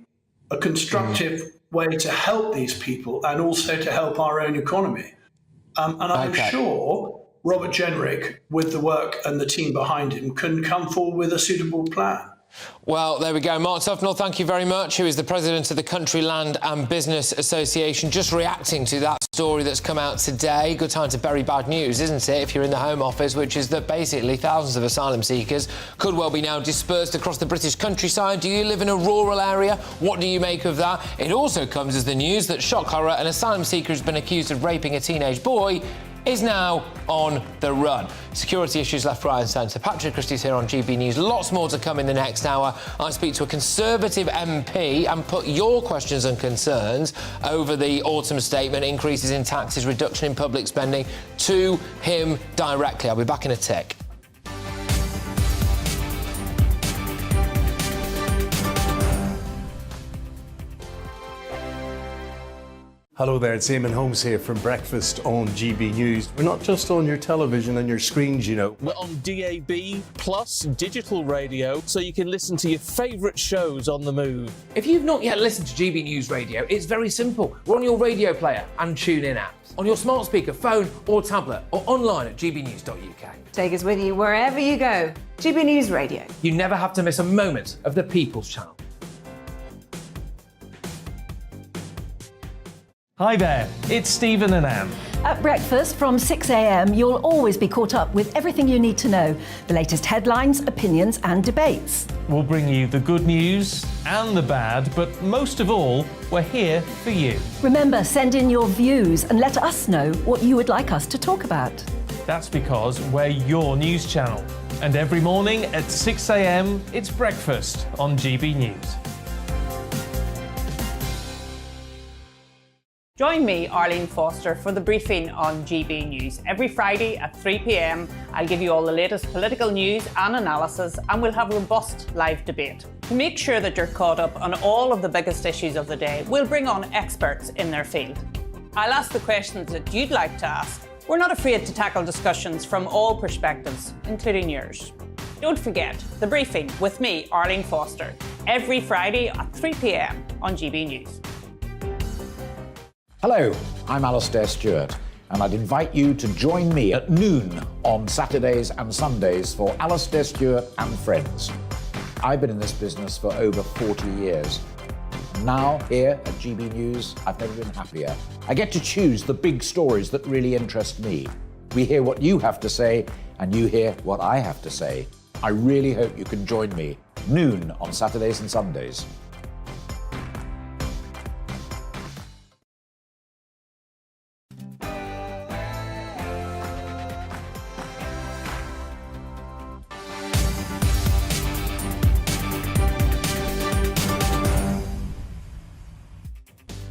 a constructive way to help these people, and also to help our own economy. And I'm sure Robert Jenrick, with the work and the team behind him, can come forward with a suitable plan. Well, there we go. Mark Tufnell, thank you very much, who is the president of the Country Land and Business Association, just reacting to that story that's come out today. Good time to bury bad news, isn't it, if you're in the Home Office, which is that basically thousands of asylum seekers could well be now dispersed across the British countryside. Do you live in a rural area? What do you make of that? It also comes as the news that, shock horror, an asylum seeker has been accused of raping a teenage boy is now on the run. Security issues left, right and centre. Patrick Christys here on GB News. Lots more to come in the next hour. I speak to a Conservative MP and put your questions and concerns over the autumn statement, increases in taxes, reduction in public spending, to him directly. I'll be back in a tick. Hello there, it's Eamon Holmes here from Breakfast on GB News. We're not just on your television and your screens, you know. We're on DAB plus digital radio, so you can listen to your favourite shows on the move. If you've not yet listened to GB News Radio, it's very simple. We're on your radio player and tune-in apps, on your smart speaker, phone or tablet, or online at gbnews.uk. Take us with you wherever you go. GB News Radio. You never have to miss a moment of the People's Channel. Hi there, it's Stephen and Anne. At breakfast from 6 a.m, you'll always be caught up with everything you need to know, the latest headlines, opinions and debates. We'll bring you the good news and the bad, but most of all, we're here for you. Remember, send in your views and let us know what you would like us to talk about. That's because we're your news channel. And every morning at 6 a.m, it's breakfast on GB News. Join me, Arlene Foster, for the briefing on GB News. Every Friday at 3 p.m, I'll give you all the latest political news and analysis, and we'll have robust live debate. To make sure that you're caught up on all of the biggest issues of the day, we'll bring on experts in their field. I'll ask the questions that you'd like to ask. We're not afraid to tackle discussions from all perspectives, including yours. Don't forget, the briefing with me, Arlene Foster, every Friday at 3 p.m. on GB News. Hello, I'm Alastair Stewart, and I'd invite you to join me at noon on Saturdays and Sundays for Alastair Stewart and Friends. I've been in this business for over 40 years. Now, here at GB News, I've never been happier. I get to choose the big stories that really interest me. We hear what you have to say, and you hear what I have to say. I really hope you can join me. Noon on Saturdays and Sundays.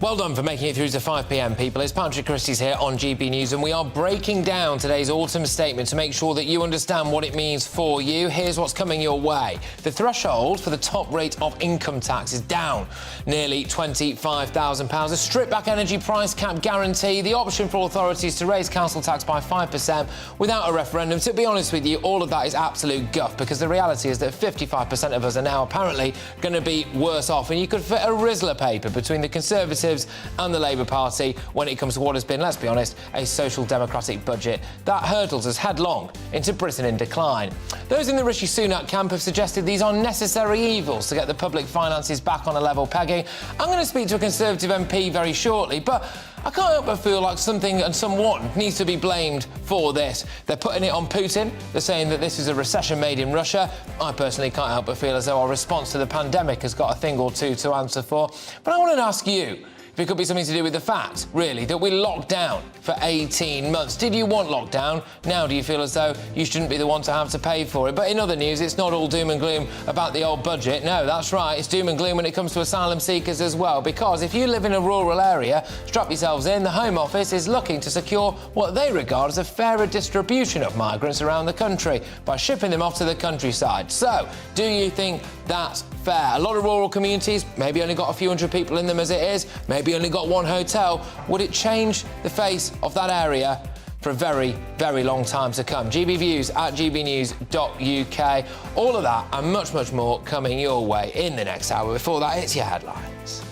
Well done for making it through to 5 p.m, people. It's Patrick Christys here on GB News, and we are breaking down today's autumn statement to make sure that you understand what it means for you. Here's what's coming your way. The threshold for the top rate of income tax is down nearly £25,000. A stripped-back energy price cap guarantee, the option for authorities to raise council tax by 5% without a referendum. To be honest with you, all of that is absolute guff, because the reality is that 55% of us are now apparently going to be worse off, and you could fit a Rizzler paper between the Conservatives and the Labour Party when it comes to what has been, let's be honest, a social democratic budget that hurtles us headlong into Britain in decline. Those in the Rishi Sunak camp have suggested these are necessary evils to get the public finances back on a level pegging. I'm going to speak to a Conservative MP very shortly, but I can't help but feel like something and someone needs to be blamed for this. They're putting it on Putin. They're saying that this is a recession made in Russia. I personally can't help but feel as though our response to the pandemic has got a thing or two to answer for. But I want to ask you, if it could be something to do with the fact, really, that we locked down for 18 months. Did you want lockdown? Now do you feel as though you shouldn't be the one to have to pay for it? But in other news, it's not all doom and gloom about the old budget. No, that's right, it's doom and gloom when it comes to asylum seekers as well. Because if you live in a rural area, strap yourselves in, the Home Office is looking to secure what they regard as a fairer distribution of migrants around the country by shipping them off to the countryside. So, do you think that's fair? A lot of rural communities, maybe only got a few hundred people in them as it is, maybe only got one hotel. Would it change the face of that area for a very, very long time to come? GB Views at gbnews.uk. All of that and much, much more coming your way in the next hour. Before that, it's your headlines.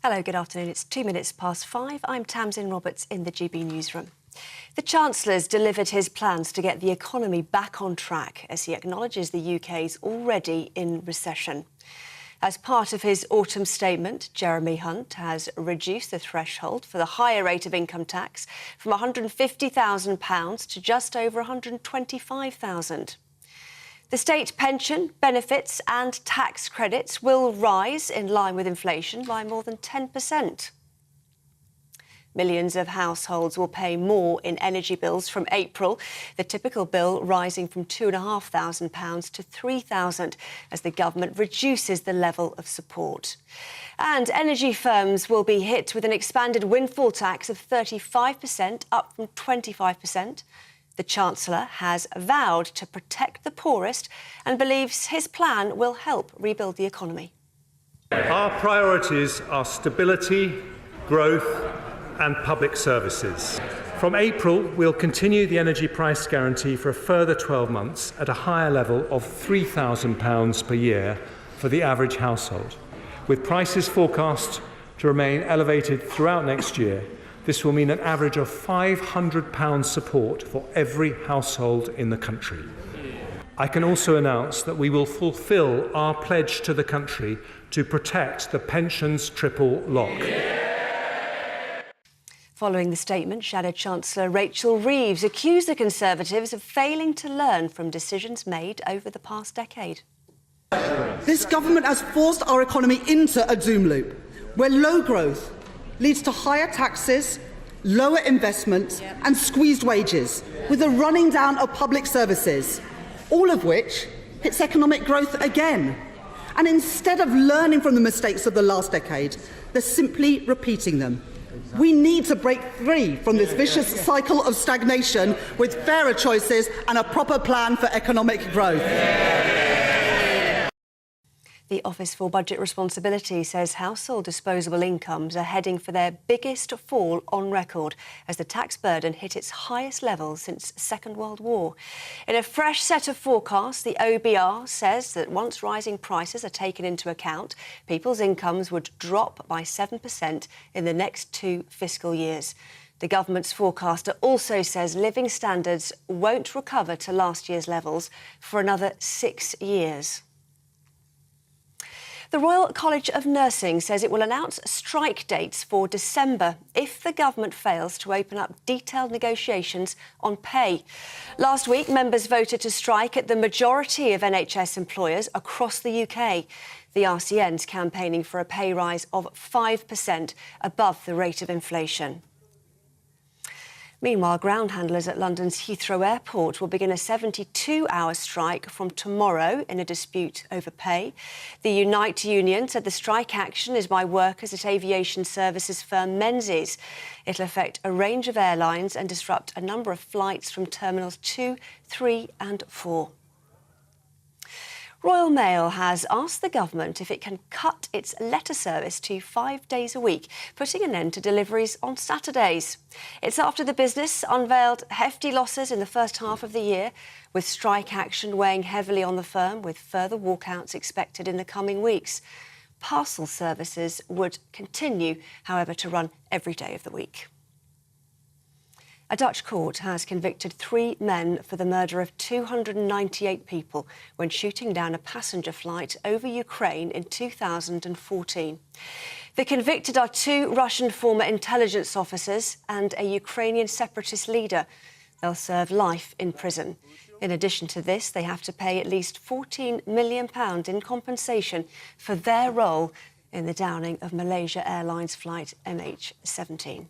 Hello, good afternoon. It's 2 minutes past 5. I'm Tamsin Roberts in the GB newsroom. The Chancellor's delivered his plans to get the economy back on track as he acknowledges the UK's already in recession. As part of his autumn statement, Jeremy Hunt has reduced the threshold for the higher rate of income tax from £150,000 to just over £125,000. The state pension, benefits and tax credits will rise in line with inflation by more than 10%. Millions of households will pay more in energy bills from April, the typical bill rising from £2,500 to £3,000 as the government reduces the level of support. And energy firms will be hit with an expanded windfall tax of 35%, up from 25%. The Chancellor has vowed to protect the poorest and believes his plan will help rebuild the economy. Our priorities are stability, growth and public services. From April, we'll continue the energy price guarantee for a further 12 months at a higher level of £3,000 per year for the average household. With prices forecast to remain elevated throughout next year, this will mean an average of £500 support for every household in the country. I can also announce that we will fulfil our pledge to the country to protect the pensions triple lock. Following the statement, Shadow Chancellor Rachel Reeves accused the Conservatives of failing to learn from decisions made over the past decade. This government has forced our economy into a doom loop, where low growth leads to higher taxes, lower investments and squeezed wages, with a running down of public services, all of which hits economic growth again. And instead of learning from the mistakes of the last decade, they're simply repeating them. We need to break free from this vicious cycle of stagnation with fairer choices and a proper plan for economic growth. The Office for Budget Responsibility says household disposable incomes are heading for their biggest fall on record as the tax burden hit its highest level since the Second World War. In a fresh set of forecasts, the OBR says that once rising prices are taken into account, people's incomes would drop by 7% in the next 2 fiscal years. The government's forecaster also says living standards won't recover to last year's levels for another 6 years. The Royal College of Nursing says it will announce strike dates for December if the government fails to open up detailed negotiations on pay. Last week, members voted to strike at the majority of NHS employers across the UK. The RCN's campaigning for a pay rise of 5% above the rate of inflation. Meanwhile, ground handlers at London's Heathrow Airport will begin a 72-hour strike from tomorrow in a dispute over pay. The Unite union said the strike action is by workers at aviation services firm Menzies. It'll affect a range of airlines and disrupt a number of flights from Terminals 2, 3 and 4. Royal Mail has asked the government if it can cut its letter service to 5 days a week, putting an end to deliveries on Saturdays. It's after the business unveiled hefty losses in the first half of the year, with strike action weighing heavily on the firm, with further walkouts expected in the coming weeks. Parcel services would continue, however, to run every day of the week. A Dutch court has convicted 3 men for the murder of 298 people when shooting down a passenger flight over Ukraine in 2014. The convicted are 2 Russian former intelligence officers and a Ukrainian separatist leader. They'll serve life in prison. In addition to this, they have to pay at least £14 million in compensation for their role in the downing of Malaysia Airlines flight MH17.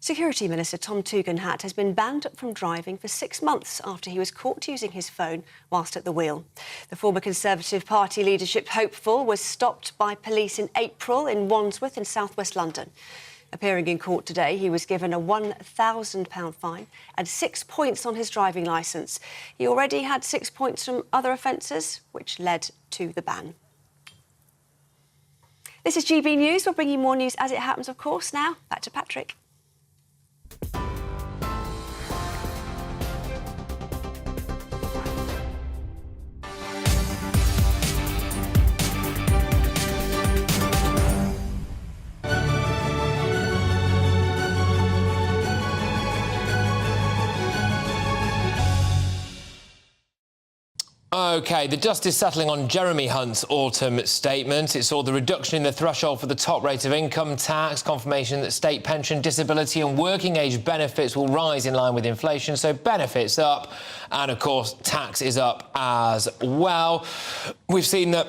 Security Minister Tom Tugendhat has been banned from driving for 6 months after he was caught using his phone whilst at the wheel. The former Conservative Party leadership hopeful was stopped by police in April in Wandsworth in south-west London. Appearing in court today, he was given a £1,000 fine and 6 points on his driving licence. He already had 6 points from other offences, which led to the ban. This is GB News. We'll bring you more news as it happens, of course. Now, back to Patrick. OK, the dust is settling on Jeremy Hunt's autumn statement. It saw the reduction in the threshold for the top rate of income tax, confirmation that state pension, disability and working age benefits will rise in line with inflation. So benefits up and, of course, tax is up as well. We've seen that...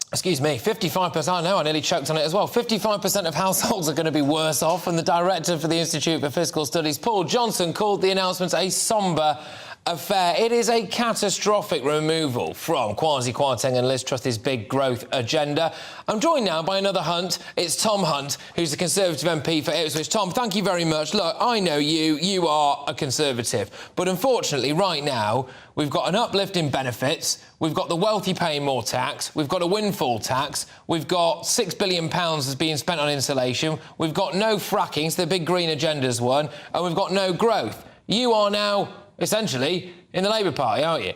Excuse me, 55%, I know, I nearly choked on it as well. 55% of households are going to be worse off, and the director for the Institute for Fiscal Studies, Paul Johnson, called the announcement a sombre affair. It is a catastrophic removal from Kwasi Kwarteng and Liz Truss's big growth agenda. I'm joined now by another Hunt. It's Tom Hunt, who's the Conservative MP for Ipswich. Tom, thank you very much. Look, I know you are a Conservative, but unfortunately right now we've got an uplift in benefits, we've got the wealthy paying more tax, we've got a windfall tax, we've got £6 billion that's being spent on insulation, we've got no fracking, so the big green agenda's won, and we've got no growth. You are now essentially in the Labour Party, aren't you?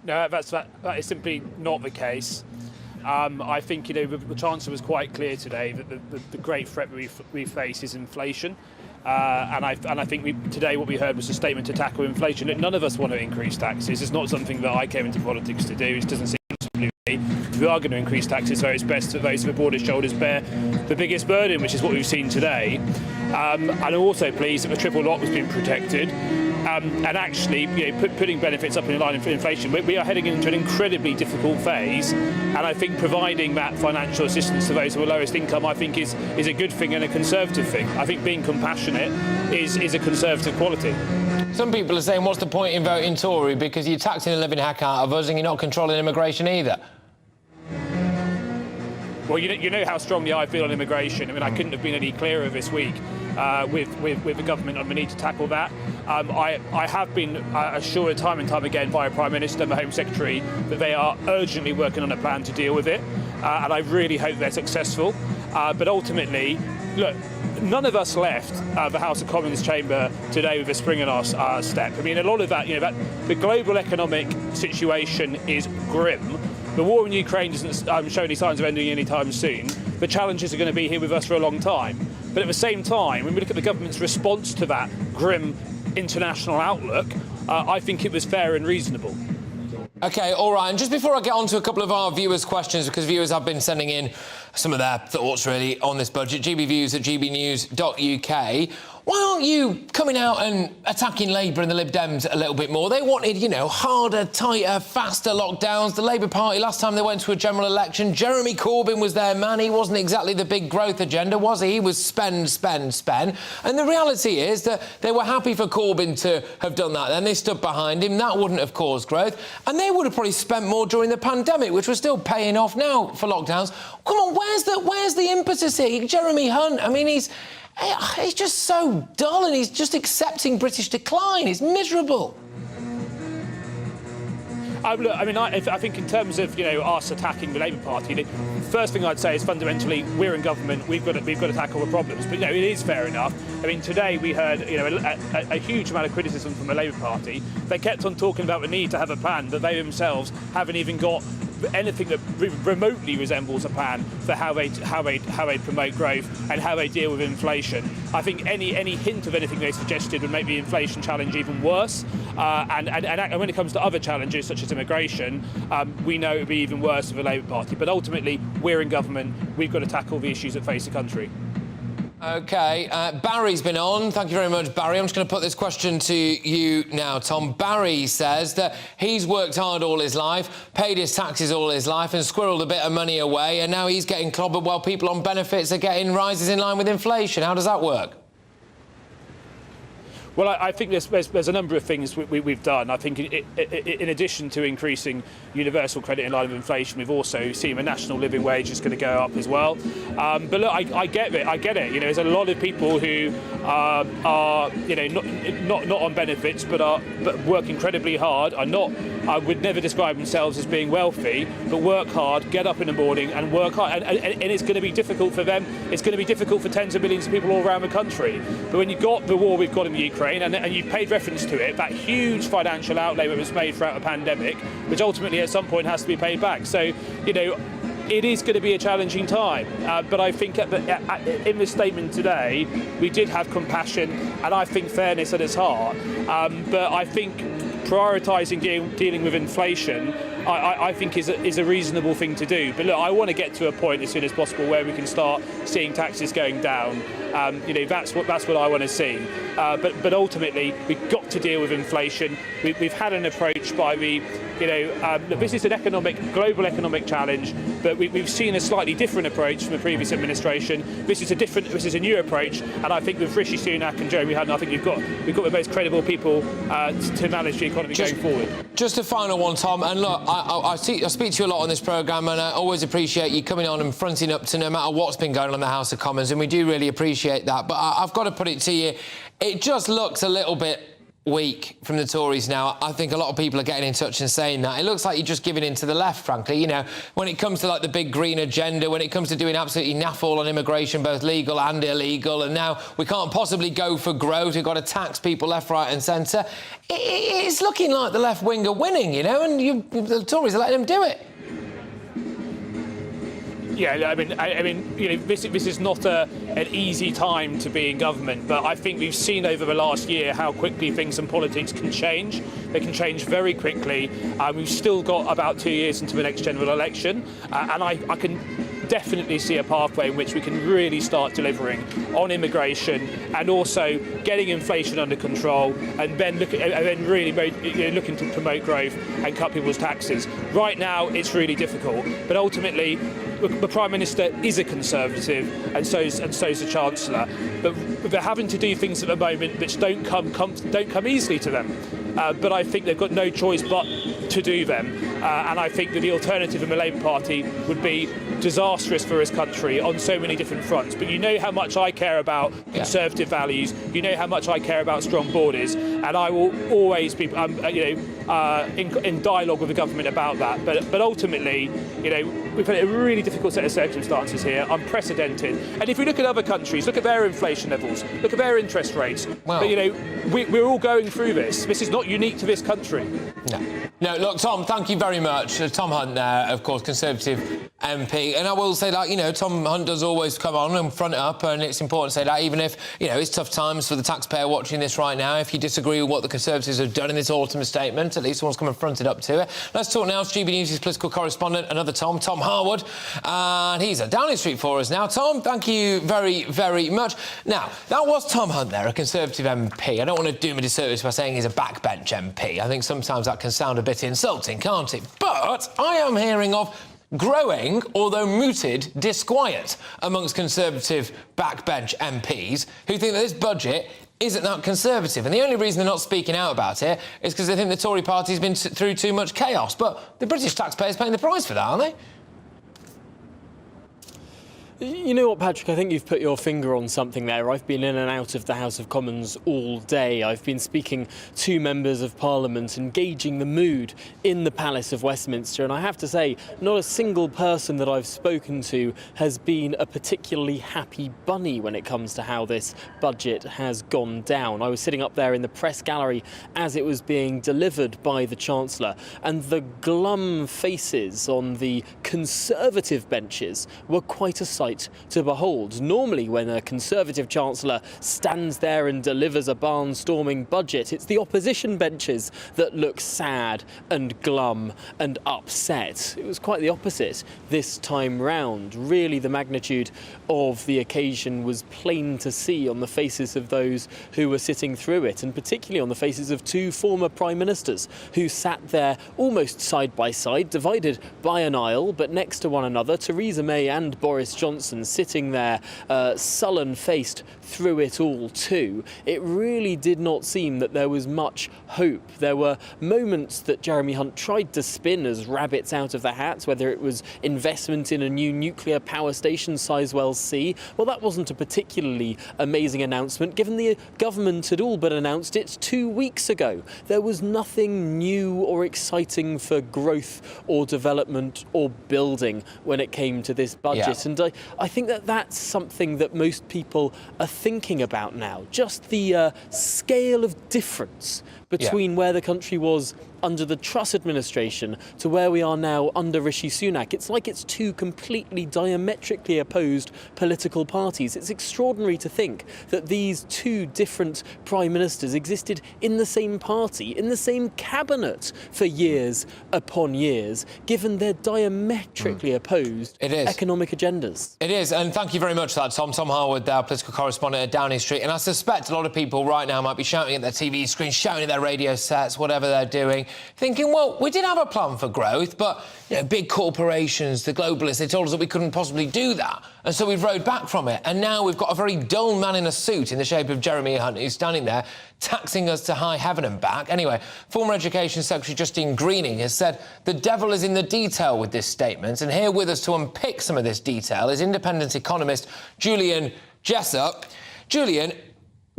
No, that is simply not the case. I think, the Chancellor was quite clear today that the great threat we face is inflation. And I think today what we heard was a statement to tackle inflation. Look, none of us want to increase taxes. It's not something that I came into politics to do. It doesn't seem to me. If we are going to increase taxes, so it's best that those with the broadest shoulders bear the biggest burden, which is what we've seen today. And I'm also pleased that the triple lock was being protected. And actually, putting benefits up in line with inflation, we are heading into an incredibly difficult phase. And I think providing that financial assistance to those who are lowest income, I think, is a good thing and a Conservative thing. I think being compassionate is a Conservative quality. Some people are saying, what's the point in voting Tory? Because you're taxing the living heck out of us and you're not controlling immigration either. Well, you know how strongly I feel on immigration. I mean, I couldn't have been any clearer this week with the government on the need to tackle that. I have been assured time and time again by a Prime Minister and the Home Secretary that they are urgently working on a plan to deal with it, and I really hope they're successful. But ultimately, look, none of us left the House of Commons chamber today with a spring in our step. I mean, a lot of that, the global economic situation is grim. The war in Ukraine doesn't show any signs of ending anytime soon. The challenges are going to be here with us for a long time. But at the same time, when we look at the government's response to that grim international outlook, I think it was fair and reasonable. OK, all right. And just before I get on to a couple of our viewers' questions, because viewers have been sending in some of their thoughts, really, on this budget, gbviews@gbnews.uk. Why aren't you coming out and attacking Labour and the Lib Dems a little bit more? They wanted, harder, tighter, faster lockdowns. The Labour Party, last time they went to a general election, Jeremy Corbyn was their man. He wasn't exactly the big growth agenda, was he? He was spend, spend, spend. And the reality is that they were happy for Corbyn to have done that. Then they stood behind him. That wouldn't have caused growth. And they would have probably spent more during the pandemic, which was still paying off now for lockdowns. Come on, where's the impetus here? Jeremy Hunt, I mean, he's just so dull and he's just accepting British decline. It's miserable. Look, I mean, I think in terms of us attacking the Labour Party, the first thing I'd say is fundamentally we're in government. We've got to tackle the problems. But it is fair enough. I mean, today we heard a huge amount of criticism from the Labour Party. They kept on talking about the need to have a plan, but they themselves haven't even got anything that remotely resembles a plan for how they promote growth and how they deal with inflation. I think any hint of anything they suggested would make the inflation challenge even worse. And when it comes to other challenges such as immigration, we know it would be even worse for the Labour Party. But ultimately, we're in government. We've got to tackle the issues that face the country. OK, Barry's been on. Thank you very much, Barry. I'm just going to put this question to you now, Tom. Barry says that he's worked hard all his life, paid his taxes all his life and squirreled a bit of money away, and now he's getting clobbered while people on benefits are getting rises in line with inflation. How does that work? Well, I think there's a number of things we've done. I think in addition to increasing universal credit in line with inflation, we've also seen the national living wage is going to go up as well. But look, I get it. There's a lot of people who are not on benefits, but work incredibly hard. I would never describe themselves as being wealthy, but work hard, get up in the morning and work hard. And it's going to be difficult for them. It's going to be difficult for tens of millions of people all around the country. But when you've got the war we've got in the Ukraine, and you've paid reference to it, that huge financial outlay that was made throughout the pandemic, which ultimately at some point has to be paid back. So, it is going to be a challenging time. But I think in the statement today, we did have compassion and I think fairness at its heart. But I think prioritising dealing with inflation, I think is a reasonable thing to do. But look, I want to get to a point as soon as possible where we can start seeing taxes going down. That's what I want to see. But ultimately, we've got to deal with inflation. We've had an approach by this is an global economic challenge, but we've seen a slightly different approach from the previous administration. This is a new approach, and I think with Rishi Sunak and Jeremy Hunt, I think we've got the most credible people to manage the economy going forward. Just a final one, Tom. And look, I speak to you a lot on this programme, and I always appreciate you coming on and fronting up to no matter what's been going on in the House of Commons, and we do really appreciate that. But I've got to put it to you, it just looks a little bit weak from the Tories now. I think a lot of people are getting in touch and saying that. It looks like you're just giving in to the left, frankly. When it comes to, like, the big green agenda, when it comes to doing absolutely naff all on immigration, both legal and illegal, and now we can't possibly go for growth. We've got to tax people left, right and centre. It's looking like the left wing are winning, and the Tories are letting them do it. Yeah, I mean, this is not an easy time to be in government, but I think we've seen over the last year how quickly things in politics can change. They can change very quickly. We've still got about 2 years into the next general election, and I can definitely see a pathway in which we can really start delivering on immigration and also getting inflation under control, and then really looking to promote growth and cut people's taxes. Right now, it's really difficult, but ultimately, the Prime Minister is a Conservative, and so's the Chancellor. But they're having to do things at the moment which don't come easily to them. But I think they've got no choice but to do them. And I think that the alternative in the Labour Party would be disastrous for this country on so many different fronts. But you know how much I care about Conservative values. You know how much I care about strong borders, and I will always be, in dialogue with the government about that. But ultimately, we've had a really difficult set of circumstances here, unprecedented. And if we look at other countries, look at their inflation levels, look at their interest rates. Wow. But we're all going through this. This is not unique to this country. No, look, Tom, thank you very much. Tom Hunt there, of course, Conservative MP. And I will say that, Tom Hunt does always come on and front up, and it's important to say that, even if, it's tough times for the taxpayer watching this right now. If you disagree with what the Conservatives have done in this autumn statement, at least someone's come and fronted up to it. Let's talk now to GBNews' political correspondent, another Tom Harwood. And he's at Downing Street for us now. Tom, thank you very, very much. Now, that was Tom Hunt there, a Conservative MP. I don't want to do him a disservice by saying he's a backbench MP. I think sometimes that can sound a bit insulting, can't it? But I am hearing of growing, although mooted, disquiet amongst Conservative backbench MPs who think that this budget isn't that Conservative. And the only reason they're not speaking out about it is because they think the Tory party's been through too much chaos. But the British taxpayer's paying the price for that, aren't they? You know what, Patrick, I think you've put your finger on something there. I've been in and out of the House of Commons all day. I've been speaking to members of Parliament, engaging the mood in the Palace of Westminster, and I have to say, not a single person that I've spoken to has been a particularly happy bunny when it comes to how this budget has gone down. I was sitting up there in the press gallery as it was being delivered by the Chancellor, and the glum faces on the Conservative benches were quite a sight to behold. Normally, when a Conservative Chancellor stands there and delivers a barnstorming budget, it's the opposition benches that look sad and glum and upset. It was quite the opposite this time round. Really, the magnitude of the occasion was plain to see on the faces of those who were sitting through it, and particularly on the faces of two former Prime Ministers who sat there almost side by side, divided by an aisle, but next to one another, Theresa May and Boris Johnson sitting there sullen-faced through it all too. It really did not seem that there was much hope. There were moments that Jeremy Hunt tried to spin as rabbits out of the hat, whether it was investment in a new nuclear power station, Sizewell C. Well, that wasn't a particularly amazing announcement, given the government had all but announced it 2 weeks ago. There was nothing new or exciting for growth or development or building when it came to this budget. And I think that that's something that most people are thinking about now. Just the scale of difference between where the country was under the Truss administration to where we are now under Rishi Sunak. It's like it's two completely diametrically opposed political parties. It's extraordinary to think that these two different prime ministers existed in the same party, in the same cabinet for years upon years, given their diametrically opposed economic agendas. It is, and thank you very much for that, Tom. Tom Harwood, our political correspondent at Downing Street. And I suspect a lot of people right now might be shouting at their TV screens, shouting at their radio sets, whatever they're doing, thinking, well, we did have a plan for growth, but big corporations, the globalists, they told us that we couldn't possibly do that. And so we've rode back from it. And now we've got a very dull man in a suit in the shape of Jeremy Hunt, who's standing there taxing us to high heaven and back. Anyway, former Education Secretary Justine Greening has said the devil is in the detail with this statement. And here with us to unpick some of this detail is independent economist Julian Jessup. Julian,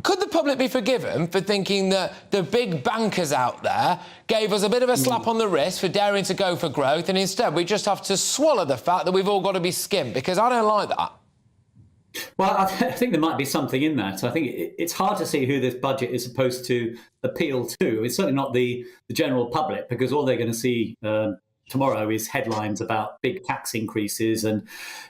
could the public be forgiven for thinking that the big bankers out there gave us a bit of a slap on the wrist for daring to go for growth, and instead we just have to swallow the fact that we've all got to be skint? Because I don't like that. Well, I think there might be something in that. I think it's hard to see who this budget is supposed to appeal to. It's certainly not the general public, because all they're going to see tomorrow is headlines about big tax increases and,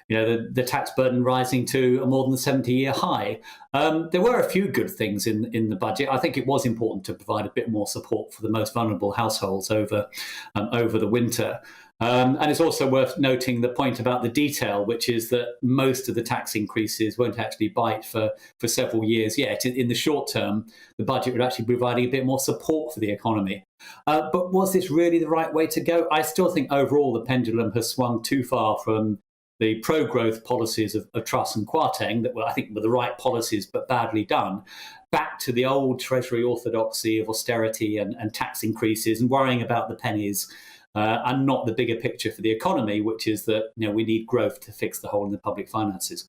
the tax burden rising to a more than 70-year high. There were a few good things in the budget. I think it was important to provide a bit more support for the most vulnerable households over the winter. And it's also worth noting the point about the detail, which is that most of the tax increases won't actually bite for several years yet. In the short term, the budget would actually be providing a bit more support for the economy. But was this really the right way to go? I still think overall the pendulum has swung too far from the pro-growth policies of Truss and Kwarteng, that I think were the right policies but badly done, back to the old Treasury orthodoxy of austerity and tax increases and worrying about the pennies. And not the bigger picture for the economy, which is that we need growth to fix the hole in the public finances.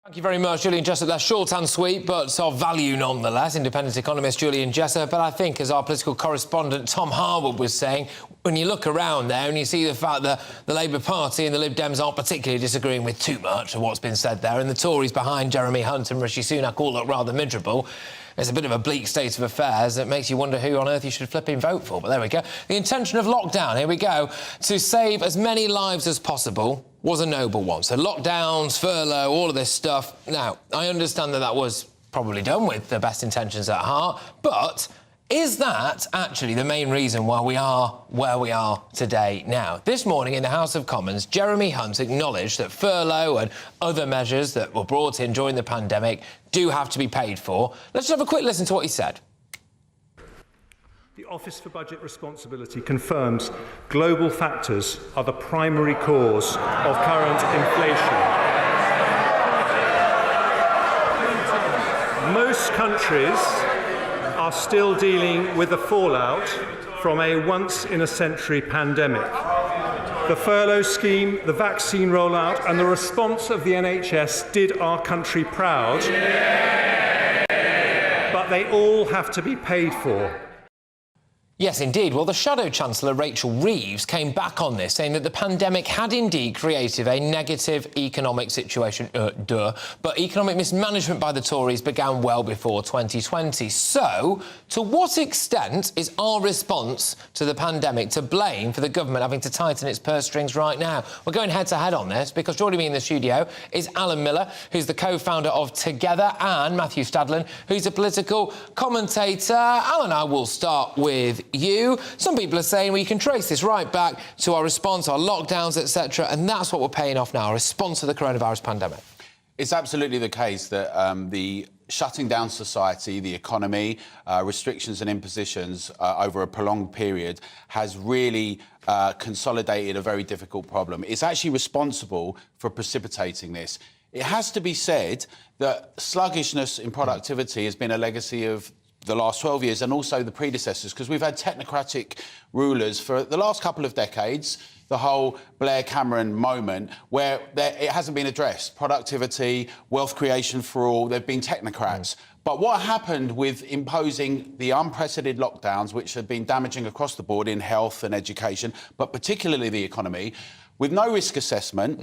Thank you very much, Julian Jessup. That's short and sweet, but of value nonetheless. Independent economist Julian Jessup. But I think, as our political correspondent Tom Harwood was saying, when you look around there and you see the fact that the Labour Party and the Lib Dems aren't particularly disagreeing with too much of what's been said there, and the Tories behind Jeremy Hunt and Rishi Sunak all look rather miserable, it's a bit of a bleak state of affairs that makes you wonder who on earth you should flipping vote for. But there we go. The intention of lockdown, here we go, to save as many lives as possible was a noble one. So lockdowns, furlough, all of this stuff. Now, I understand that was probably done with the best intentions at heart, but is that actually the main reason why we are where we are today now? This morning in the House of Commons, Jeremy Hunt acknowledged that furlough and other measures that were brought in during the pandemic do have to be paid for. Let's just have a quick listen to what he said. The Office for Budget Responsibility confirms global factors are the primary cause of current inflation. Most countries are still dealing with the fallout from a once-in-a-century pandemic. The furlough scheme, the vaccine rollout and the response of the NHS did our country proud, but they all have to be paid for. Yes, indeed. Well, the Shadow Chancellor, Rachel Reeves, came back on this, saying that the pandemic had indeed created a negative economic situation, but economic mismanagement by the Tories began well before 2020. So, to what extent is our response to the pandemic to blame for the government having to tighten its purse strings right now? We're going head-to-head on this, because joining me in the studio is Alan Miller, who's the co-founder of Together, and Matthew Stadlen, who's a political commentator. Alan, I will start with you. Some people are saying we can trace this right back to our response, our lockdowns, etc., and that's what we're paying off now, our response to the coronavirus pandemic. It's absolutely the case that the shutting down society, the economy, restrictions and impositions over a prolonged period has really consolidated a very difficult problem. It's actually responsible for precipitating this. It has to be said that sluggishness in productivity has been a legacy of the last 12 years and also the predecessors, because we've had technocratic rulers for the last couple of decades, the whole Blair-Cameron moment, where it hasn't been addressed. Productivity, wealth creation for all, they've been technocrats. But what happened with imposing the unprecedented lockdowns, which have been damaging across the board in health and education, but particularly the economy, with no risk assessment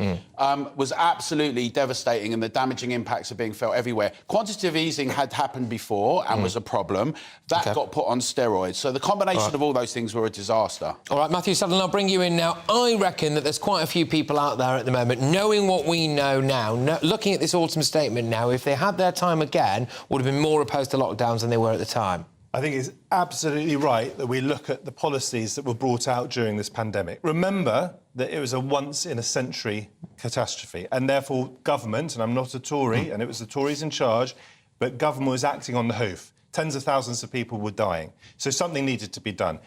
was absolutely devastating, and the damaging impacts are being felt everywhere. Quantitative easing had happened before and was a problem. That got put on steroids. So the combination of all those things were a disaster. All right, Matthew Sutherland, I'll bring you in now. I reckon that there's quite a few people out there at the moment, knowing what we know now, looking at this autumn statement now, if they had their time again, would have been more opposed to lockdowns than they were at the time. I think it's absolutely right that we look at the policies that were brought out during this pandemic. Remember that it was a once-in-a-century catastrophe, and therefore government, and I'm not a Tory, and it was the Tories in charge, but government was acting on the hoof. Tens of thousands of people were dying. So something needed to be done.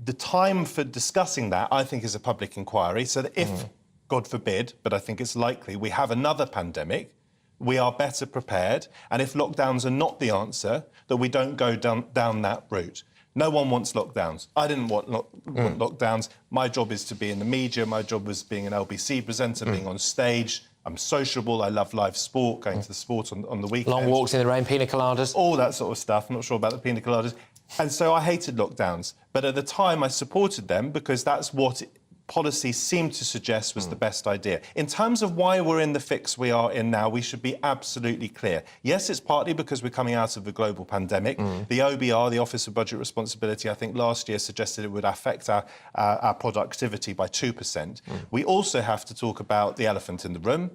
The time for discussing that, I think, is a public inquiry, so that if, God forbid, but I think it's likely, we have another pandemic, we are better prepared, and if lockdowns are not the answer, that we don't go down that route. No one wants lockdowns. I didn't want lockdowns. My job is to be in the media. My job was being an LBC presenter, being on stage. I'm sociable. I love live sport, going to the sport on the weekends. Long walks in the rain, pina coladas. All that sort of stuff. I'm not sure about the pina coladas. And so I hated lockdowns. But at the time, I supported them because that's what policy seemed to suggest was the best idea. In terms of why we're in the fix we are in now, we should be absolutely clear. Yes, it's partly because we're coming out of a global pandemic. The OBR, the Office of Budget Responsibility, I think last year suggested it would affect our productivity by 2%. We also have to talk about the elephant in the room,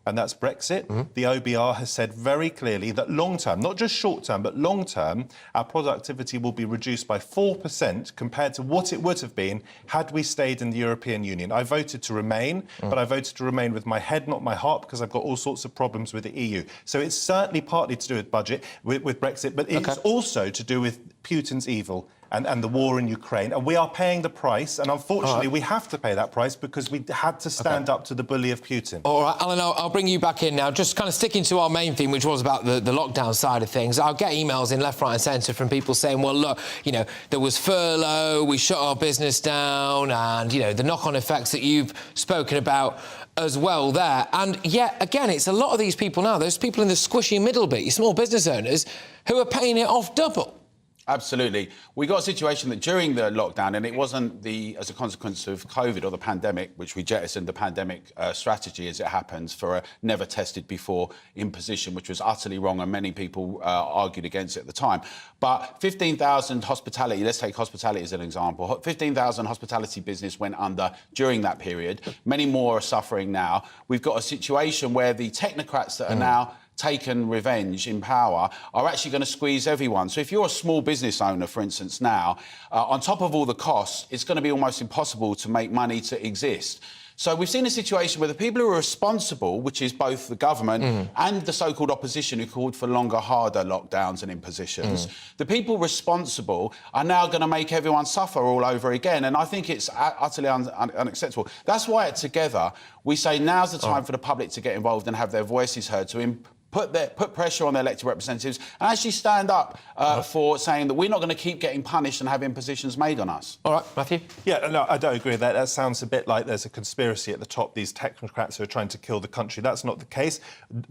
and that's Brexit. The OBR has said very clearly that long-term, not just short-term, but long-term, our productivity will be reduced by 4% compared to what it would have been had we stayed in the European Union. I voted to remain, but I voted to remain with my head, not my heart, because I've got all sorts of problems with the EU. So it's certainly partly to do with budget, with Brexit, but it's also to do with Putin's evil and the war in Ukraine. And we are paying the price, and unfortunately we have to pay that price because we had to stand up to the bully of Putin. All right, Alan, I'll bring you back in now. Just kind of sticking to our main theme, which was about the lockdown side of things. I'll get emails in left, right and centre from people saying, well, look, you know, there was furlough, we shut our business down, and, you know, the knock-on effects that you've spoken about as well there. And yet, again, it's a lot of these people now, those people in the squishy middle bit, your small business owners, who are paying it off double. Absolutely. We got a situation that during the lockdown, and it wasn't as a consequence of COVID or the pandemic, which we jettisoned the pandemic strategy as it happens for a never tested before imposition, which was utterly wrong, and many people argued against it at the time. But 15,000 hospitality, let's take hospitality as an example, 15,000 hospitality business went under during that period. Many more are suffering now. We've got a situation where the technocrats that are now taken revenge in power are actually going to squeeze everyone. So if you're a small business owner, for instance, now, on top of all the costs, it's going to be almost impossible to make money to exist. So we've seen a situation where the people who are responsible, which is both the government and the so-called opposition who called for longer, harder lockdowns and impositions, the people responsible are now going to make everyone suffer all over again. And I think it's utterly unacceptable. That's why at Together we say now's the time for the public to get involved and have their voices heard, to put pressure on their elected representatives and actually stand up for saying that we're not going to keep getting punished and have impositions made on us. All right, Matthew? Yeah, no, I don't agree with that. That sounds a bit like there's a conspiracy at the top, these technocrats who are trying to kill the country. That's not the case.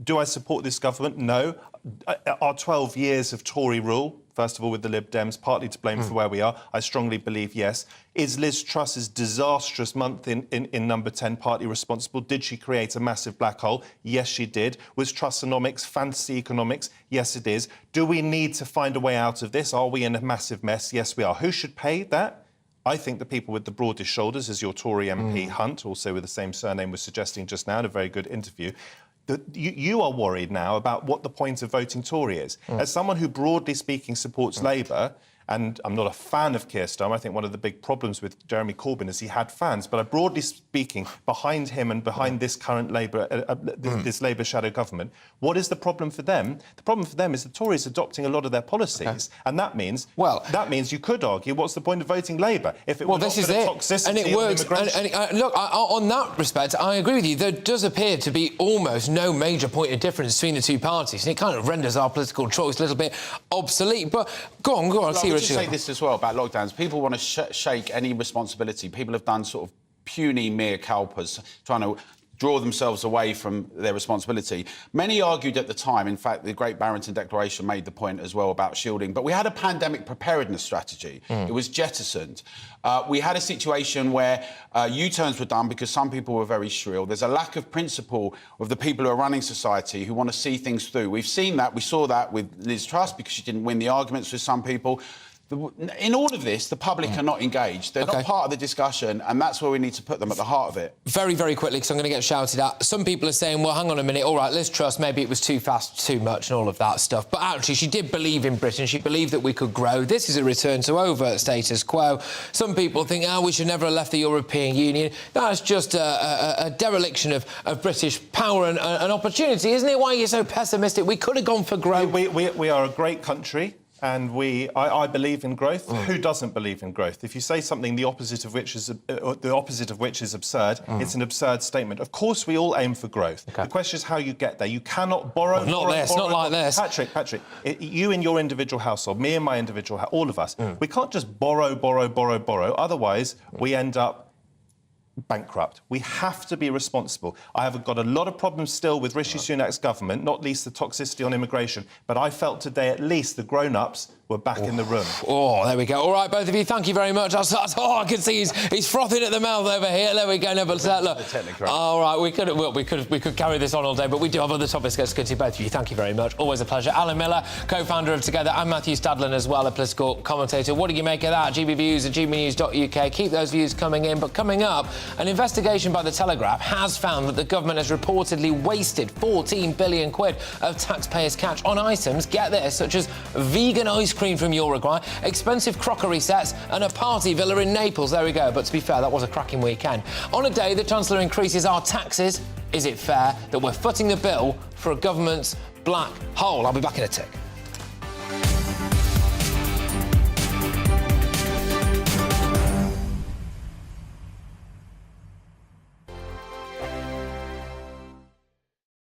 Do I support this government? No. Our 12 years of Tory rule, first of all with the Lib Dems, partly to blame for where we are, I strongly believe yes. Is Liz Truss's disastrous month in Number 10 partly responsible? Did she create a massive black hole? Yes, she did. Was Trussonomics fantasy economics? Yes, it is. Do we need to find a way out of this? Are we in a massive mess? Yes, we are. Who should pay that? I think the people with the broadest shoulders, as your Tory MP Hunt, also with the same surname, was suggesting just now in a very good interview. You are worried now about what the point of voting Tory is. As someone who, broadly speaking, supports Labour, and I'm not a fan of Keir Starmer, I think one of the big problems with Jeremy Corbyn is he had fans, but broadly speaking, behind him and behind this current Labour, this Labour shadow government, what is the problem for them? The problem for them is the Tories adopting a lot of their policies, and that means you could argue, what's the point of voting Labour if it were not for the toxicity and it works. And look, on that respect, I agree with you. There does appear to be almost no major point of difference between the two parties, and it kind of renders our political choice a little bit obsolete. But go on, I would just say this as well about lockdowns. People want to shake any responsibility. People have done sort of puny mea culpas, trying to draw themselves away from their responsibility. Many argued at the time, in fact, the Great Barrington Declaration made the point as well about shielding, but we had a pandemic preparedness strategy. It was jettisoned. We had a situation where U-turns were done because some people were very shrill. There's a lack of principle of the people who are running society who want to see things through. We've seen that. We saw that with Liz Truss because she didn't win the arguments with some people. In all of this, the public are not engaged. They're not part of the discussion, and that's where we need to put them at the heart of it. Very, very quickly, because I'm going to get shouted at. Some people are saying, well, hang on a minute, all right, Liz Truss, maybe it was too fast, too much and all of that stuff. But actually, she did believe in Britain. She believed that we could grow. This is a return to overt status quo. Some people think, we should never have left the European Union. That's just a dereliction of British power and opportunity, isn't it? Why are you so pessimistic? We could have gone for growth. We are a great country. And I believe in growth. Who doesn't believe in growth? If you say something the opposite of which is absurd, it's an absurd statement. Of course, we all aim for growth. The question is how you get there. You cannot borrow. Not like this. Patrick, you in your individual household, me in my individual household, all of us. We can't just borrow. Otherwise, we end up bankrupt. We have to be responsible. I have got a lot of problems still with Rishi Sunak's government, not least the toxicity on immigration, but I felt today at least the grown-ups were back in the room. Oh, there we go. All right, both of you, thank you very much. I can see he's frothing at the mouth over here. There we go. No, but look. All right, we could carry this on all day, but we do have other topics to get to. Both of you, thank you very much. Always a pleasure. Alan Miller, co-founder of Together, and Matthew Stadlen as well, a political commentator. What do you make of that? GBViews at gbnews.uk. Keep those views coming in. But coming up, an investigation by The Telegraph has found that the government has reportedly wasted 14 billion quid of taxpayers' cash on items, get this, such as vegan ice cream from Uruguay, expensive crockery sets and a party villa in Naples. There we go. But to be fair, that was a cracking weekend. On a day the Chancellor increases our taxes, is it fair that we're footing the bill for a government's black hole? I'll be back in a tick.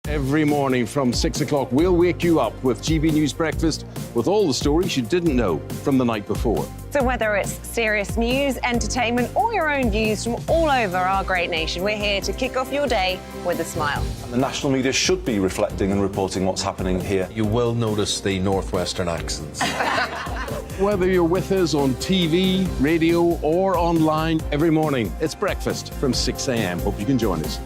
Every morning from 6 o'clock, we'll wake you up with GB News Breakfast with all the stories you didn't know from the night before. So whether it's serious news, entertainment, or your own views from all over our great nation, we're here to kick off your day with a smile. The national media should be reflecting and reporting what's happening here. You will notice the northwestern accents. Whether you're with us on TV, radio, or online, every morning, it's breakfast from 6 a.m. Hope you can join us.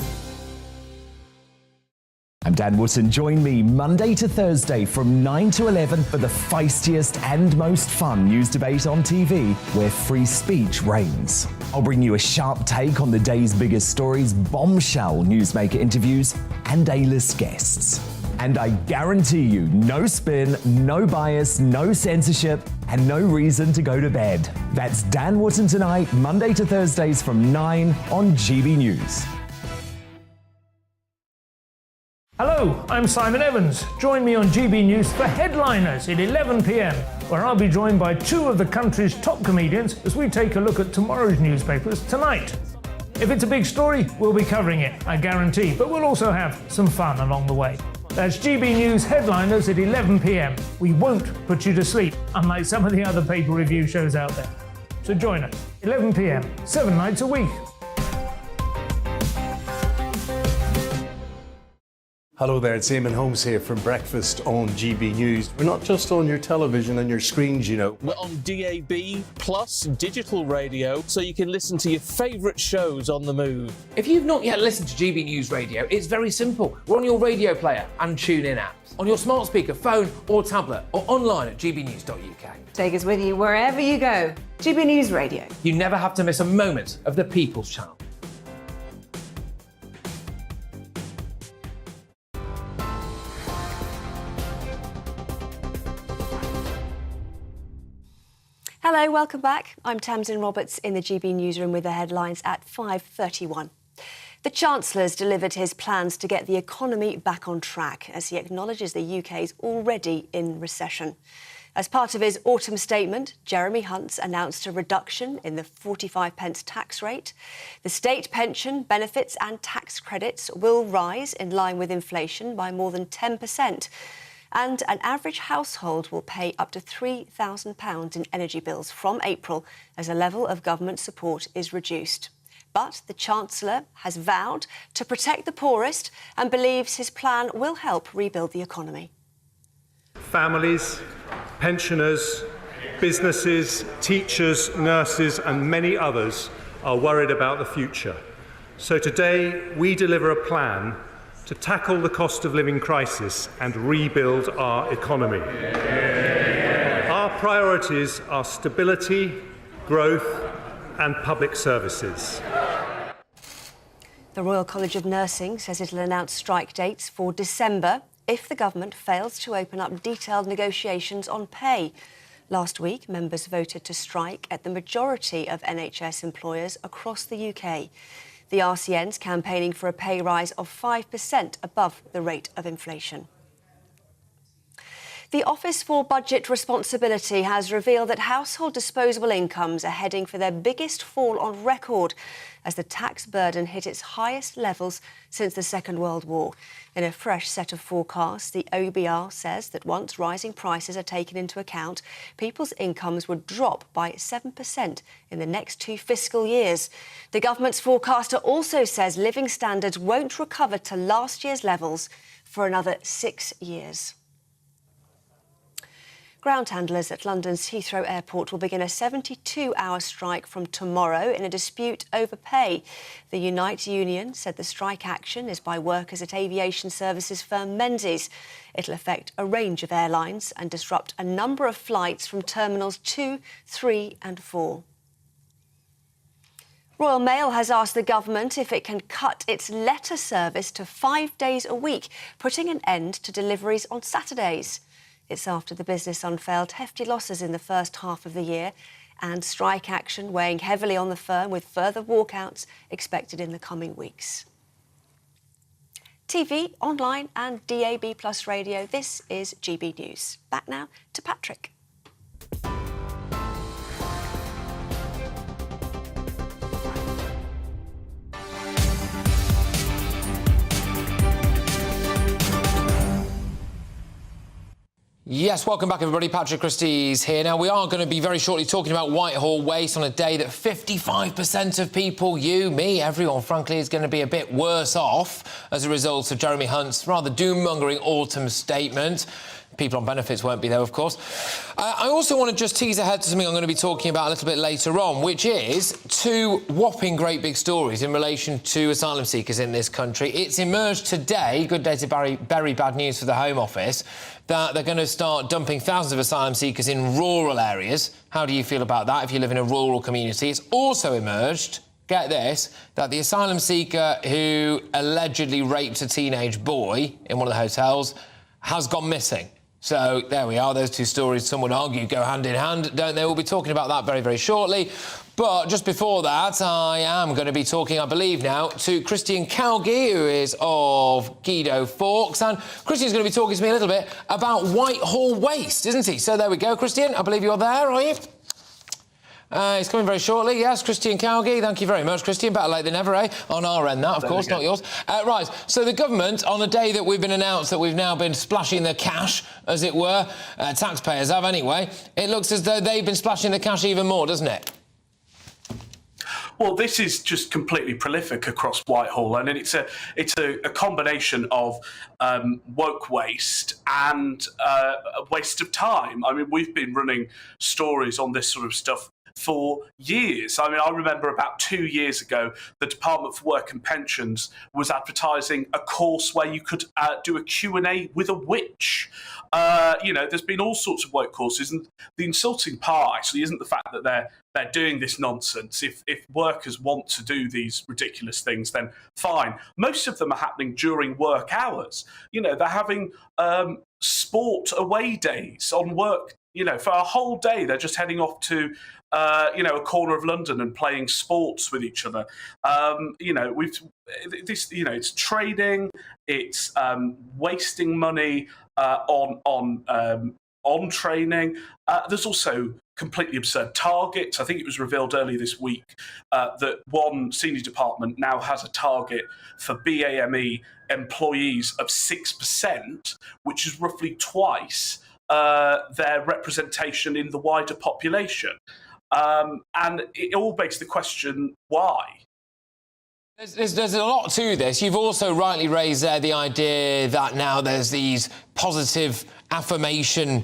I'm Dan Wootton. Join me Monday to Thursday from 9 to 11 for the feistiest and most fun news debate on TV, where free speech reigns. I'll bring you a sharp take on the day's biggest stories, bombshell newsmaker interviews, and A-list guests. And I guarantee you, no spin, no bias, no censorship, and no reason to go to bed. That's Dan Wootton Tonight, Monday to Thursdays from 9 on GB News. Hello, I'm Simon Evans. Join me on GB News for Headliners at 11 p.m, where I'll be joined by two of the country's top comedians as we take a look at tomorrow's newspapers tonight. If it's a big story, we'll be covering it, I guarantee, but we'll also have some fun along the way. That's GB News Headliners at 11 p.m. We won't put you to sleep, unlike some of the other pay-per-review shows out there. So join us, 11 p.m, 7 nights a week. Hello there, it's Eamon Holmes here from Breakfast on GB News. We're not just on your television and your screens, you know. We're on DAB plus digital radio, so you can listen to your favourite shows on the move. If you've not yet listened to GB News Radio, it's very simple. We're on your radio player and tune-in apps, on your smart speaker, phone or tablet, or online at gbnews.uk. Take us with you wherever you go. GB News Radio. You never have to miss a moment of the People's Channel. Hello, welcome back. I'm Tamsin Roberts in the GB newsroom with the headlines at 5:31. The Chancellor's delivered his plans to get the economy back on track as he acknowledges the UK is already in recession. As part of his autumn statement, Jeremy Hunt's announced a reduction in the 45p tax rate. The state pension, benefits and tax credits will rise in line with inflation by more than 10%. And an average household will pay up to £3,000 in energy bills from April as a level of government support is reduced. But the Chancellor has vowed to protect the poorest and believes his plan will help rebuild the economy. Families, pensioners, businesses, teachers, nurses and many others are worried about the future. So today we deliver a plan to tackle the cost of living crisis and rebuild our economy. Our priorities are stability, growth and public services. The Royal College of Nursing says it'll announce strike dates for December if the government fails to open up detailed negotiations on pay. Last week, members voted to strike at the majority of NHS employers across the UK. The RCN's campaigning for a pay rise of 5% above the rate of inflation. The Office for Budget Responsibility has revealed that household disposable incomes are heading for their biggest fall on record as the tax burden hit its highest levels since the Second World War. In a fresh set of forecasts, the OBR says that once rising prices are taken into account, people's incomes would drop by 7% in the next 2 fiscal years. The government's forecaster also says living standards won't recover to last year's levels for another 6 years. Ground handlers at London's Heathrow Airport will begin a 72-hour strike from tomorrow in a dispute over pay. The Unite union said the strike action is by workers at aviation services firm Menzies. It'll affect a range of airlines and disrupt a number of flights from Terminals 2, 3 and 4. Royal Mail has asked the government if it can cut its letter service to 5 days a week, putting an end to deliveries on Saturdays. It's after the business unveiled hefty losses in the first half of the year and strike action weighing heavily on the firm, with further walkouts expected in the coming weeks. TV, online and DAB+ radio, this is GB News. Back now to Patrick. Yes, welcome back, everybody. Patrick Christys here. Now, we are going to be very shortly talking about Whitehall waste on a day that 55% of people, you, me, everyone, frankly, is going to be a bit worse off as a result of Jeremy Hunt's rather doom-mongering autumn statement. People on benefits won't be there, of course. I also want to just tease ahead to something I'm going to be talking about a little bit later on, which is 2 whopping great big stories in relation to asylum seekers in this country. It's emerged today, good day to bury bad news for the Home Office, that they're going to start dumping thousands of asylum seekers in rural areas. How do you feel about that if you live in a rural community? It's also emerged, get this, that the asylum seeker who allegedly raped a teenage boy in one of the hotels has gone missing. So there we are, those 2 stories, some would argue, go hand in hand, don't they? We'll be talking about that very, very shortly. But just before that, I am going to be talking, I believe now, to Christian Calgie, who is of Guido Fawkes. And Christian's going to be talking to me a little bit about Whitehall waste, isn't he? So there we go, Christian. I believe you're there, are you? He's coming very shortly, yes, Christian Calgie. Thank you very much, Christian. Better late than never, eh? On our end, that, of course, not yours. Right, so the government, on the day that we've been announced that we've now been splashing the cash, as it were, taxpayers have anyway, it looks as though they've been splashing the cash even more, doesn't it? Well, this is just completely prolific across Whitehall, and it's a combination of woke waste and waste of time. I mean, we've been running stories on this sort of stuff for years. I mean, I remember about 2 years ago, the Department for Work and Pensions was advertising a course where you could do a Q&A with a witch. You know, there's been all sorts of woke courses, and the insulting part actually isn't the fact that they're doing this nonsense. If workers want to do these ridiculous things, then fine. Most of them are happening during work hours. You know, they're having sport away days on work. You know, for a whole day, they're just heading off to a corner of London and playing sports with each other. It's trading, it's wasting money on training. There's also completely absurd targets. I think it was revealed earlier this week that one senior department now has a target for BAME employees of 6%, which is roughly twice their representation in the wider population. And it all begs the question, why? There's a lot to this. You've also rightly raised there the idea that now there's these positive affirmation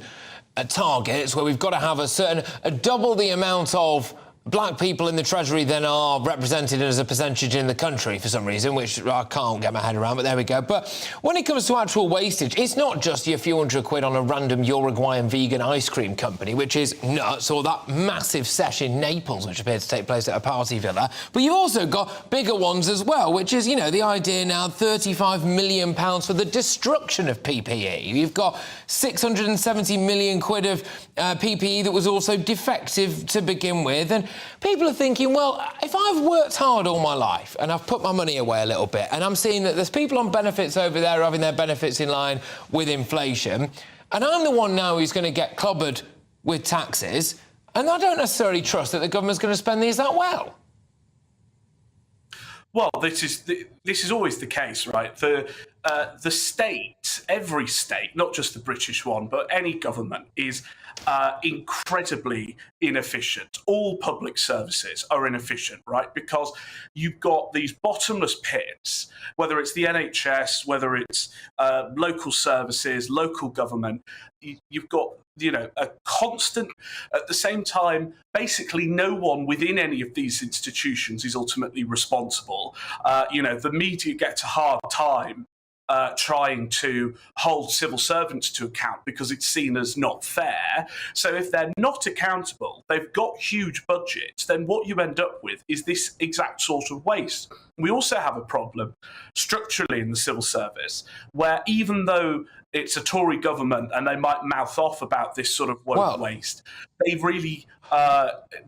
targets where we've got to have a double the amount of black people in the Treasury than are represented as a percentage in the country for some reason, which I can't get my head around, but there we go. But when it comes to actual wastage, it's not just your few £100 on a random Uruguayan vegan ice cream company, which is nuts, or that massive sesh in Naples, which appeared to take place at a party villa. But you've also got bigger ones as well, which is, you know, the idea now, £35 million for the destruction of PPE. You've got 670 million quid of PPE that was also defective to begin with. And people are thinking, well, if I've worked hard all my life and I've put my money away a little bit and I'm seeing that there's people on benefits over there having their benefits in line with inflation, and I'm the one now who's going to get clobbered with taxes, and I don't necessarily trust that the government's going to spend these that well. Well, this is always the case, right? The state, every state, not just the British one, but any government is incredibly inefficient. All public services are inefficient, right? Because you've got these bottomless pits, whether it's the NHS, whether it's local services, local government. You've got, you know, a constant, at the same time, basically no one within any of these institutions is ultimately responsible. You know, the media get a hard time trying to hold civil servants to account because it's seen as not fair. So if they're not accountable, they've got huge budgets, then what you end up with is this exact sort of waste. We also have a problem structurally in the civil service where even though it's a Tory government and they might mouth off about this sort of waste, they really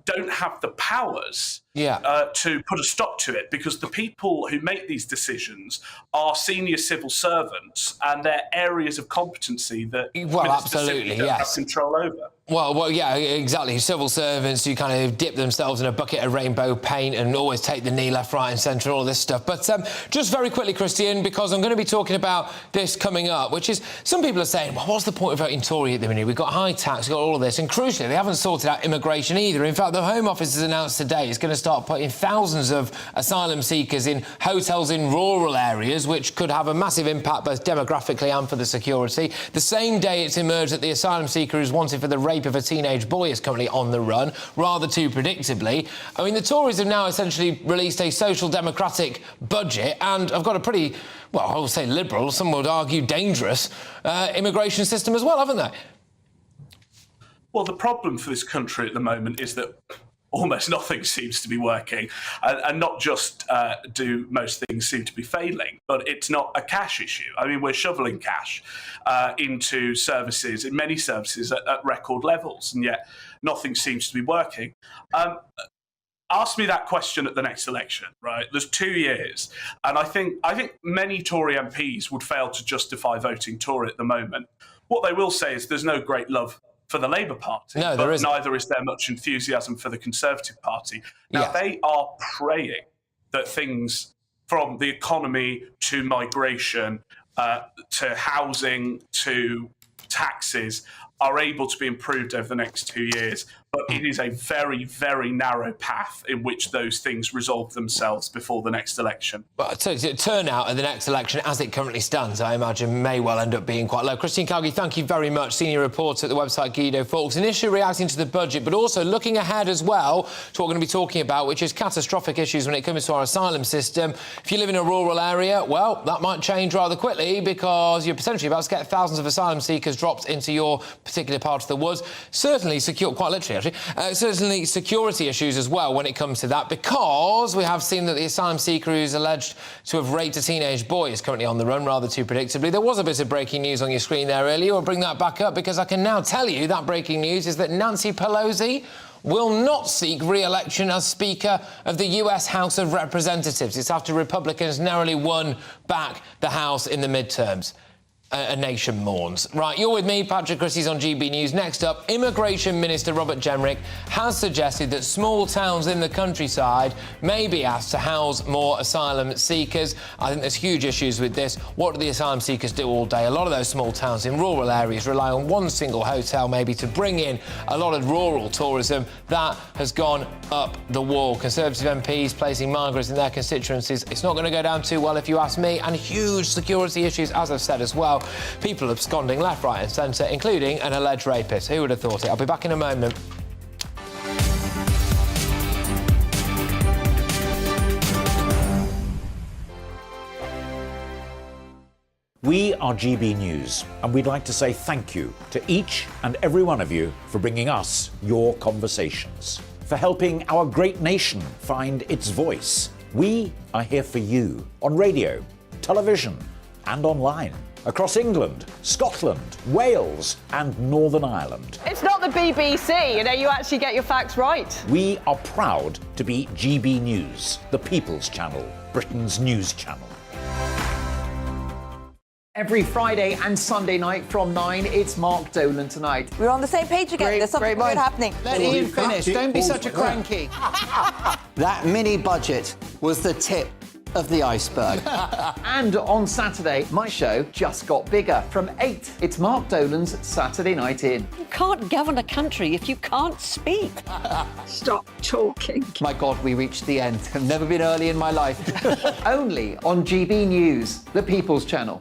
don't have the powers to put a stop to it, because the people who make these decisions are senior civil servants and they're areas of competency that absolutely, don't have control over. Well, yeah, exactly. Civil servants who kind of dip themselves in a bucket of rainbow paint and always take the knee left, right and centre, all this stuff. But just very quickly, Christian, because I'm going to be talking about this coming up, which is some people are saying, well, what's the point of voting Tory at the minute? We've got high tax, we've got all of this. And crucially, they haven't sorted out immigration either. In fact, the Home Office has announced today it's going to start putting thousands of asylum seekers in hotels in rural areas, which could have a massive impact both demographically and for the security. The same day it's emerged that the asylum seeker who's wanted for the rape of a teenage boy is currently on the run, rather too predictably. I mean, the Tories have now essentially released a social democratic budget, and I've got a pretty, well, I would say liberal, some would argue dangerous, immigration system as well, haven't they? Well, the problem for this country at the moment is that almost nothing seems to be working, and not just do most things seem to be failing, but it's not a cash issue. I mean, we're shoveling cash into services, in many services, at record levels, and yet nothing seems to be working. Ask me that question at the next election, right? There's 2 years, and I think many Tory MPs would fail to justify voting Tory at the moment. What they will say is there's no great love for the Labour Party, no, but neither is there much enthusiasm for the Conservative Party. Now, they are praying that things from the economy to migration to housing to taxes are able to be improved over the next 2 years. But it is a very, very narrow path in which those things resolve themselves before the next election. But turnout at the next election, as it currently stands, I imagine may well end up being quite low. Christine Calgie, thank you very much, senior reporter at the website Guido Fawkes. Initially reacting to the budget, but also looking ahead as well to what we're going to be talking about, which is catastrophic issues when it comes to our asylum system. If you live in a rural area, well, that might change rather quickly because you're potentially about to get thousands of asylum seekers dropped into your particular part of the woods. Certainly secure, quite literally, actually. Certainly security issues as well when it comes to that, because we have seen that the asylum seeker who's alleged to have raped a teenage boy is currently on the run, rather too predictably. There was a bit of breaking news on your screen there earlier. We'll bring that back up because I can now tell you that breaking news is that Nancy Pelosi will not seek re-election as Speaker of the US House of Representatives. It's after Republicans narrowly won back the House in the midterms. a nation mourns. Right, you're with me, Patrick Christys on GB News. Next up, Immigration Minister Robert Jenrick has suggested that small towns in the countryside may be asked to house more asylum seekers. I think there's huge issues with this. What do the asylum seekers do all day? A lot of those small towns in rural areas rely on one single hotel maybe to bring in a lot of rural tourism. That has gone up the wall. Conservative MPs placing migrants in their constituencies. It's not going to go down too well if you ask me, and huge security issues, as I've said as well. People absconding left, right and centre, including an alleged rapist. Who would have thought it? I'll be back in a moment. We are GB News, and we'd like to say thank you to each and every one of you for bringing us your conversations, for helping our great nation find its voice. We are here for you on radio, television and online, across England, Scotland, Wales and Northern Ireland. It's not the BBC, you actually get your facts right. We are proud to be GB News, the People's Channel, Britain's news channel. Every Friday and Sunday night from 9, it's Mark Dolan Tonight. We're on the same page again. There's something good happening. Let Ian finish. Don't be such a cranky. That mini budget was the tip of the iceberg. And on Saturday, my show just got bigger. From 8, it's Mark Dolan's Saturday Night In. You can't govern a country if you can't speak. Stop talking. My God, we reached the end. I've never been early in my life. Only on GB News, the People's Channel.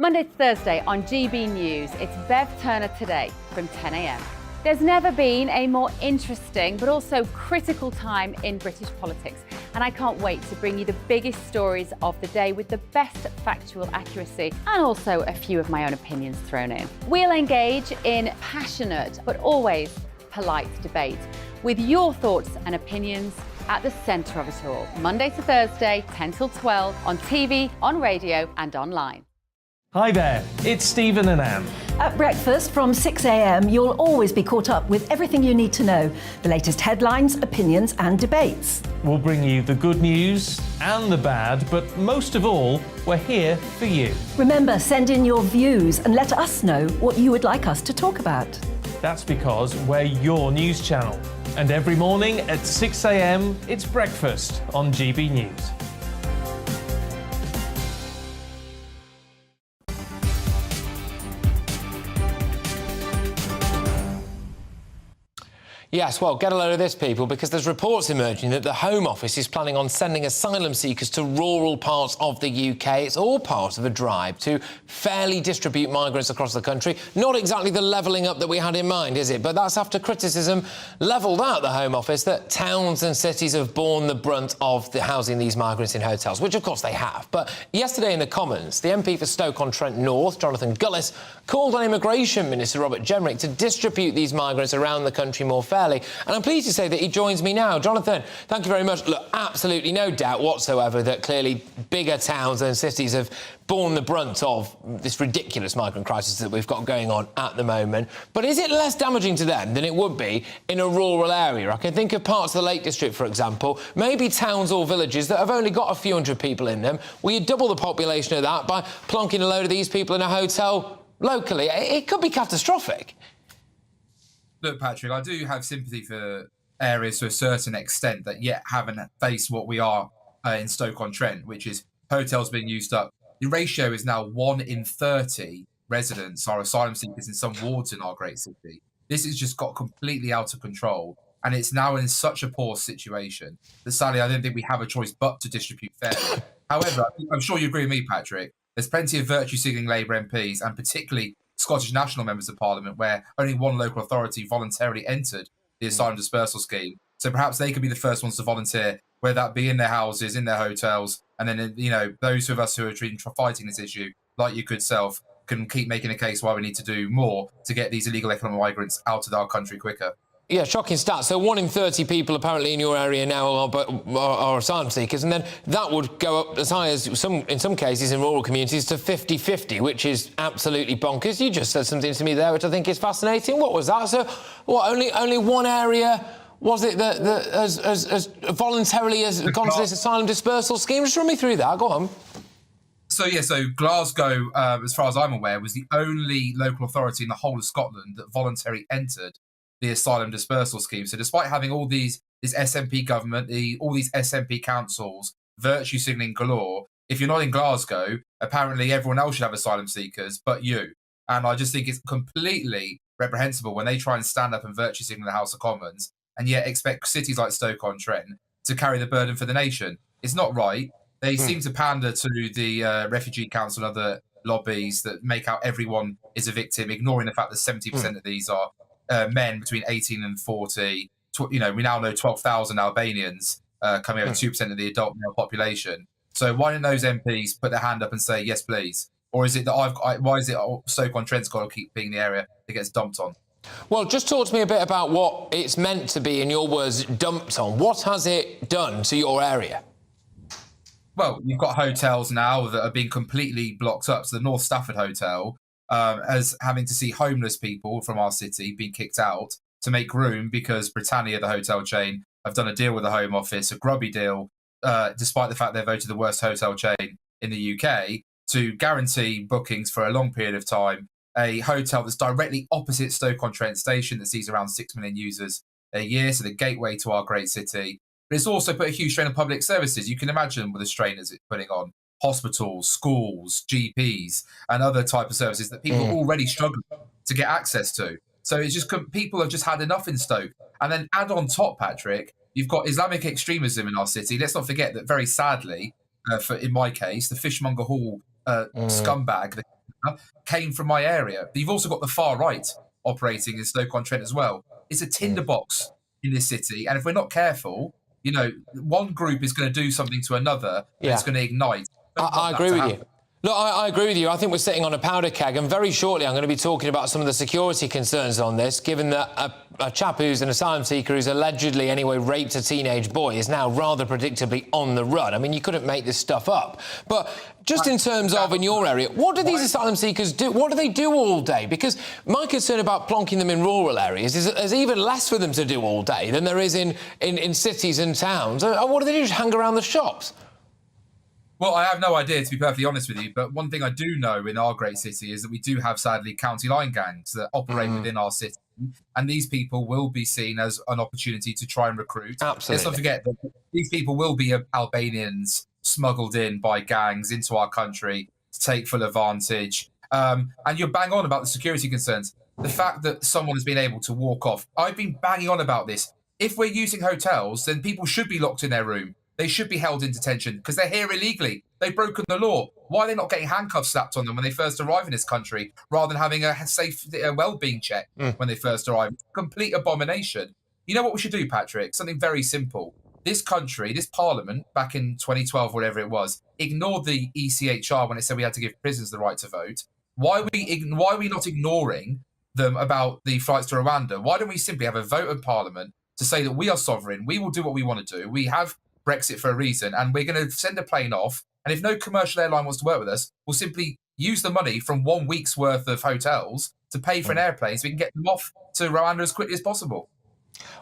Monday to Thursday on GB News, it's Bev Turner Today from 10 a.m. There's never been a more interesting but also critical time in British politics, and I can't wait to bring you the biggest stories of the day with the best factual accuracy and also a few of my own opinions thrown in. We'll engage in passionate but always polite debate with your thoughts and opinions at the centre of it all. Monday to Thursday, 10 till 12 on TV, on radio and online. Hi there, it's Stephen and Anne. At breakfast from 6 a.m, you'll always be caught up with everything you need to know, the latest headlines, opinions and debates. We'll bring you the good news and the bad, but most of all, we're here for you. Remember, send in your views and let us know what you would like us to talk about. That's because we're your news channel. And every morning at 6 a.m, it's breakfast on GB News. Yes, well, get a load of this, people, because there's reports emerging that the Home Office is planning on sending asylum seekers to rural parts of the UK. It's all part of a drive to fairly distribute migrants across the country. Not exactly the levelling up that we had in mind, is it? But that's after criticism levelled out the Home Office that towns and cities have borne the brunt of the housing these migrants in hotels, which, of course, they have. But yesterday in the Commons, the MP for Stoke-on-Trent North, Jonathan Gullis, called on Immigration Minister Robert Jenrick to distribute these migrants around the country more fairly. And I'm pleased to say that he joins me now. Jonathan, thank you very much. Look, absolutely no doubt whatsoever that clearly bigger towns and cities have borne the brunt of this ridiculous migrant crisis that we've got going on at the moment. But is it less damaging to them than it would be in a rural area? I can think of parts of the Lake District, for example, maybe towns or villages that have only got a few hundred people in them. Will you double the population of that by plonking a load of these people in a hotel locally? It could be catastrophic. Look, Patrick, I do have sympathy for areas to a certain extent that yet haven't faced what we are in Stoke-on-Trent, which is hotels being used up. The ratio is now 1 in 30 residents are asylum seekers in some wards in our great city. This has just got completely out of control, and it's now in such a poor situation that sadly I don't think we have a choice but to distribute fairly. However, I'm sure you agree with me, Patrick, there's plenty of virtue-signaling Labour MPs, and particularly Scottish National Members of Parliament, where only one local authority voluntarily entered the asylum dispersal scheme. So perhaps they could be the first ones to volunteer, whether that be in their houses, in their hotels, and then, those of us who are fighting this issue, like your good self, can keep making a case why we need to do more to get these illegal economic migrants out of our country quicker. Yeah, shocking stats. So 1 in 30 people apparently in your area now are asylum seekers, and then that would go up as high as, in some cases in rural communities, to 50-50, which is absolutely bonkers. You just said something to me there which I think is fascinating. What was that? So, only one area was it that as voluntarily has gone to this asylum dispersal scheme? Just run me through that. Go on. So Glasgow, as far as I'm aware, was the only local authority in the whole of Scotland that voluntarily entered the asylum dispersal scheme. So despite having all this SNP government, all these SNP councils, virtue signalling galore, if you're not in Glasgow, apparently everyone else should have asylum seekers but you. And I just think it's completely reprehensible when they try and stand up and virtue signal the House of Commons and yet expect cities like Stoke-on-Trent to carry the burden for the nation. It's not right. They seem to pander to the Refugee Council and other lobbies that make out everyone is a victim, ignoring the fact that 70% of these are men between 18 and 40. We now know 12,000 Albanians, coming over 2% of the adult male population. So why didn't those MPs put their hand up and say, yes, please? Or is it that why is it Stoke-on-Trent's got to keep being the area that gets dumped on? Well, just talk to me a bit about what it's meant to be, in your words, dumped on. What has it done to your area? Well, you've got hotels now that are being completely blocked up. So the North Stafford Hotel, as having to see homeless people from our city being kicked out to make room because Britannia, the hotel chain, have done a deal with the Home Office, a grubby deal, despite the fact they're voted the worst hotel chain in the UK, to guarantee bookings for a long period of time. A hotel that's directly opposite Stoke-on-Trent station that sees around 6 million users a year, so the gateway to our great city. But it's also put a huge strain on public services. You can imagine what the strain is it's putting on hospitals, schools, GPs, and other type of services that people already struggle to get access to. So it's just people have just had enough in Stoke. And then add on top, Patrick, you've got Islamic extremism in our city. Let's not forget that, very sadly, in my case, the Fishmonger Hall scumbag came from my area. But you've also got the far right operating in Stoke-on-Trent as well. It's a tinderbox in this city. And if we're not careful, one group is going to do something to another and it's going to ignite. I agree with you. Look, I agree with you. I think we're sitting on a powder keg, and very shortly I'm going to be talking about some of the security concerns on this, given that a chap who's an asylum seeker who's allegedly, anyway, raped a teenage boy is now rather predictably on the run. I mean, you couldn't make this stuff up. But just in terms of, in your area, what do these asylum seekers do? What do they do all day? Because my concern about plonking them in rural areas is that there's even less for them to do all day than there is in cities and towns. What do they do? Just hang around the shops? Well, I have no idea, to be perfectly honest with you, but one thing I do know in our great city is that we do have, sadly, county line gangs that operate within our city, and these people will be seen as an opportunity to try and recruit. Absolutely. Let's not forget that these people will be Albanians smuggled in by gangs into our country to take full advantage. And you're bang on about the security concerns. The fact that someone has been able to walk off, I've been banging on about this. If we're using hotels, then people should be locked in their room. They should be held in detention because they're here illegally. They've broken the law. Why are they not getting handcuffs slapped on them when they first arrive in this country, rather than having a safe well-being check when they first arrive? Complete abomination. You know what we should do, Patrick? Something very simple. This country, this parliament, back in 2012, whatever it was, ignored the ECHR when it said we had to give prisoners the right to vote. Why are we not ignoring them about the flights to Rwanda? Why don't we simply have a vote in parliament to say that we are sovereign, we will do what we want to do, we have Brexit for a reason, and we're going to send a plane off, and if no commercial airline wants to work with us, we'll simply use the money from 1 week's worth of hotels to pay for an airplane so we can get them off to Rwanda as quickly as possible.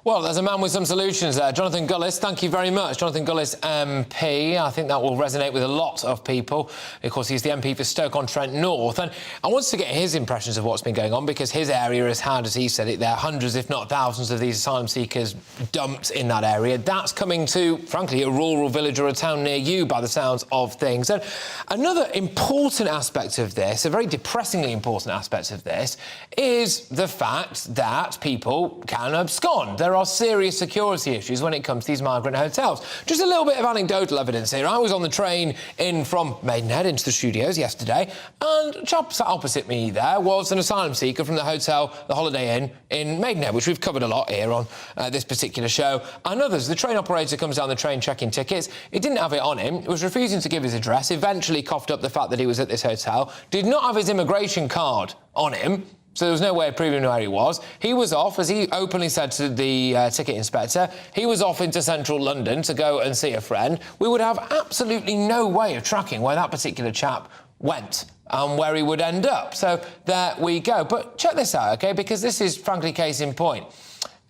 Well, there's a man with some solutions there. Jonathan Gullis, thank you very much. Jonathan Gullis, MP. I think that will resonate with a lot of people. Of course, he's the MP for Stoke-on-Trent North. And I wanted to get his impressions of what's been going on, because his area has had, as he said it, there are hundreds, if not thousands, of these asylum seekers dumped in that area. That's coming to, frankly, a rural village or a town near you, by the sounds of things. And another important aspect of this, a very depressingly important aspect of this, is the fact that people can abscond. There are serious security issues when it comes to these migrant hotels. Just a little bit of anecdotal evidence here. I was on the train in from Maidenhead into the studios yesterday, and a chap sat opposite me there was an asylum seeker from the hotel, the Holiday Inn in Maidenhead, which we've covered a lot here on this particular show, and others. The train operator comes down the train checking tickets. He didn't have it on him, was refusing to give his address, eventually coughed up the fact that he was at this hotel, did not have his immigration card on him, so there was no way of proving where he was. He was off, as he openly said to the ticket inspector, he was off into central London to go and see a friend. We would have absolutely no way of tracking where that particular chap went and where he would end up. So there we go. But check this out, OK, because this is, frankly, case in point.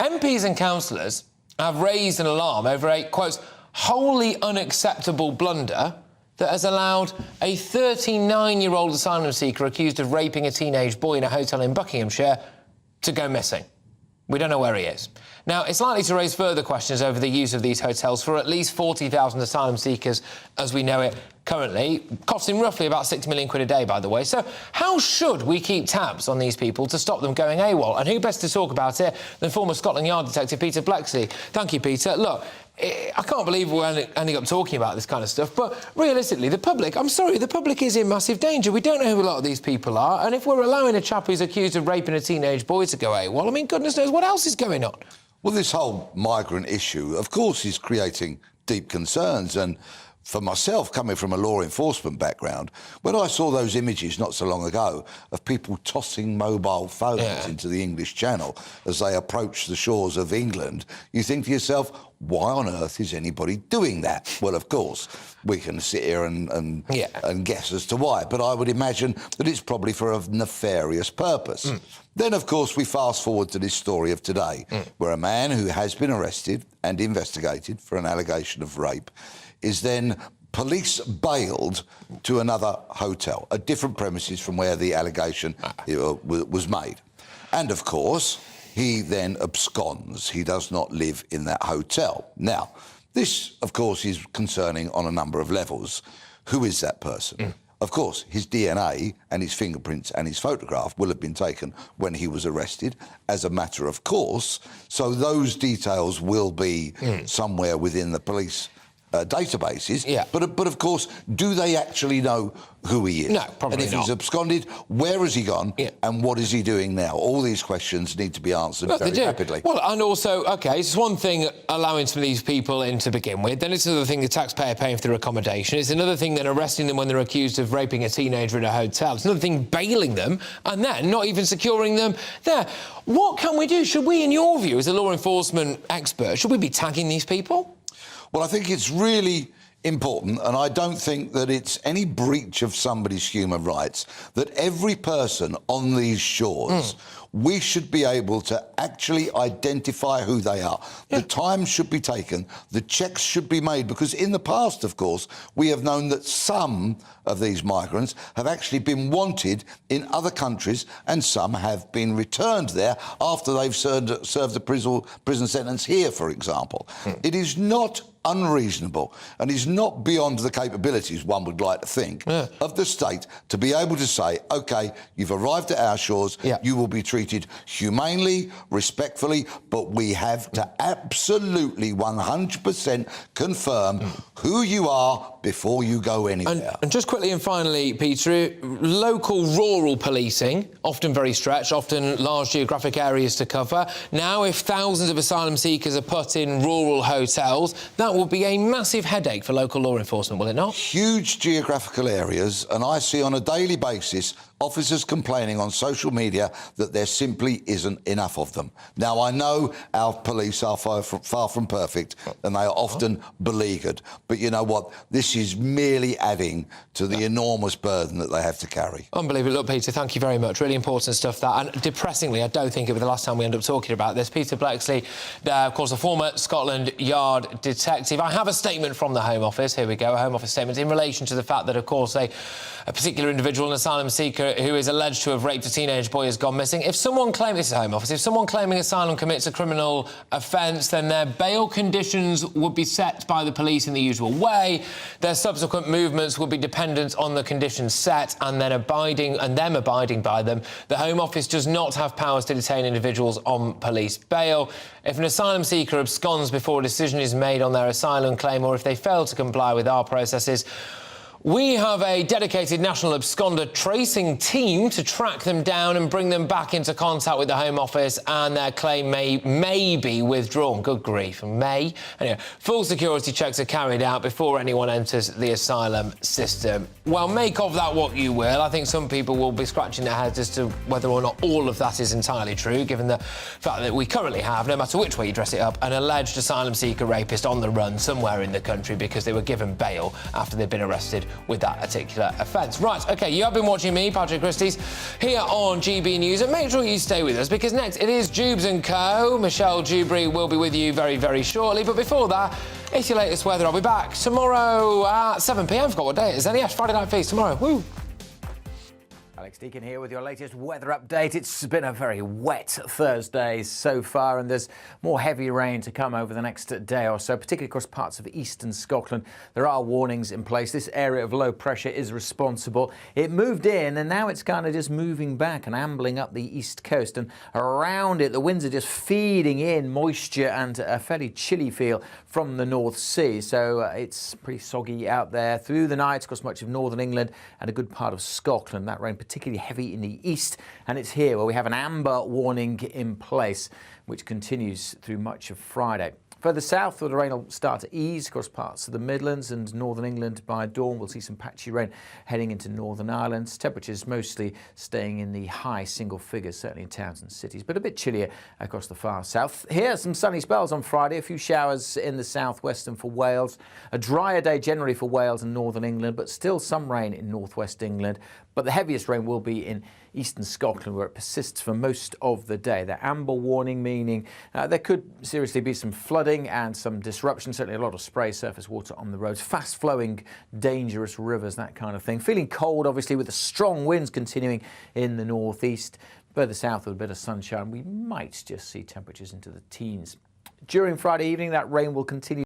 MPs and councillors have raised an alarm over a, quote, wholly unacceptable blunder that has allowed a 39-year-old asylum seeker accused of raping a teenage boy in a hotel in Buckinghamshire to go missing. We don't know where he is. Now, it's likely to raise further questions over the use of these hotels for at least 40,000 asylum seekers as we know it currently, costing roughly about £6 million a day, by the way. So how should we keep tabs on these people to stop them going AWOL? And who best to talk about it than former Scotland Yard detective Peter Blexley? Thank you, Peter. Look, I can't believe we're ending up talking about this kind of stuff, but realistically, the public, I'm sorry, the public is in massive danger. We don't know who a lot of these people are, and if we're allowing a chap who's accused of raping a teenage boy to go AWOL, I mean, goodness knows what else is going on. Well, this whole migrant issue, of course, is creating deep concerns, and for myself, coming from a law enforcement background, when I saw those images not so long ago of people tossing mobile phones into the English Channel as they approach the shores of England, you think to yourself, why on earth is anybody doing that? Well, of course, we can sit here and guess as to why, but I would imagine that it's probably for a nefarious purpose. Then, of course, we fast forward to this story of today, where a man who has been arrested and investigated for an allegation of rape is then police bailed to another hotel, a different premises from where the allegation was made. And, of course, he then absconds. He does not live in that hotel. Now, this, of course, is concerning on a number of levels. Who is that person? Of course, his DNA and his fingerprints and his photograph will have been taken when he was arrested as a matter of course. So those details will be somewhere within the police databases. But of course, do they actually know who he is? No, probably And if not. he's absconded, where has he gone and what is he doing now? All these questions need to be answered very rapidly. Well, and also, OK, it's one thing allowing some of these people in to begin with, then it's another thing the taxpayer paying for their accommodation, it's another thing then arresting them when they're accused of raping a teenager in a hotel, it's another thing bailing them and then not even securing them there. What can we do? Should we, in your view, as a law enforcement expert, should we be tagging these people? Well, I think it's really important, and I don't think that it's any breach of somebody's human rights, that every person on these shores, we should be able to actually identify who they are. The time should be taken, the checks should be made, because in the past, of course, we have known that some of these migrants have actually been wanted in other countries and some have been returned there after they've served a prison sentence here, for example. It is not unreasonable and is not beyond the capabilities, one would like to think, of the state to be able to say, OK, you've arrived at our shores, you will be treated humanely, respectfully, but we have to absolutely 100% confirm who you are before you go anywhere. And just quickly and finally, Peter, local rural policing, often very stretched, often large geographic areas to cover. Now, if thousands of asylum seekers are put in rural hotels, that will be a massive headache for local law enforcement, will it not? Huge geographical areas, and I see on a daily basis officers complaining on social media that there simply isn't enough of them. Now, I know our police are far from perfect and they are often beleaguered, but you know what? This is merely adding to the enormous burden that they have to carry. Unbelievable. Look, Peter, thank you very much. Really important stuff, that. And depressingly, I don't think it was the last time we end up talking about this. Peter Blexley, of course, a former Scotland Yard detective. I have a statement from the Home Office. Here we go, a Home Office statement in relation to the fact that, of course, a particular individual, an asylum seeker who is alleged to have raped a teenage boy, has gone missing. If someone claiming, this is Home Office, if someone claiming asylum commits a criminal offence, then their bail conditions would be set by the police in the usual way. Their subsequent movements would be dependent on the conditions set and then them abiding by them. The Home Office does not have powers to detain individuals on police bail. If an asylum seeker absconds before a decision is made on their asylum claim, or if they fail to comply with our processes, we have a dedicated national absconder tracing team to track them down and bring them back into contact with the Home Office, and their claim may be withdrawn. Good grief, may. Anyway, full security checks are carried out before anyone enters the asylum system. Well, make of that what you will. I think some people will be scratching their heads as to whether or not all of that is entirely true, given the fact that we currently have, no matter which way you dress it up, an alleged asylum seeker rapist on the run somewhere in the country because they were given bail after they'd been arrested with that particular offence. Right, OK, you have been watching me, Patrick Christys, here on GB News, and make sure you stay with us, because next it is Jubes & Co. Michelle Dewberry will be with you very, very shortly, but before that, It's your latest weather. I'll be back tomorrow at 7 p.m. Forgot what day it is. Yes, Friday Night Feast tomorrow. Woo! Alex Deakin here with your latest weather update. It's been a very wet Thursday so far, and there's more heavy rain to come over the next day or so, particularly across parts of eastern Scotland. There are warnings in place. This area of low pressure is responsible. It moved in, and now it's kind of just moving back and ambling up the east coast. And around it, the winds are just feeding in moisture and a fairly chilly feel from the North Sea. So it's pretty soggy out there through the night across much of northern England and a good part of Scotland. That rain particularly heavy in the east, and it's here where we have an amber warning in place, which continues through much of Friday. Further south, the rain will start to ease across parts of the Midlands and northern England by dawn. We'll see some patchy rain heading into Northern Ireland. Temperatures mostly staying in the high single figures, certainly in towns and cities, but a bit chillier across the far south. Here, some sunny spells on Friday, a few showers in the southwest and for Wales. A drier day generally for Wales and northern England, but still some rain in northwest England. But the heaviest rain will be in eastern Scotland, where it persists for most of the day. The amber warning meaning there could seriously be some flooding and some disruption, certainly a lot of spray, surface water on the roads, fast-flowing, dangerous rivers, that kind of thing. Feeling cold, obviously, with the strong winds continuing in the northeast. Further south with a bit of sunshine, we might just see temperatures into the teens. During Friday evening, that rain will continue